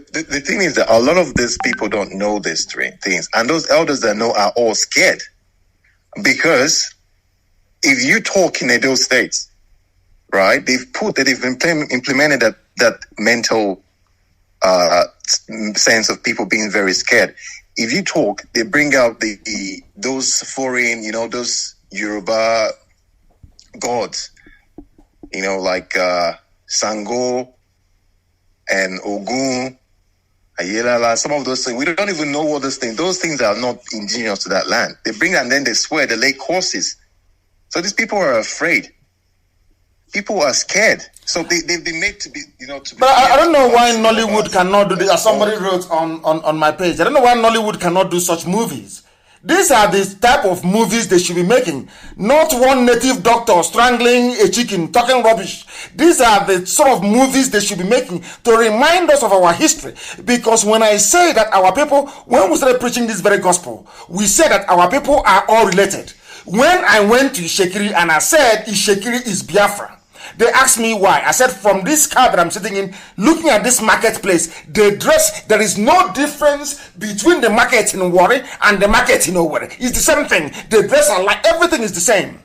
thing is that a lot of these people don't know these three things. And those elders that know are all scared. Because if you talk in Edo State, right, they've implemented that mental sense of people being very scared. If you talk, they bring out those foreign, those Yoruba gods, like Sango and Ogun, Ayelala, some of those things. We don't even know what those things. Those things are not indigenous to that land. They bring and then they swear, they lay courses. So these people are afraid. People are scared. So they've been made to be, to be. But I don't know why Nollywood cannot do this. As somebody wrote on my page, I don't know why Nollywood cannot do such movies. These are the type of movies they should be making. Not one native doctor strangling a chicken, talking rubbish. These are the sort of movies they should be making to remind us of our history. Because when I say that our people, when we started preaching this very gospel, we said that our people are all related. When I went to Ishekiri and I said Ishekiri is Biafra, they asked me why. I said, from this car that I'm sitting in, looking at this marketplace, they dress, there is no difference between the market in Warri and the market in Owerri. It's the same thing. They dress alike. Everything is the same.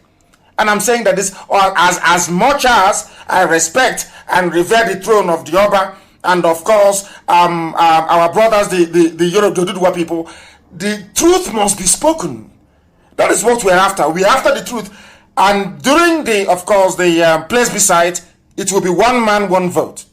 And I'm saying that this, as much as I respect and revere the throne of the Oba, and of course, our brothers, the Yoruba people, the truth must be spoken. That is what we're after. We're after the truth. And during the place beside, it will be one man, one vote.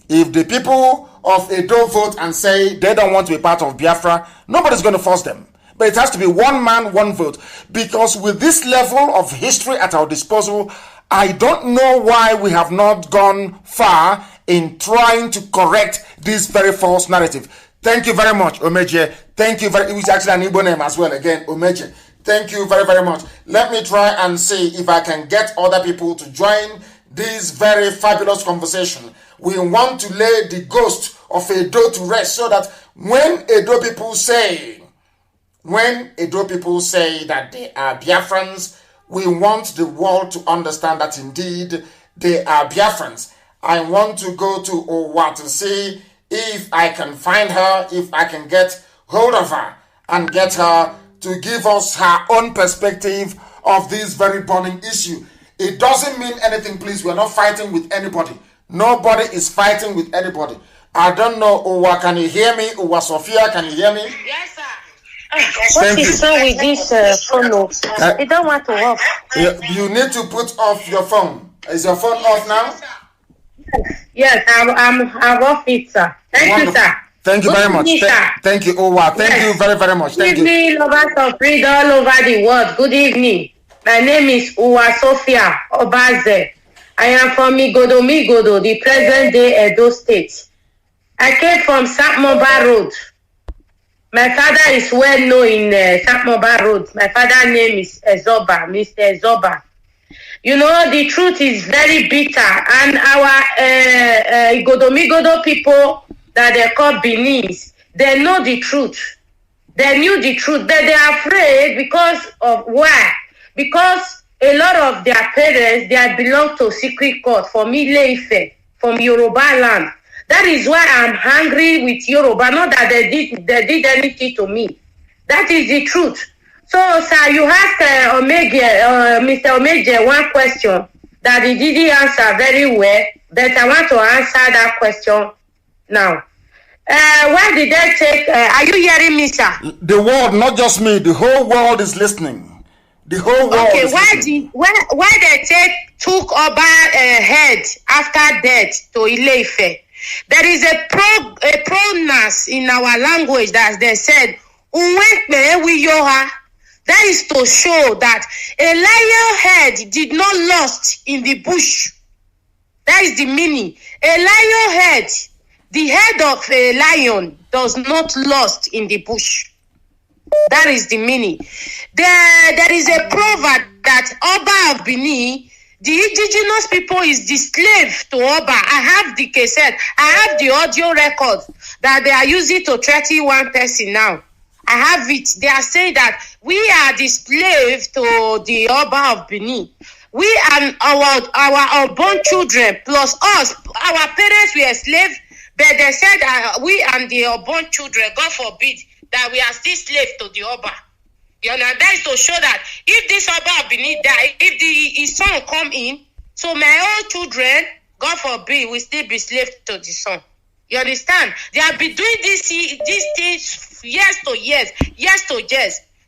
If the people of Edo vote and say they don't want to be part of Biafra, nobody's going to force them. But it has to be one man, one vote. Because with this level of history at our disposal, I don't know why we have not gone far in trying to correct this very false narrative. Thank you very much, Omeje. Thank you very much. It was actually an Igbo name as well, again, Omeje. Thank you very, very much. Let me try and see if I can get other people to join this very fabulous conversation. We want to lay the ghost of Edo to rest so that when Edo people say that they are Biafrans, we want the world to understand that indeed they are Biafrans. I want to go to Owa to see if I can find her, if I can get hold of her and get her to give us her own perspective of this very burning issue. It doesn't mean anything, please. We're not fighting with anybody. Nobody is fighting with anybody. I don't know, Uwa, can you hear me? Uwa Sophia, can you hear me? Yes, sir. What is wrong with this phone? It don't want to work. You need to put off your phone. Is your phone off now? Yes, I'm off it, sir. Thank you, sir. Thank you very much. Thank you, Owa. Thank you very, very much. Thank you. Good evening, lovers of freedom all over the world. Good evening. My name is Uwa Sophia Obaze. I am from Migodo, the present-day Edo State. I came from Sapmoba Road. My father is well known in Sapmoba Road. My father's name is Ezoba, Mr. Ezoba. You know, the truth is very bitter, and our Igodo people that they call Beninese, they know the truth. They knew the truth, but they are afraid because of why? Because a lot of their parents, they belong to secret court from Ile-Ife, from Yoruba land. That is why I'm angry with Yoruba. Not that they did anything to me. That is the truth. So, sir, you asked Mr. Omeje one question that he didn't answer very well, but I want to answer that question now. Why did they take? Are you hearing me, sir? The world, not just me. The whole world is listening. The whole world. Okay, why they took Oba head after death to Ile-Ife? There is a pronoun in our language that they said, that is to show that a lion head did not lost in the bush. That is the meaning. A lion head, the head of a lion does not lost in the bush. That is the meaning. There is a proverb that Oba of Benin, the indigenous people is the slave to Oba. I have the cassette. I have the audio record that they are using to threaten one person now. I have it. They are saying that we are the slave to the Oba of Benin. We and our unborn children plus us, our parents were slaves, but they said we and the unborn children, God forbid, that we are still slaves to the Oba. You know, that is to show that if this Oba of Benin die, if his son come in, so my own children, God forbid, will still be slaves to the son. You understand? They have been doing these things years to years.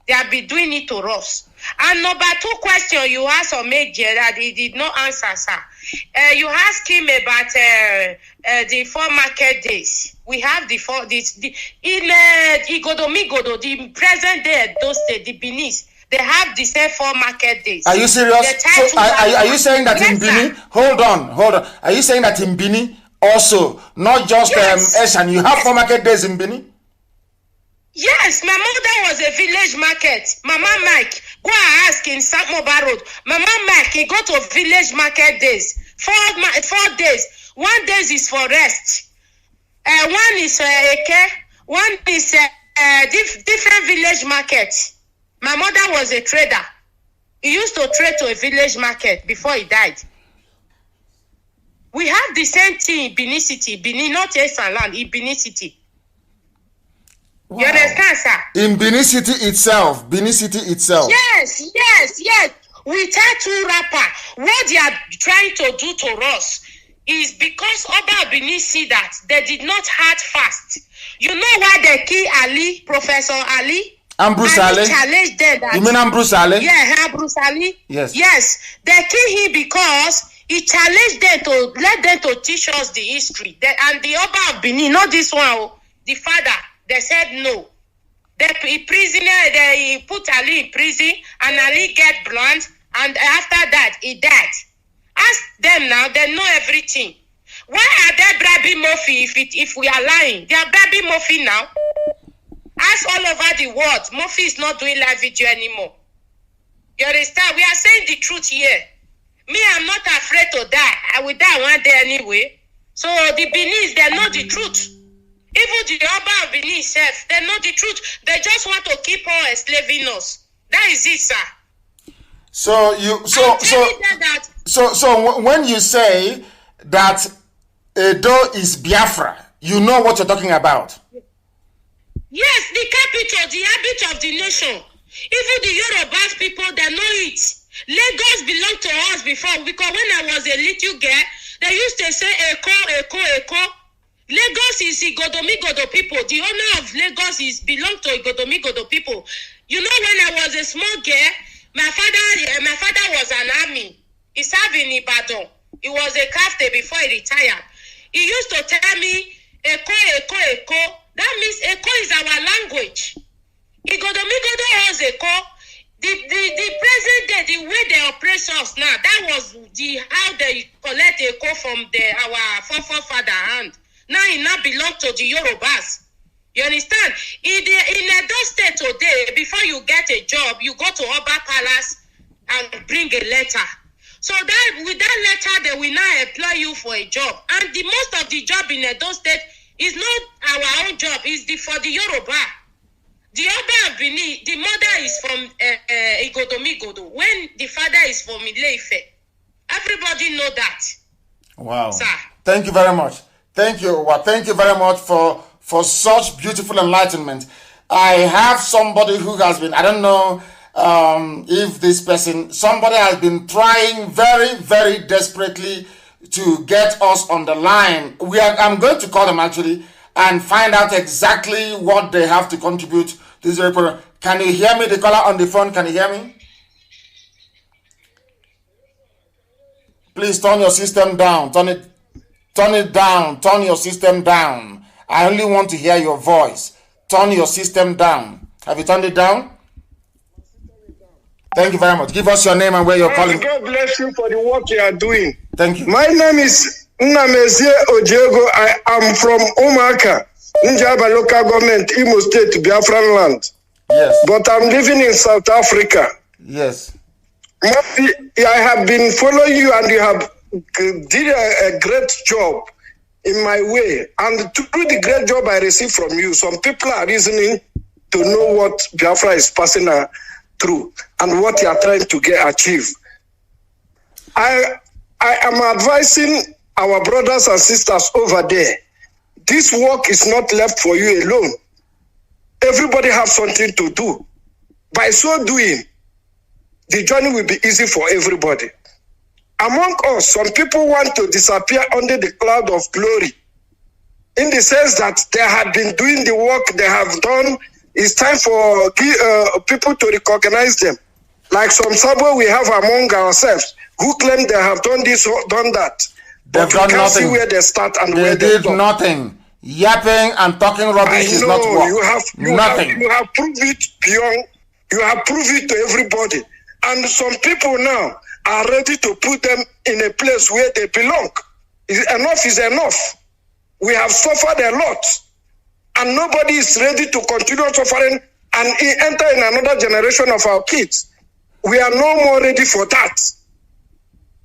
They have been doing it to us. And number two question you asked Omeje that he did not answer, sir. You asked him about the 4 market days. We have in Igodo, the present day those days, the Benin, they have the same 4 market days. Are you serious? So are you saying that in Benin? Hold on. Are you saying that in Benin also, not just Eshan, you have 4 market days in Benin? Yes, my mother was a village market. Mama Mike, go and ask in Sapmoba Road. Mama Mike, he go to village market days. 4 days. 1 day is for rest. One is Eke. One is different village market. My mother was a trader. He used to trade to a village market before he died. We have the same thing in Benin City. Benin, not Eastern land, in Benin City. Wow. You understand, sir? In Benin City itself. Yes. We tell two rapper what they are trying to do to us is because Oba Benin see that they did not hard fast. You know why they kill Ali, Professor Ali? Ambrose Ali. Challenged them. You mean Ambrose Ali? Yeah, Ambrose Ali. Yes. They kill him because he challenged them to let them to teach us the history. And the Oba of Benin, not this one, the father. They said no. He put Ali in prison, and Ali get blunt, and after that, he died. Ask them now, they know everything. Why are they bribing Murphy if we are lying? They are bribing Murphy now. Ask all over the world, Murphy is not doing live video anymore. You understand? We are saying the truth here. Me, I'm not afraid to die. I will die one day anyway. So the Benin, they know the truth. Even the Oba of Benin itself, they know the truth. They just want to keep on enslaving us. That is it, sir. So when you say that Edo is Biafra, you know what you're talking about. Yes, the capital, the habit of the nation. Even the Yoruba people, they know it. Lagos belonged to us before, because when I was a little girl, they used to say Eko. Lagos is Igodo people. The owner of Lagos belong to Igodo people. You know, when I was a small girl, my father was an army. He served in Ibadan. He was a captain before he retired. He used to tell me, Eko. That means Eko is our language. Igodomigodo has Eko. The present day, the way they oppress us now, that was how they collect Eko from our forefather hand. Now it now belongs to the Yorubas. You understand? In Edo State today, before you get a job, you go to Oba Palace and bring a letter. So that with that letter, they will now employ you for a job. And the most of the job in Edo State is not our own job, it's for the Yoruba. The Oba of Benin, the mother is from Igodomigodo, when the father is from Ile-Ife. Everybody know that. Wow. Sir. Thank you very much. Thank you. Well, thank you very much for such beautiful enlightenment. I have somebody who has been, I don't know if this person, somebody has been trying very, very desperately to get us on the line. I'm going to call them actually and find out exactly what they have to contribute to this report. Can you hear me? The caller on the phone, can you hear me? Please turn your system down. Turn it down. Turn your system down. I only want to hear your voice. Turn your system down. Have you turned it down? Thank you very much. Give us your name and where you're calling. God bless you for the work you are doing. Thank you. My name is Nnamdi Ojego. I am from Umaka, Njaba local government, Imo State, Biafran land. Yes. But I'm living in South Africa. Yes. I have been following you and you have did a great job in my way. And through the great job I received from you, some people are reasoning to know what Biafra is passing through and what you are trying to achieve. I am advising our brothers and sisters over there. This work is not left for you alone. Everybody has something to do. By so doing, the journey will be easy for everybody. Among us, some people want to disappear under the cloud of glory, in the sense that they have been doing the work they have done. It's time for people to recognize them. Like some Sabo we have among ourselves who claim they have done this or done that. They've done nothing. See where they start and they where they did stop. Nothing. Yapping and talking rubbish is not work. You have proved it beyond. You have proved it to everybody. And some people now are ready to put them in a place where they belong. Enough is enough. We have suffered a lot. And nobody is ready to continue suffering and enter in another generation of our kids. We are no more ready for that.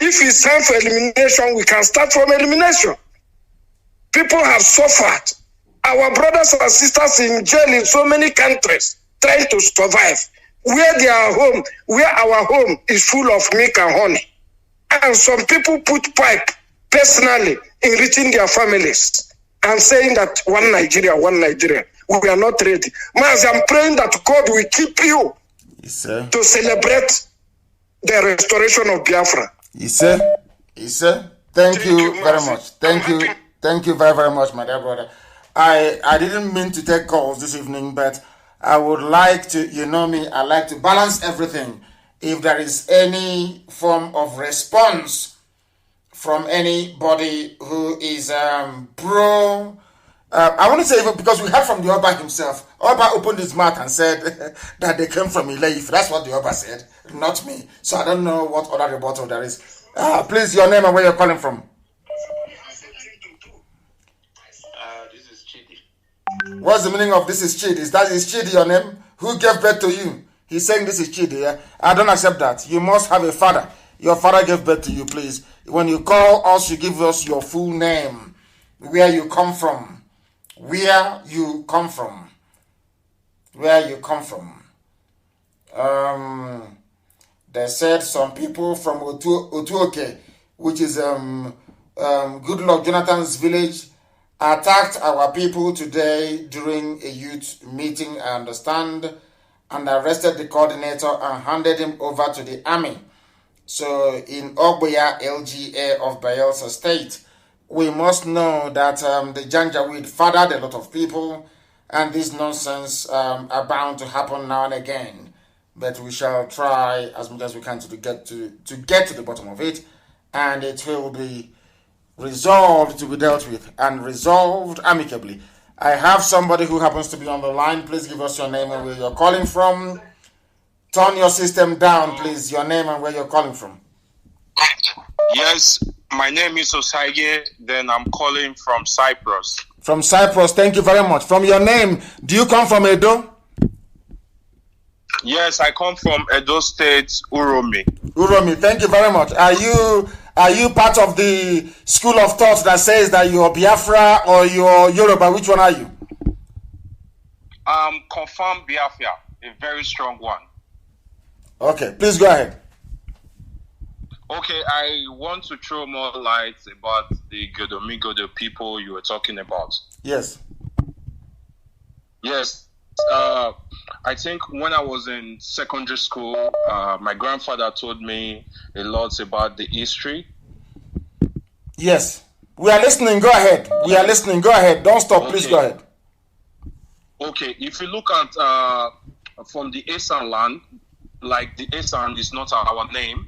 If it's time for elimination, we can start from elimination. People have suffered. Our brothers and sisters in jail in so many countries trying to survive. Where our home is full of milk and honey. And some people put pipe personally enriching their families and saying that one Nigeria. We are not ready. Mas, I'm praying that God will keep you to celebrate the restoration of Biafra. Thank you very much. Thank you very, very much, my dear brother. I didn't mean to take calls this evening, but I would like to, you know me, I like to balance everything. If there is any form of response from anybody who is pro, I want to say, because we heard from the Oba himself. Oba opened his mouth and said that they came from Ile-Ife. That's what the Oba said, not me. So I don't know what other rebuttal there is. Please, your name and where you're calling from. This is Chidi. What's the meaning of this is Chidi? Is Chidi your name? Who gave birth to you? He's saying this is Chidi. Yeah? I don't accept that. You must have a father. Your father gave birth to you, please. When you call us, you give us your full name. Where you come from. Where you come from. Where you come from. They said some people from Otuoke, which is Goodluck Jonathan's village, attacked our people today during a youth meeting, I understand, and arrested the coordinator and handed him over to the army. So in Ogboya LGA of Bayelsa State, we must know that the Janjaweed fathered a lot of people, and this nonsense are bound to happen now and again. But we shall try as much as we can to get to the bottom of it, and it will be resolved to be dealt with and resolved amicably. I have somebody who happens to be on the line. Please give us your name and where you're calling from. Turn your system down, please. Your name and where you're calling from. Yes, my name is Osage. Then I'm calling from Cyprus. From Cyprus, thank you very much. From your name, do you come from Edo? Yes, I come from Edo State, Uromi. Uromi, thank you very much. Are you part of the school of thought that says that you're Biafra or you're Yoruba? Which one are you? Confirmed Biafra, a very strong one. Okay, please go ahead. Okay, I want to throw more light about the Godomigodo people you were talking about. Yes. Yes. I think when I was in secondary school, my grandfather told me a lot about the history. Yes. We are listening. Go ahead. We are listening. Go ahead. Don't stop. Okay. Please go ahead. Okay. If you look at from the Esan land, like the Esan is not our name.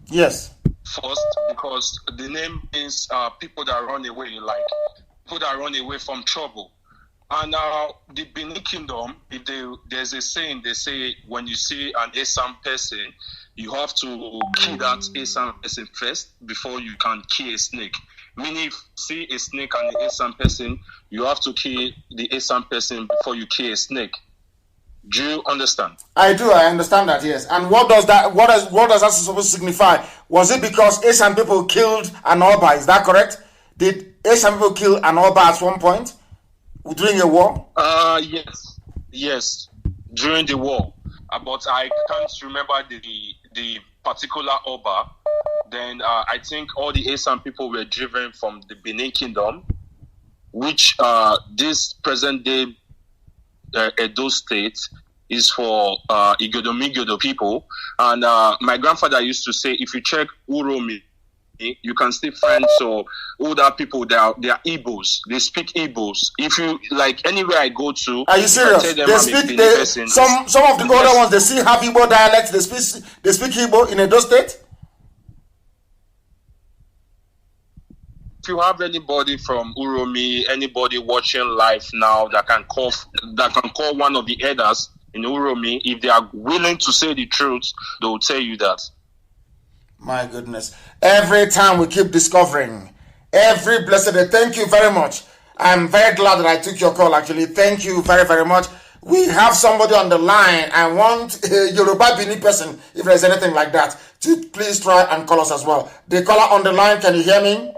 Yes. First, because the name means people that run away, like people that run away from trouble. And the Benin Kingdom, there's a saying, they say when you see an Esan person, you have to kill that Esan person first before you can kill a snake. Meaning, if you see a snake and an Esan person, you have to kill the Esan person before you kill a snake. Do you understand? I do. I understand that. Yes. And what does that? What does that supposed to signify? Was it because Asian people killed an Oba? Is that correct? Did Asian people kill an Oba at one point during a war? Yes, during the war. But I can't remember the particular Oba. Then I think all the Asian people were driven from the Benin Kingdom, which this present day Edo State is for Igodomigodo people. And my grandfather used to say, if you check Uromi, you can still find older people. They are Igbos. They speak Igbos. If you like anywhere I go to, are you serious? Some of the older ones, they still have Igbo dialects. They speak Igbo in Edo State. If you have anybody from Uromi, anybody watching live now that can call one of the elders in Uromi, if they are willing to say the truth, they will tell you that. My goodness. Every time we keep discovering, every blessed day. Thank you very much. I'm very glad that I took your call, actually. Thank you very, very much. We have somebody on the line. I want a Yoruba Bini person, if there's anything like that, to please try and call us as well. The caller on the line, can you hear me?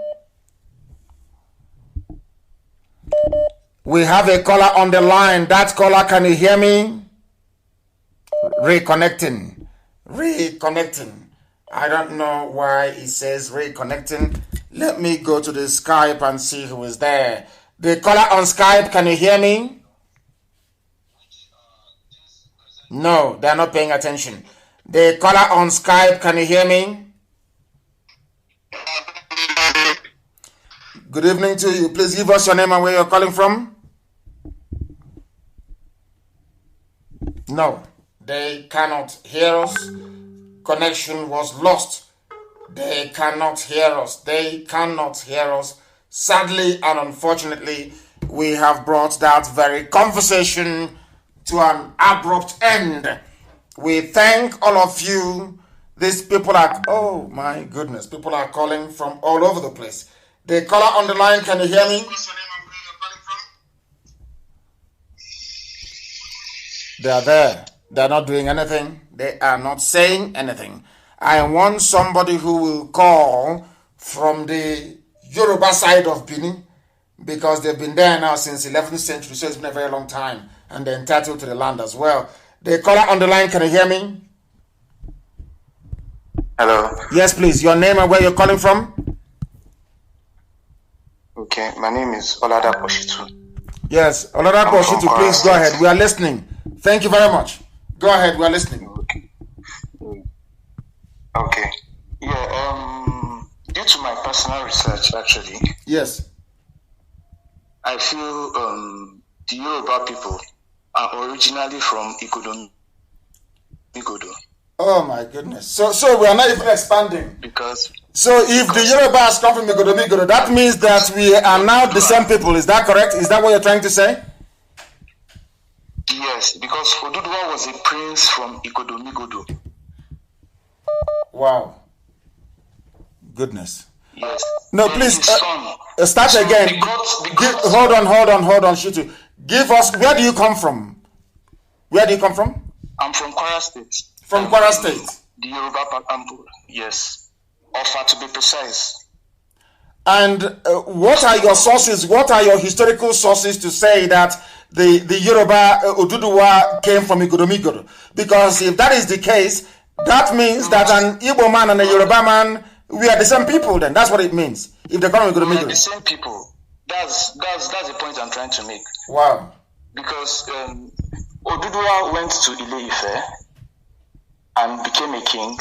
We have a caller on the line. That caller, can you hear me? Reconnecting. I don't know why it says reconnecting. Let me go to the Skype and see who is there. The caller on Skype, can you hear me? No, they're not paying attention. The caller on Skype, can you hear me? Good evening to you. Please give us your name and where you're calling from. No, they cannot hear us. Connection was lost. They cannot hear us. Sadly and unfortunately, we have brought that very conversation to an abrupt end. We thank all of you. These people are, oh my goodness, people are calling from all over the place. The caller on the line, can you hear me? They are there. They are not doing anything. They are not saying anything. I want somebody who will call from the Yoruba side of Benin, because they've been there now since 11th century, so it's been a very long time, and they're entitled to the land as well. The caller on the line, can you hear me? Hello. Yes, please. Your name and where you're calling from? Okay, my name is Olada Poshitu. Yes, Olada Poshitu, please go ahead. We are listening. Thank you very much. Go ahead, we are listening. Okay. Yeah, due to my personal research, actually. Yes. I feel the Yoruba people are originally from Igodo. Oh my goodness. So we are not even expanding. Because So if the Yorubas come from Igbodo, that means that we are now the same people. Is that correct? Is that what you're trying to say? Yes, because Oduduwa was a prince from Igbodo. Wow. Goodness. Yes. No, please start again. Hold on, Shitu. Give us, where do you come from? Where do you come from? I'm from Kwara State. From Kwara State? The Yoruba Pakampu, yes. Offer to be precise. And what are your sources? What are your historical sources to say that the Yoruba Oduduwa came from Igbodo? Because if that is the case, that means that an Igbo man and a Yoruba man, we are the same people then. That's what it means. If they come from Igbodo. We are the same people. That's the point I'm trying to make. Wow. Because Oduduwa went to Ile-Ife and became a king.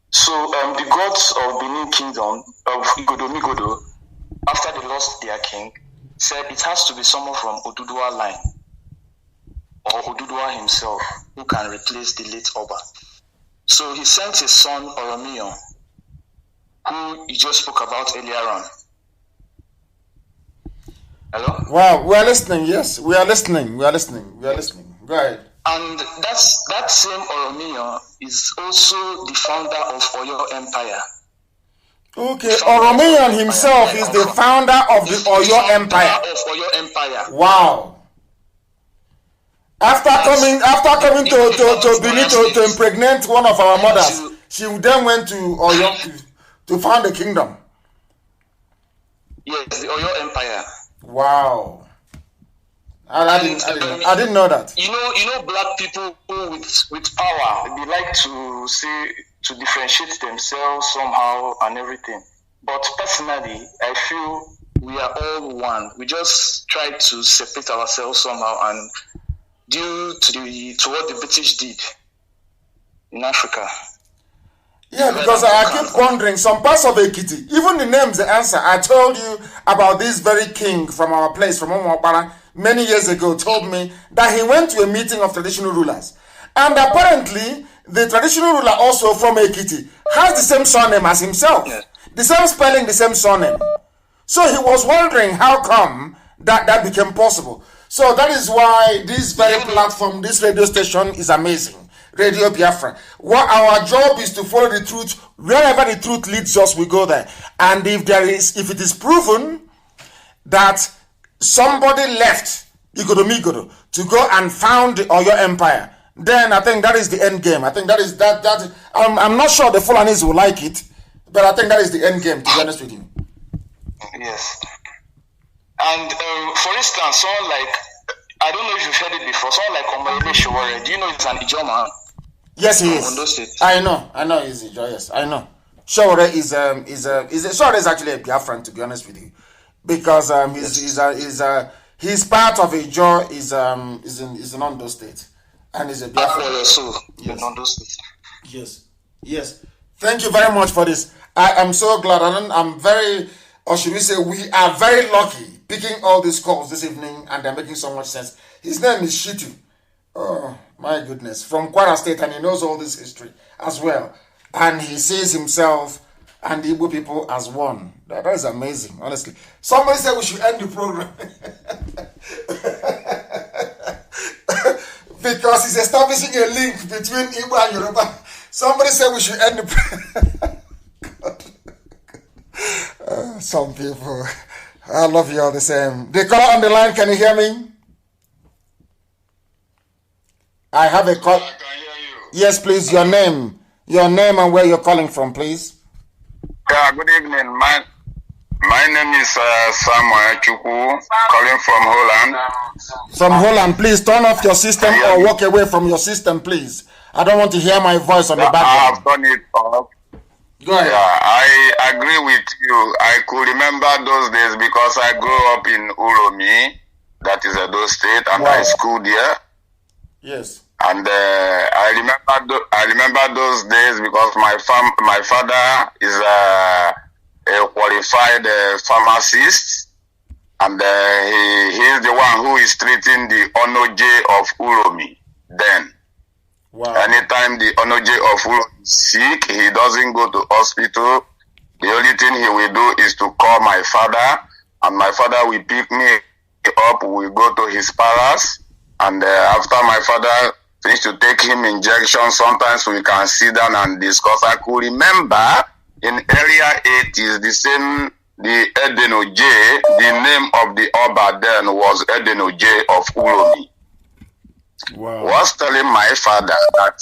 So the gods of Benin Kingdom, of Igbodo, after they lost their king, said it has to be someone from Oduduwa line or Oduduwa himself who can replace the late Oba. So he sent his son Oromiyan, who he just spoke about earlier on. Hello? Wow, we are listening. Yes, we are listening. Go ahead. And that same Oromiyan is also the founder of Oyo Empire. Okay, Oromiyan himself is the founder of the Oyo Empire. Wow. After coming to Benin to impregnate one of our mothers, she then went to Oyo to found the kingdom. Yes, the Oyo Empire. Wow. I didn't know that. You know, black people with power, they like to differentiate themselves somehow and everything. But personally, I feel we are all one. We just try to separate ourselves somehow, and due to what the British did in Africa. Yeah, because I keep wondering, some parts of Ekiti, even the names, the answer. I told you about this very king from our place, from Omopara, many years ago, told me that he went to a meeting of traditional rulers. And apparently, the traditional ruler also from Ekiti has the same surname as himself. Yeah. The same spelling, the same surname. So he was wondering how come that became possible. So that is why this very platform, this radio station is amazing. Radio Biafra. What our job is to follow the truth. Wherever the truth leads us, we go there. And if it is proven that somebody left Igbodo to go and found the Oyo Empire, then I think that is the end game. I think that is that. I'm not sure the Fulanis will like it, but I think that is the end game, to be honest with you. Yes. And for instance, someone like, I don't know if you've heard it before, someone like Omoyele Sowore, do you know he's an Ijaw man? Yes, he is. I know he's Ijaw, yes, I know. Sowore is actually a Biafran, to be honest with you, because he's part of Ijaw, is in Ondo State, and is a Biafran. Yes. Ondo State. Yes. Thank you very much for this. I am so glad, and I'm very, or should we say, we are very lucky picking all these calls this evening, and they're making so much sense. His name is Shitu. Oh, my goodness. From Kwara State, and he knows all this history as well. And he sees himself and the Igbo people as one. That is amazing, honestly. Somebody said we should end the program. Because he's establishing a link between Igbo and Yoruba. Somebody said we should end the program. Some people... I love you all the same. The caller on the line, can you hear me? I have a call. I can hear you. Yes, please, your name and where you're calling from, please. Yeah, good evening. My name is Samuel Chukwu, calling from Holland. From Holland, please turn off your system or walk away from your system, please. I don't want to hear my voice on the background. I have done it off. Go ahead. Yeah, I agree with you. I could remember those days because I grew up in Uromi, that is Edo State, and I schooled there. Yes. And I remember those days because my father is a qualified pharmacist, and he is the one who is treating the Onoje of Uromi then. Wow. Anytime the Onoje of Ulomi is sick, he doesn't go to hospital. The only thing he will do is to call my father, and my father will pick me up. We go to his palace, and after my father finished to take him injection, sometimes we can sit down and discuss. I could remember in earlier 80s, the Edenoje, the name of the Oba then was Edenoje of Ulomi. Wow. Was telling my father that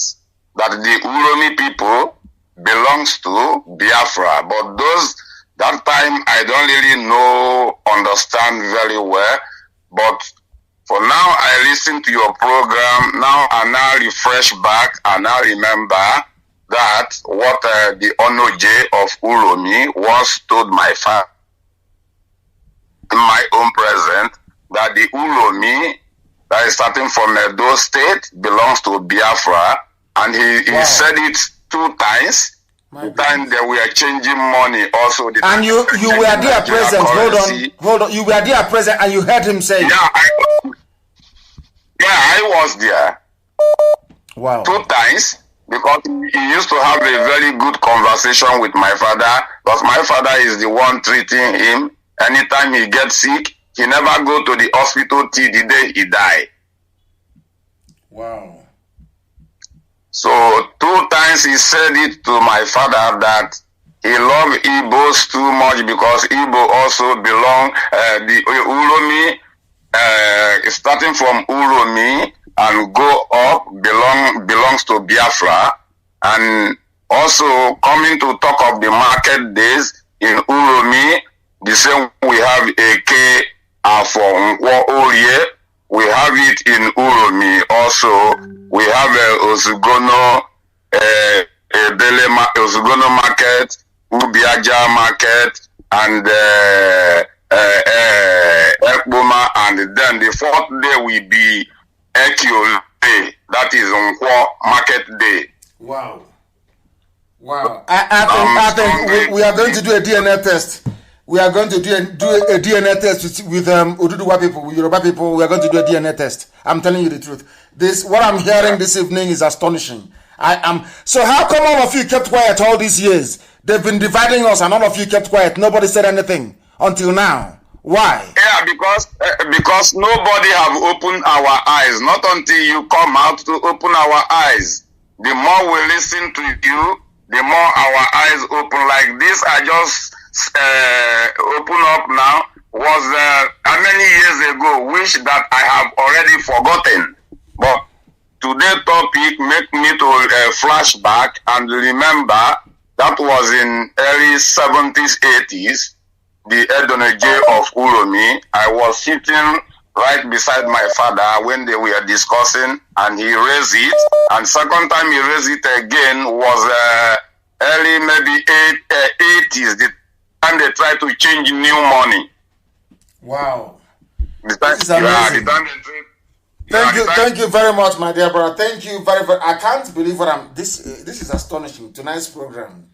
the Ulomi people belongs to Biafra, but that time I don't really understand very well. But for now, I listen to your program. Now I now refresh back and now remember that what the Onoje of Ulomi once told my father in my own present, that the Ulomi that is starting from Edo State belongs to Biafra, and he said it 2 times. The time that we are changing money also. And you were there present. Hold on. You were there present and you heard him say. I was there. Wow. 2 times, because he used to have a very good conversation with my father, because my father is the one treating him. Anytime he gets sick, he never go to the hospital till the day he die. Wow. So 2 times he said it to my father that he loved Igbos too much, because Igbo also belong, the Ulomi, starting from Ulomi and go up belongs to Biafra. And also coming to talk of the market days in Ulomi, the same we have AK for Oye. We have it in Ulomi also. We have Osugono, Osugono market, Ubiaja market, and Ekboma, and then the 4th day will be Ekio Day. That is Nkwo Market Day. Wow. I think we are going to do a DNA test. We are going to do a DNA test with Oduduwa people, with Yoruba people. We are going to do a DNA test. I'm telling you the truth. What I'm hearing this evening is astonishing. So how come all of you kept quiet all these years? They've been dividing us and all of you kept quiet. Nobody said anything until now. Why? Yeah, because nobody have opened our eyes. Not until you come out to open our eyes. The more we listen to you, the more our eyes open. Like this, I just open up now, was how many years ago, which that I have already forgotten. But today's topic make me to flash back and remember that was in early 70s, 80s, the Edoneje of Ulomi. I was sitting right beside my father when they were discussing, and he raised it. And second time he raised it again was early maybe 80s, the time they tried to change new money. Wow. The time, this is amazing. Thank you very much, my dear brother. Thank you very much. I can't believe what this is astonishing. Tonight's program.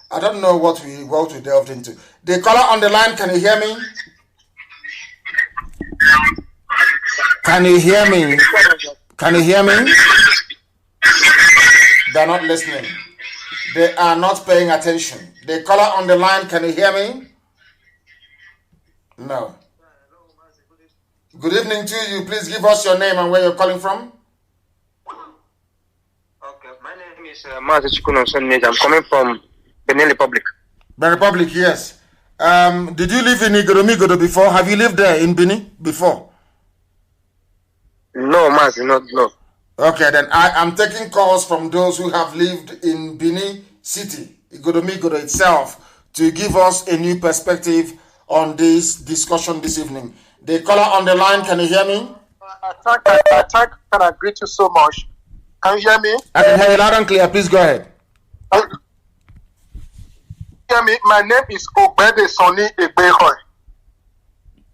I don't know what we delved into. The caller on the line, can you hear me? Can you hear me? Can you hear me? They're not listening. They are not paying attention. The caller on the line, can you hear me? No. Good evening to you. Please give us your name and where you're calling from. Okay, my name is MAZI NNAMDI KANU. I'm coming from Benin Republic. Benin Republic, yes. Did you live in Igbomigodo before? Have you lived there in Benin before? No, MAZI, no. Okay, then I am taking calls from those who have lived in Benin City, Igbomigodo itself, to give us a new perspective on this discussion this evening. The caller on the line, can you hear me? I can greet you so much. Can you hear me? I can hear you loud and clear. Please go ahead. Hear me? My name is Obede Sonny Egbehoy.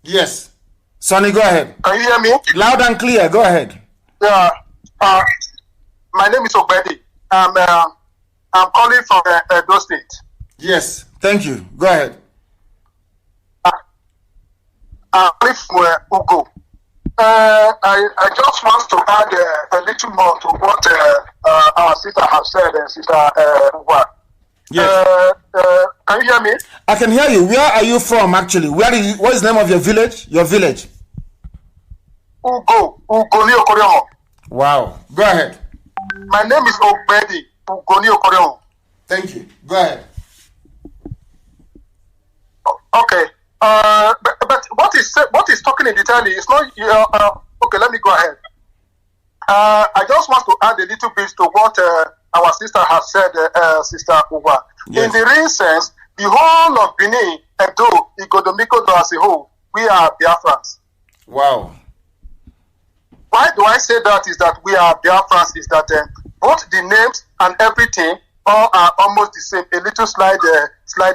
Yes. Sonny, go ahead. Can you hear me? Loud and clear. Go ahead. Yeah. My name is Obede. I'm calling from Edo State. Yes. Thank you. Go ahead. I'm calling from Ugo. I just want to add a little more to what our sister has said, Sister Uwa. Yes. Can you hear me? I can hear you. Where are you from, actually? What is the name of your village? Your village? Ugoni Okoryon. Wow. Go ahead. My name is Obedi Ugoni Okoryon. Thank you. Go ahead. Okay. But what is talking in detail is not. Okay, let me go ahead. I just want to add a little bit to what our sister has said, Sister Uwa. Yes. In the real sense, the whole of Benin, Edo, Igodomikodo as a whole, we are Biafrans. Wow. Why do I say that? Is that we are Biafrans? Is that both the names and everything all are almost the same, a little slight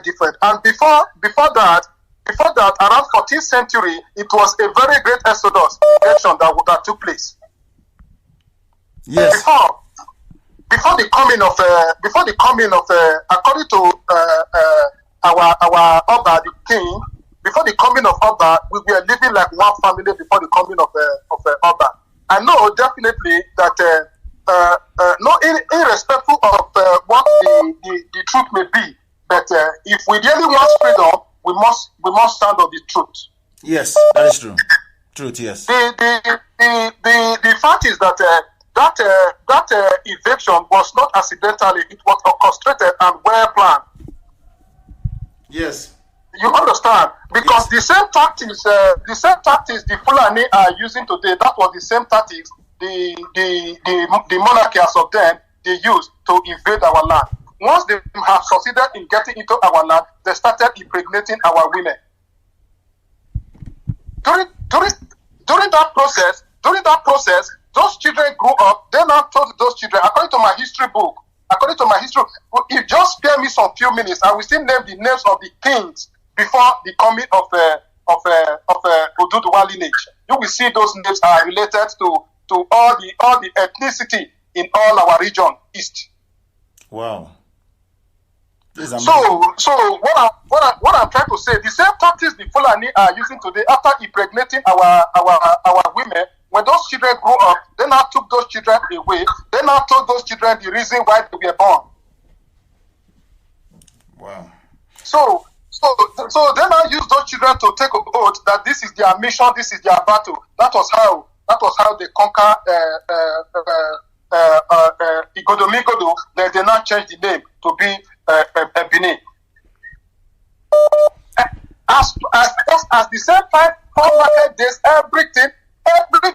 different. And before that, around 14th century, it was a very great exodus that took place. Yes. Before the coming of according to our Oba, the king, before the coming of Oba, we were living like one family before the coming of Oba. I know definitely that irrespectful of what the truth may be, but if we really want freedom, we must stand on the truth. Yes, that is true. Truth, yes. The fact is that that eviction was not accidentally; it was orchestrated and well planned. Yes. You understand? Because yes. the same tactics the Fulani are using today, that was the same tactics the monarchies of them they used to invade our land. Once they have succeeded in getting into our land, they started impregnating our women. During that process, those children grew up. Then I told those children, according to my history book, if you just spare me some few minutes, I will still name the names of the kings before the coming of Oduduwa lineage. You will see those names are related to all the ethnicity in all our region east. Wow. So what I'm trying to say, the same tactics the Fulani are using today after impregnating our women, when those children grow up, they now took those children away. They now told those children the reason why they were born. Wow. So they now use those children to take an oath that this is their mission, this is their battle. That was how they conquer Igodomigodo. Then they now change the name to be Benin. As the same time, for market days, every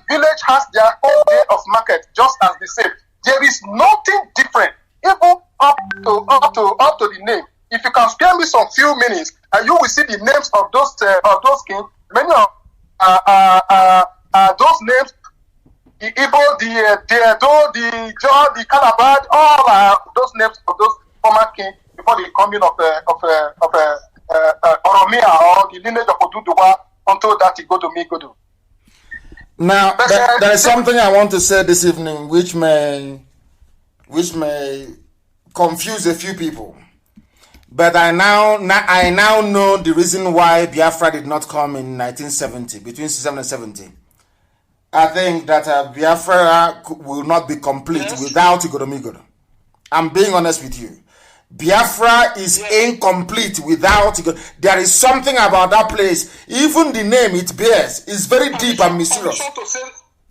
village has their own day of market, just as the same. There is nothing different, even up to the name. If you can spare me some few minutes, and you will see the names of those kings. Many of those names, the Igbo, the Edo, the Jaw, the Calabar, all are those names of those former kings before the coming of Oromia or the lineage of Oduduwa until that it go to Migodo. Now, there is something I want to say this evening, which may confuse a few people. But I now know the reason why Biafra did not come in 1970, between 67 and 70. I think that Biafra will not be complete without Igodomigodo. I'm being honest with you. Biafra is incomplete without Igodomigodo. There is something about that place. Even the name it bears is very deep and mysterious.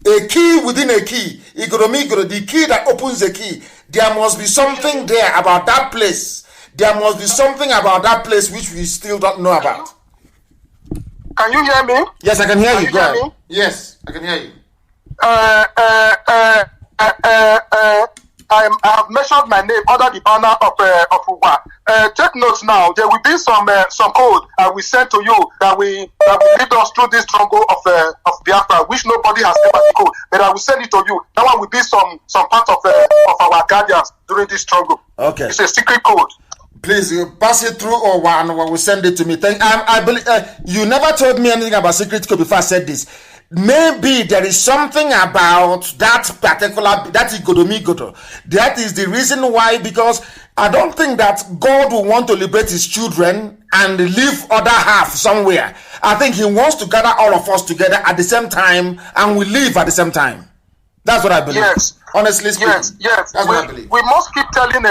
A key within a key. Igodomigodo, the key that opens the key. There must be something there about that place. There must be something about that place which we still don't know about. Can you hear me? Yes, I can hear you. Go ahead. Yes, I can hear you. I have mentioned my name under the banner of Uwa. Take notes now. There will be some code I will send to you that will lead us through this struggle of Biafra, which nobody has ever the code. But I will send it to you. That one will be some part of our guardians during this struggle. Okay. It's a secret code. Please, you pass it through or one will send it to me. I believe you never told me anything about secret code before I said this. Maybe there is something about that particular, that Igodomigodo. That is the reason why, because I don't think that God will want to liberate his children and leave other half somewhere. I think he wants to gather all of us together at the same time, and we live at the same time. That's what I believe. Yes. Honestly speaking. Yes. That's what I believe. We must keep telling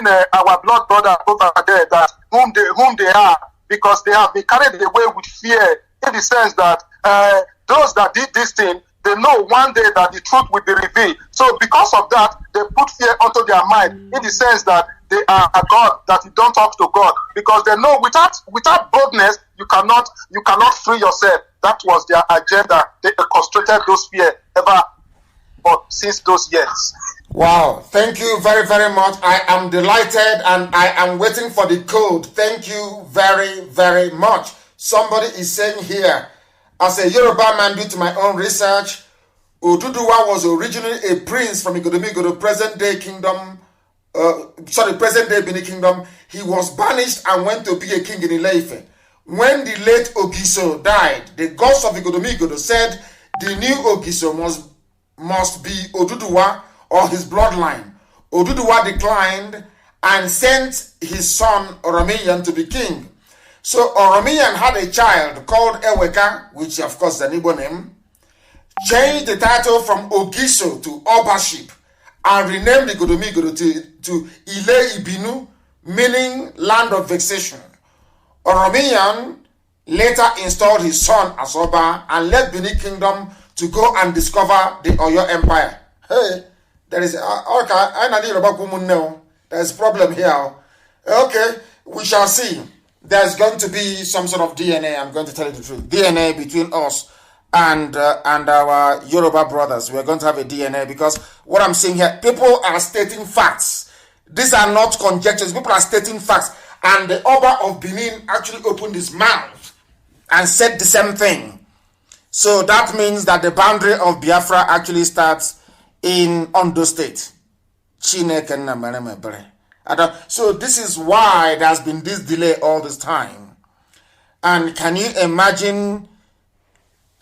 our blood brothers over there that whom they are, because they have been carried away with fear, in the sense that those that did this thing, they know one day that the truth will be revealed. So because of that, they put fear onto their mind, in the sense that they are a God, that you don't talk to God, because they know without boldness you cannot free yourself. That was their agenda. They concentrated those fear ever since those years. Wow, thank you very, very much. I am delighted and I am waiting for the code. Thank you very, very much. Somebody is saying here, as a Yoruba man, due to my own research, Oduduwa was originally a prince from Igodomigodo, present-day Benin Kingdom. He was banished and went to be a king in Ile-Ife. When the late Ogiso died, the gods of Igodomigodo said the new Ogiso must be Oduduwa or his bloodline. Oduduwa declined and sent his son Oromiyan to be king. So Oromiyan had a child called Eweka, which of course is an Igbo name, changed the title from Ogiso to Obaship, and renamed Igodomigodo to Ile Ibinu, meaning land of vexation. Oromiyan later installed his son as Oba and led Benin Kingdom to go and discover the Oyo Empire. Hey, there is a problem here. Okay, we shall see. There's going to be some sort of DNA, I'm going to tell you the truth. DNA between us and our Yoruba brothers. We're going to have a DNA, because what I'm seeing here, people are stating facts. These are not conjectures. People are stating facts. And the Oba of Benin actually opened his mouth and said the same thing. So that means that the boundary of Biafra actually starts in Ondo State. So this is why there's been this delay all this time. And can you imagine,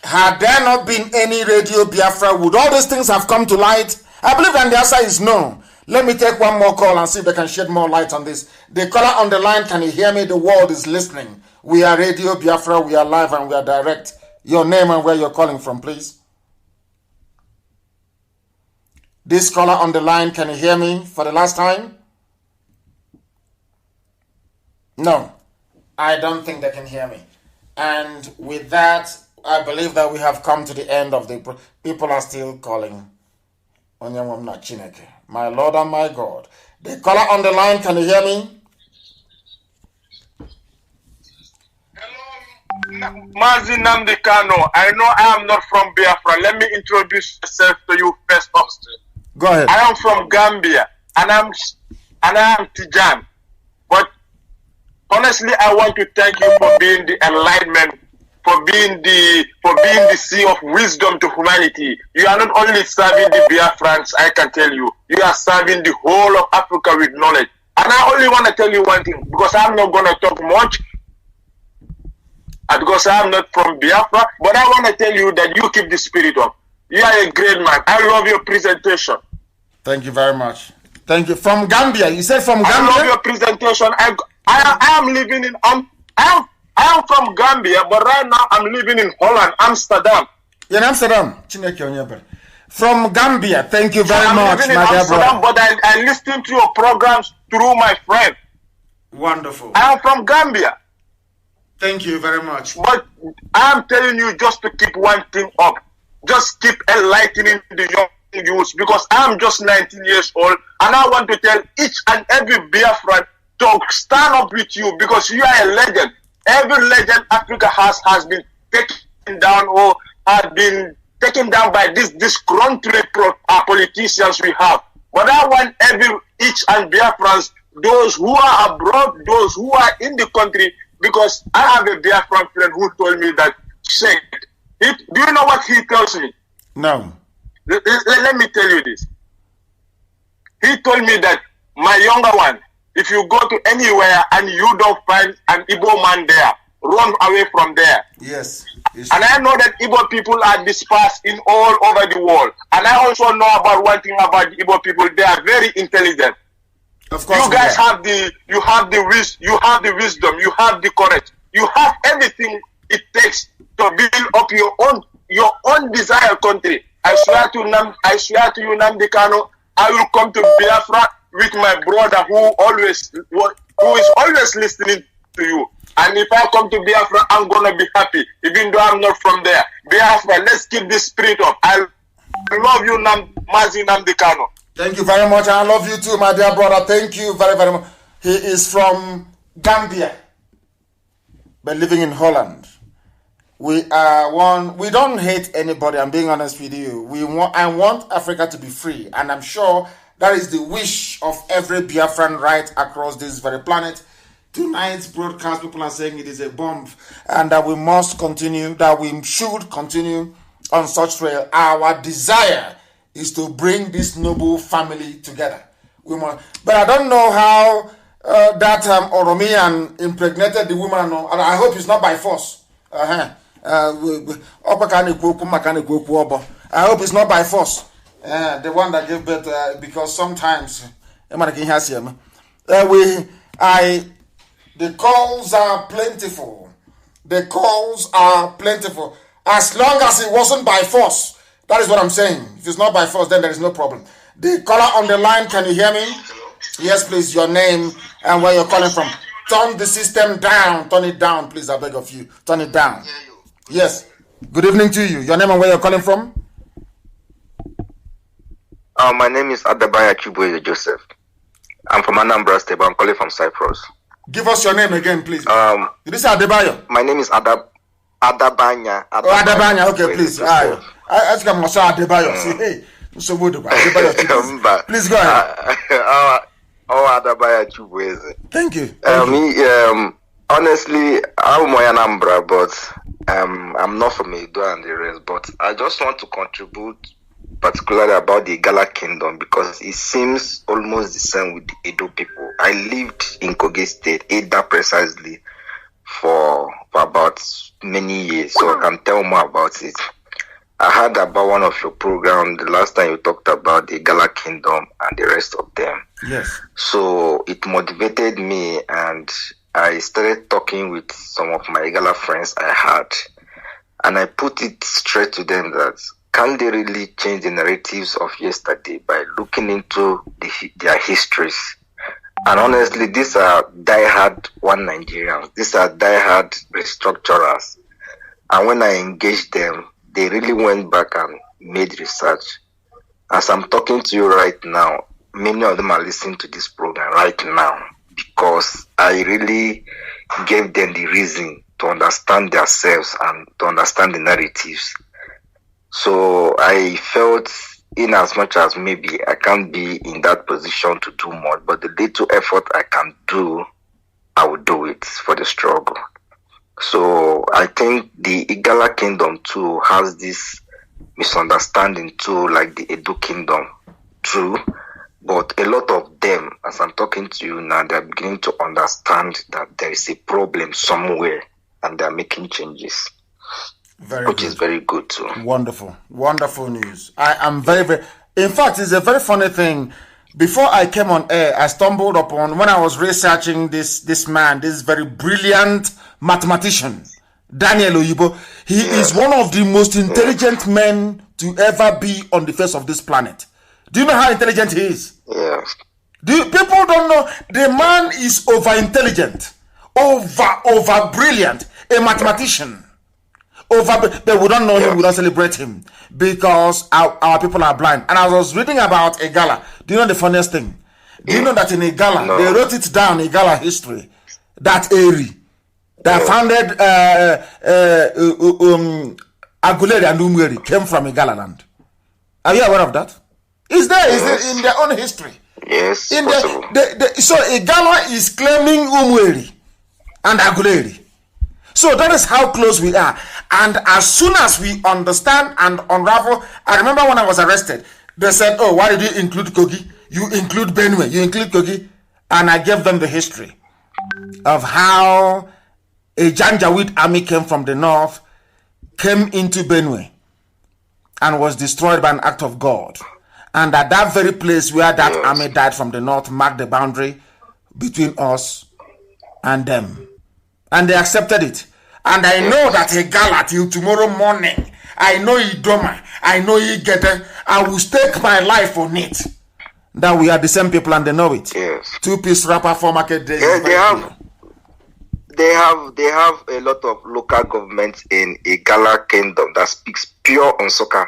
had there not been any Radio Biafra, would all these things have come to light? I believe that the answer is no. Let me take one more call and see if they can shed more light on this. The caller on the line, can you hear me? The world is listening. We are Radio Biafra, we are live and we are direct. Your name and where you're calling from, please. This caller on the line, can you hear me for the last time? No, I don't think they can hear me. And with that, I believe that we have come to the end of the... People are still calling. My Lord and my God. The caller on the line, can you hear me? Hello, MAZI NNAMDI KANU. I know I am not from Biafra. Let me introduce myself to you first, Austin. Go ahead. I am from Gambia, and I am Tijan. But honestly, I want to thank you for being the enlightenment, for being the sea of wisdom to humanity. You are not only serving the Biafrans, I can tell you, you are serving the whole of Africa with knowledge. And I only want to tell you one thing, because I'm not going to talk much, because I'm not from Biafra, but I want to tell you that you keep the spirit up. You are a great man. I love your presentation. Thank you very much. Thank you. From Gambia. You said from Gambia? I love your presentation. I am living in I am from Gambia, but right now I'm living in Holland, Amsterdam. In Amsterdam. From Gambia. Thank you very much, my dear brother. But I listen to your programs through my friend. Wonderful. I am from Gambia. Thank you very much. But I'm telling you just to keep one thing up. Just keep enlightening the young youths, because I'm just 19 years old and I want to tell each and every Biafran to stand up with you, because you are a legend. Every legend Africa has been taken down, or has been taken down by this disgruntled politicians we have. But I want each and Biafrans, those who are abroad, those who are in the country, because I have a Biafran friend who told me that, do you know what he tells me? No. Let me tell you this. He told me that, my younger one, if you go to anywhere and you don't find an Igbo man there, run away from there. Yes. And I know that Igbo people are dispersed in all over the world. And I also know about one thing about the Igbo people. They are very intelligent. Of course, you guys have the wisdom, you have the courage, you have everything it takes to build up your own desired country. I swear to you, Nnamdi Kanu, I will come to Biafra with my brother who is always listening to you. And if I come to Biafra, I'm gonna be happy, even though I'm not from there. Biafra, let's keep this spirit up. I love you, MAZI NNAMDI KANU. Thank you very much. I love you too, my dear brother. Thank you very, very much. He is from Gambia, but living in Holland. We don't hate anybody. I'm being honest with you. I want Africa to be free, and I'm sure that is the wish of every Biafran right across this very planet. Tonight's broadcast, people are saying it is a bomb, and that we must continue, that we should continue on such trail. Our desire is to bring this noble family together. But I don't know how that Oromian impregnated the woman, and I hope it's not by force. I hope it's not by force. The one that gave birth, because sometimes the calls are plentiful. The calls are plentiful. As long as it wasn't by force. That is what I'm saying. If it's not by force, then there is no problem. The caller on the line, can you hear me? Yes, please. Your name and where you're calling from. Turn the system down. Turn it down, please. I beg of you. Turn it down. Yes. Good evening to you. Your name and where you're calling from? My name is Adabaya Chibueze Joseph. I'm from Anambra State, but I'm calling from Cyprus. Give us your name again, please. Did you say Adebayo? My name is Adabanya. Adabanya. Okay, please. I think I'm also Adebayo. See, hey, so good. Adebayo, please go ahead. Adabaya Chibueze. Thank you. Honestly, I'm Anambra, but I'm not from Edo and the rest. But I just want to contribute, particularly about the Igala Kingdom, because it seems almost the same with the Edo people. I lived in Kogi State, Eda precisely, for about many years, so I can tell more about it. I heard about one of your programs the last time you talked about the Igala Kingdom and the rest of them. Yes. So it motivated me, and I started talking with some of my Igala friends I had, and I put it straight to them that can they really change the narratives of yesterday by looking into their histories? And honestly, these are diehard one Nigerians. These are diehard restructurers. And when I engaged them, they really went back and made research. As I'm talking to you right now, many of them are listening to this program right now because I really gave them the reason to understand themselves and to understand the narratives. So I felt, in as much as maybe I can't be in that position to do more, but the little effort I can do, I will do it for the struggle. So I think the Igala Kingdom too has this misunderstanding too, like the Edo Kingdom too. But a lot of them, as I'm talking to you now, they're beginning to understand that there is a problem somewhere and they're making changes. Which is very good too. Wonderful. Wonderful news. I am very, in fact, it's a very funny thing. Before I came on air, I stumbled upon, when I was researching this man, this very brilliant mathematician, Daniel Oyibo. He is one of the most intelligent men to ever be on the face of this planet. Do you know how intelligent he is? Yes. People don't know. The man is over intelligent, over brilliant, a mathematician. But we don't know him, we don't celebrate him because our people are blind. And I was reading about Igala. Do you know the funniest thing? Do you know that in Igala, they wrote it down, Igala history, that Eri, that founded Aguleri and Umweri came from Igala land. Are you aware of that? It's there, it's in their own history. Yes, so Igala is claiming Umweri and Aguleri. So that is how close we are. And as soon as we understand and unravel, I remember when I was arrested, they said, oh, why did you include Kogi? You include Benue, you include Kogi. And I gave them the history of how a Janjaweed army came from the north, came into Benue, and was destroyed by an act of God. And at that very place where that army died from the north marked the boundary between us and them. And they accepted it. And I know that a gala till tomorrow morning, I know Idoma, I know Igete, I will stake my life on it. That we are the same people and they know it. Yes. Two-piece rapper for market days. Yes, they have a lot of local governments in Igala Kingdom that speaks pure Nsukka.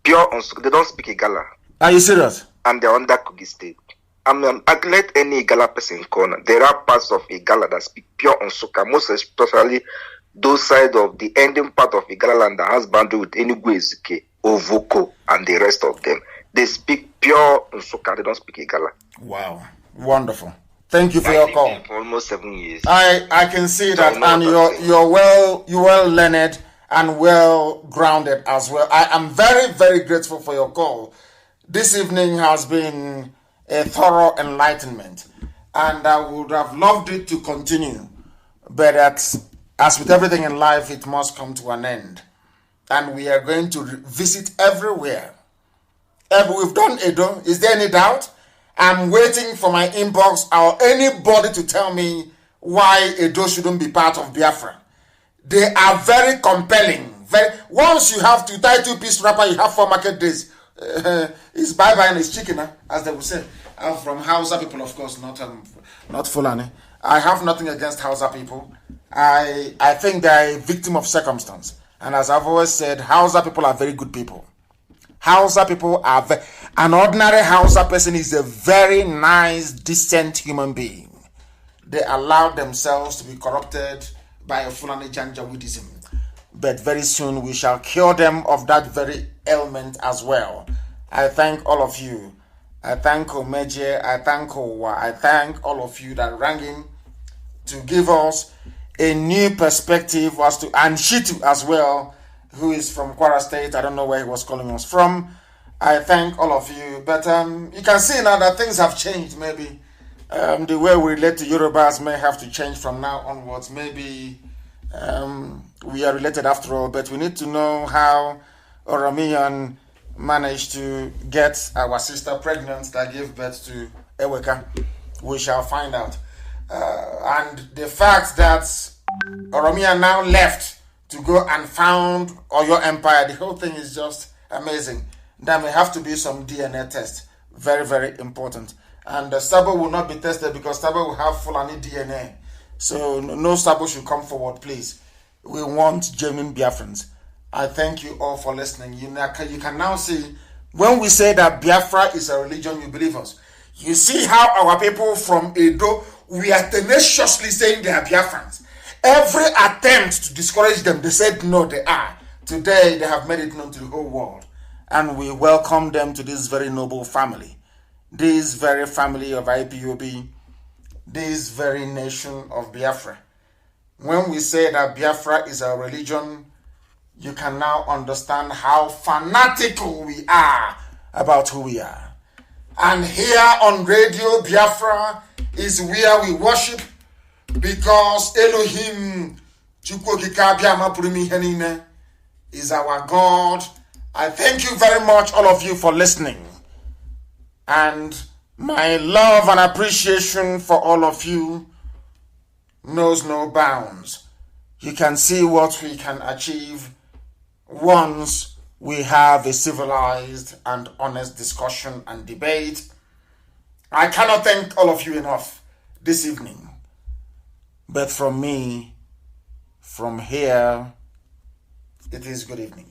Pure Nsukka. They don't speak Igala. Are you serious? And they're under Kogi State. I let any Igala person corner. There are parts of Igala that speak pure Nsukka, most especially those side of the ending part of Igala land that has boundary with Enugu Ezike, Ovoko, and the rest of them. They speak pure Nsukka. They don't speak Igala. Wow, wonderful. Thank you for your call. For almost 7 years. I can see that, and you're well learned and well grounded as well. I am very, very grateful for your call. This evening has been a thorough enlightenment, and I would have loved it to continue, but as with everything in life, it must come to an end, and we are going to visit everywhere. We've done Edo. Is there any doubt? I'm waiting for my inbox or anybody to tell me why Edo shouldn't be part of Biafra. They are very compelling. Once you have to tie two-piece wrapper, you have 4 market days. It's bye-bye and it's chicken, as they will say. I'm from Hausa people, of course, not Fulani. I have nothing against Hausa people. I think they're a victim of circumstance. And as I've always said, Hausa people are very good people. Hausa people are an ordinary Hausa person is a very nice, decent human being. They allow themselves to be corrupted by a Fulani Janjaweedism. But very soon we shall cure them of that very ailment as well. I thank all of you. I thank Omeje, I thank Owa, I thank all of you that rang in to give us a new perspective as to, and Shitu as well, who is from Kwara State. I don't know where he was calling us from. I thank all of you. But you can see now that things have changed. Maybe the way we relate to Yorubas may have to change from now onwards. Maybe we are related after all, but we need to know how Oromiyan managed to get our sister pregnant that gave birth to Eweka. We shall find out. And the fact that Oromiyan now left to go and found Oyo Empire, the whole thing is just amazing. There may have to be some DNA test. Very, very important. And Sabo will not be tested because Sabo will have Fulani DNA. So no Sabo should come forward, please. We want genuine Biafrans. I thank you all for listening. You can now see, when we say that Biafra is a religion, you believe us. You see how our people from Edo, we are tenaciously saying they are Biafrans. Every attempt to discourage them, they said no, they are. Today, they have made it known to the whole world. And we welcome them to this very noble family. This very family of IPOB. This very nation of Biafra. When we say that Biafra is a religion, you can now understand how fanatical we are about who we are. And here on Radio Biafra is where we worship, because Elohim is our God. I thank you very much, all of you, for listening. And my love and appreciation for all of you knows no bounds. You can see what we can achieve once we have a civilized and honest discussion and debate. I cannot thank all of you enough this evening. But from me, from here, it is good evening.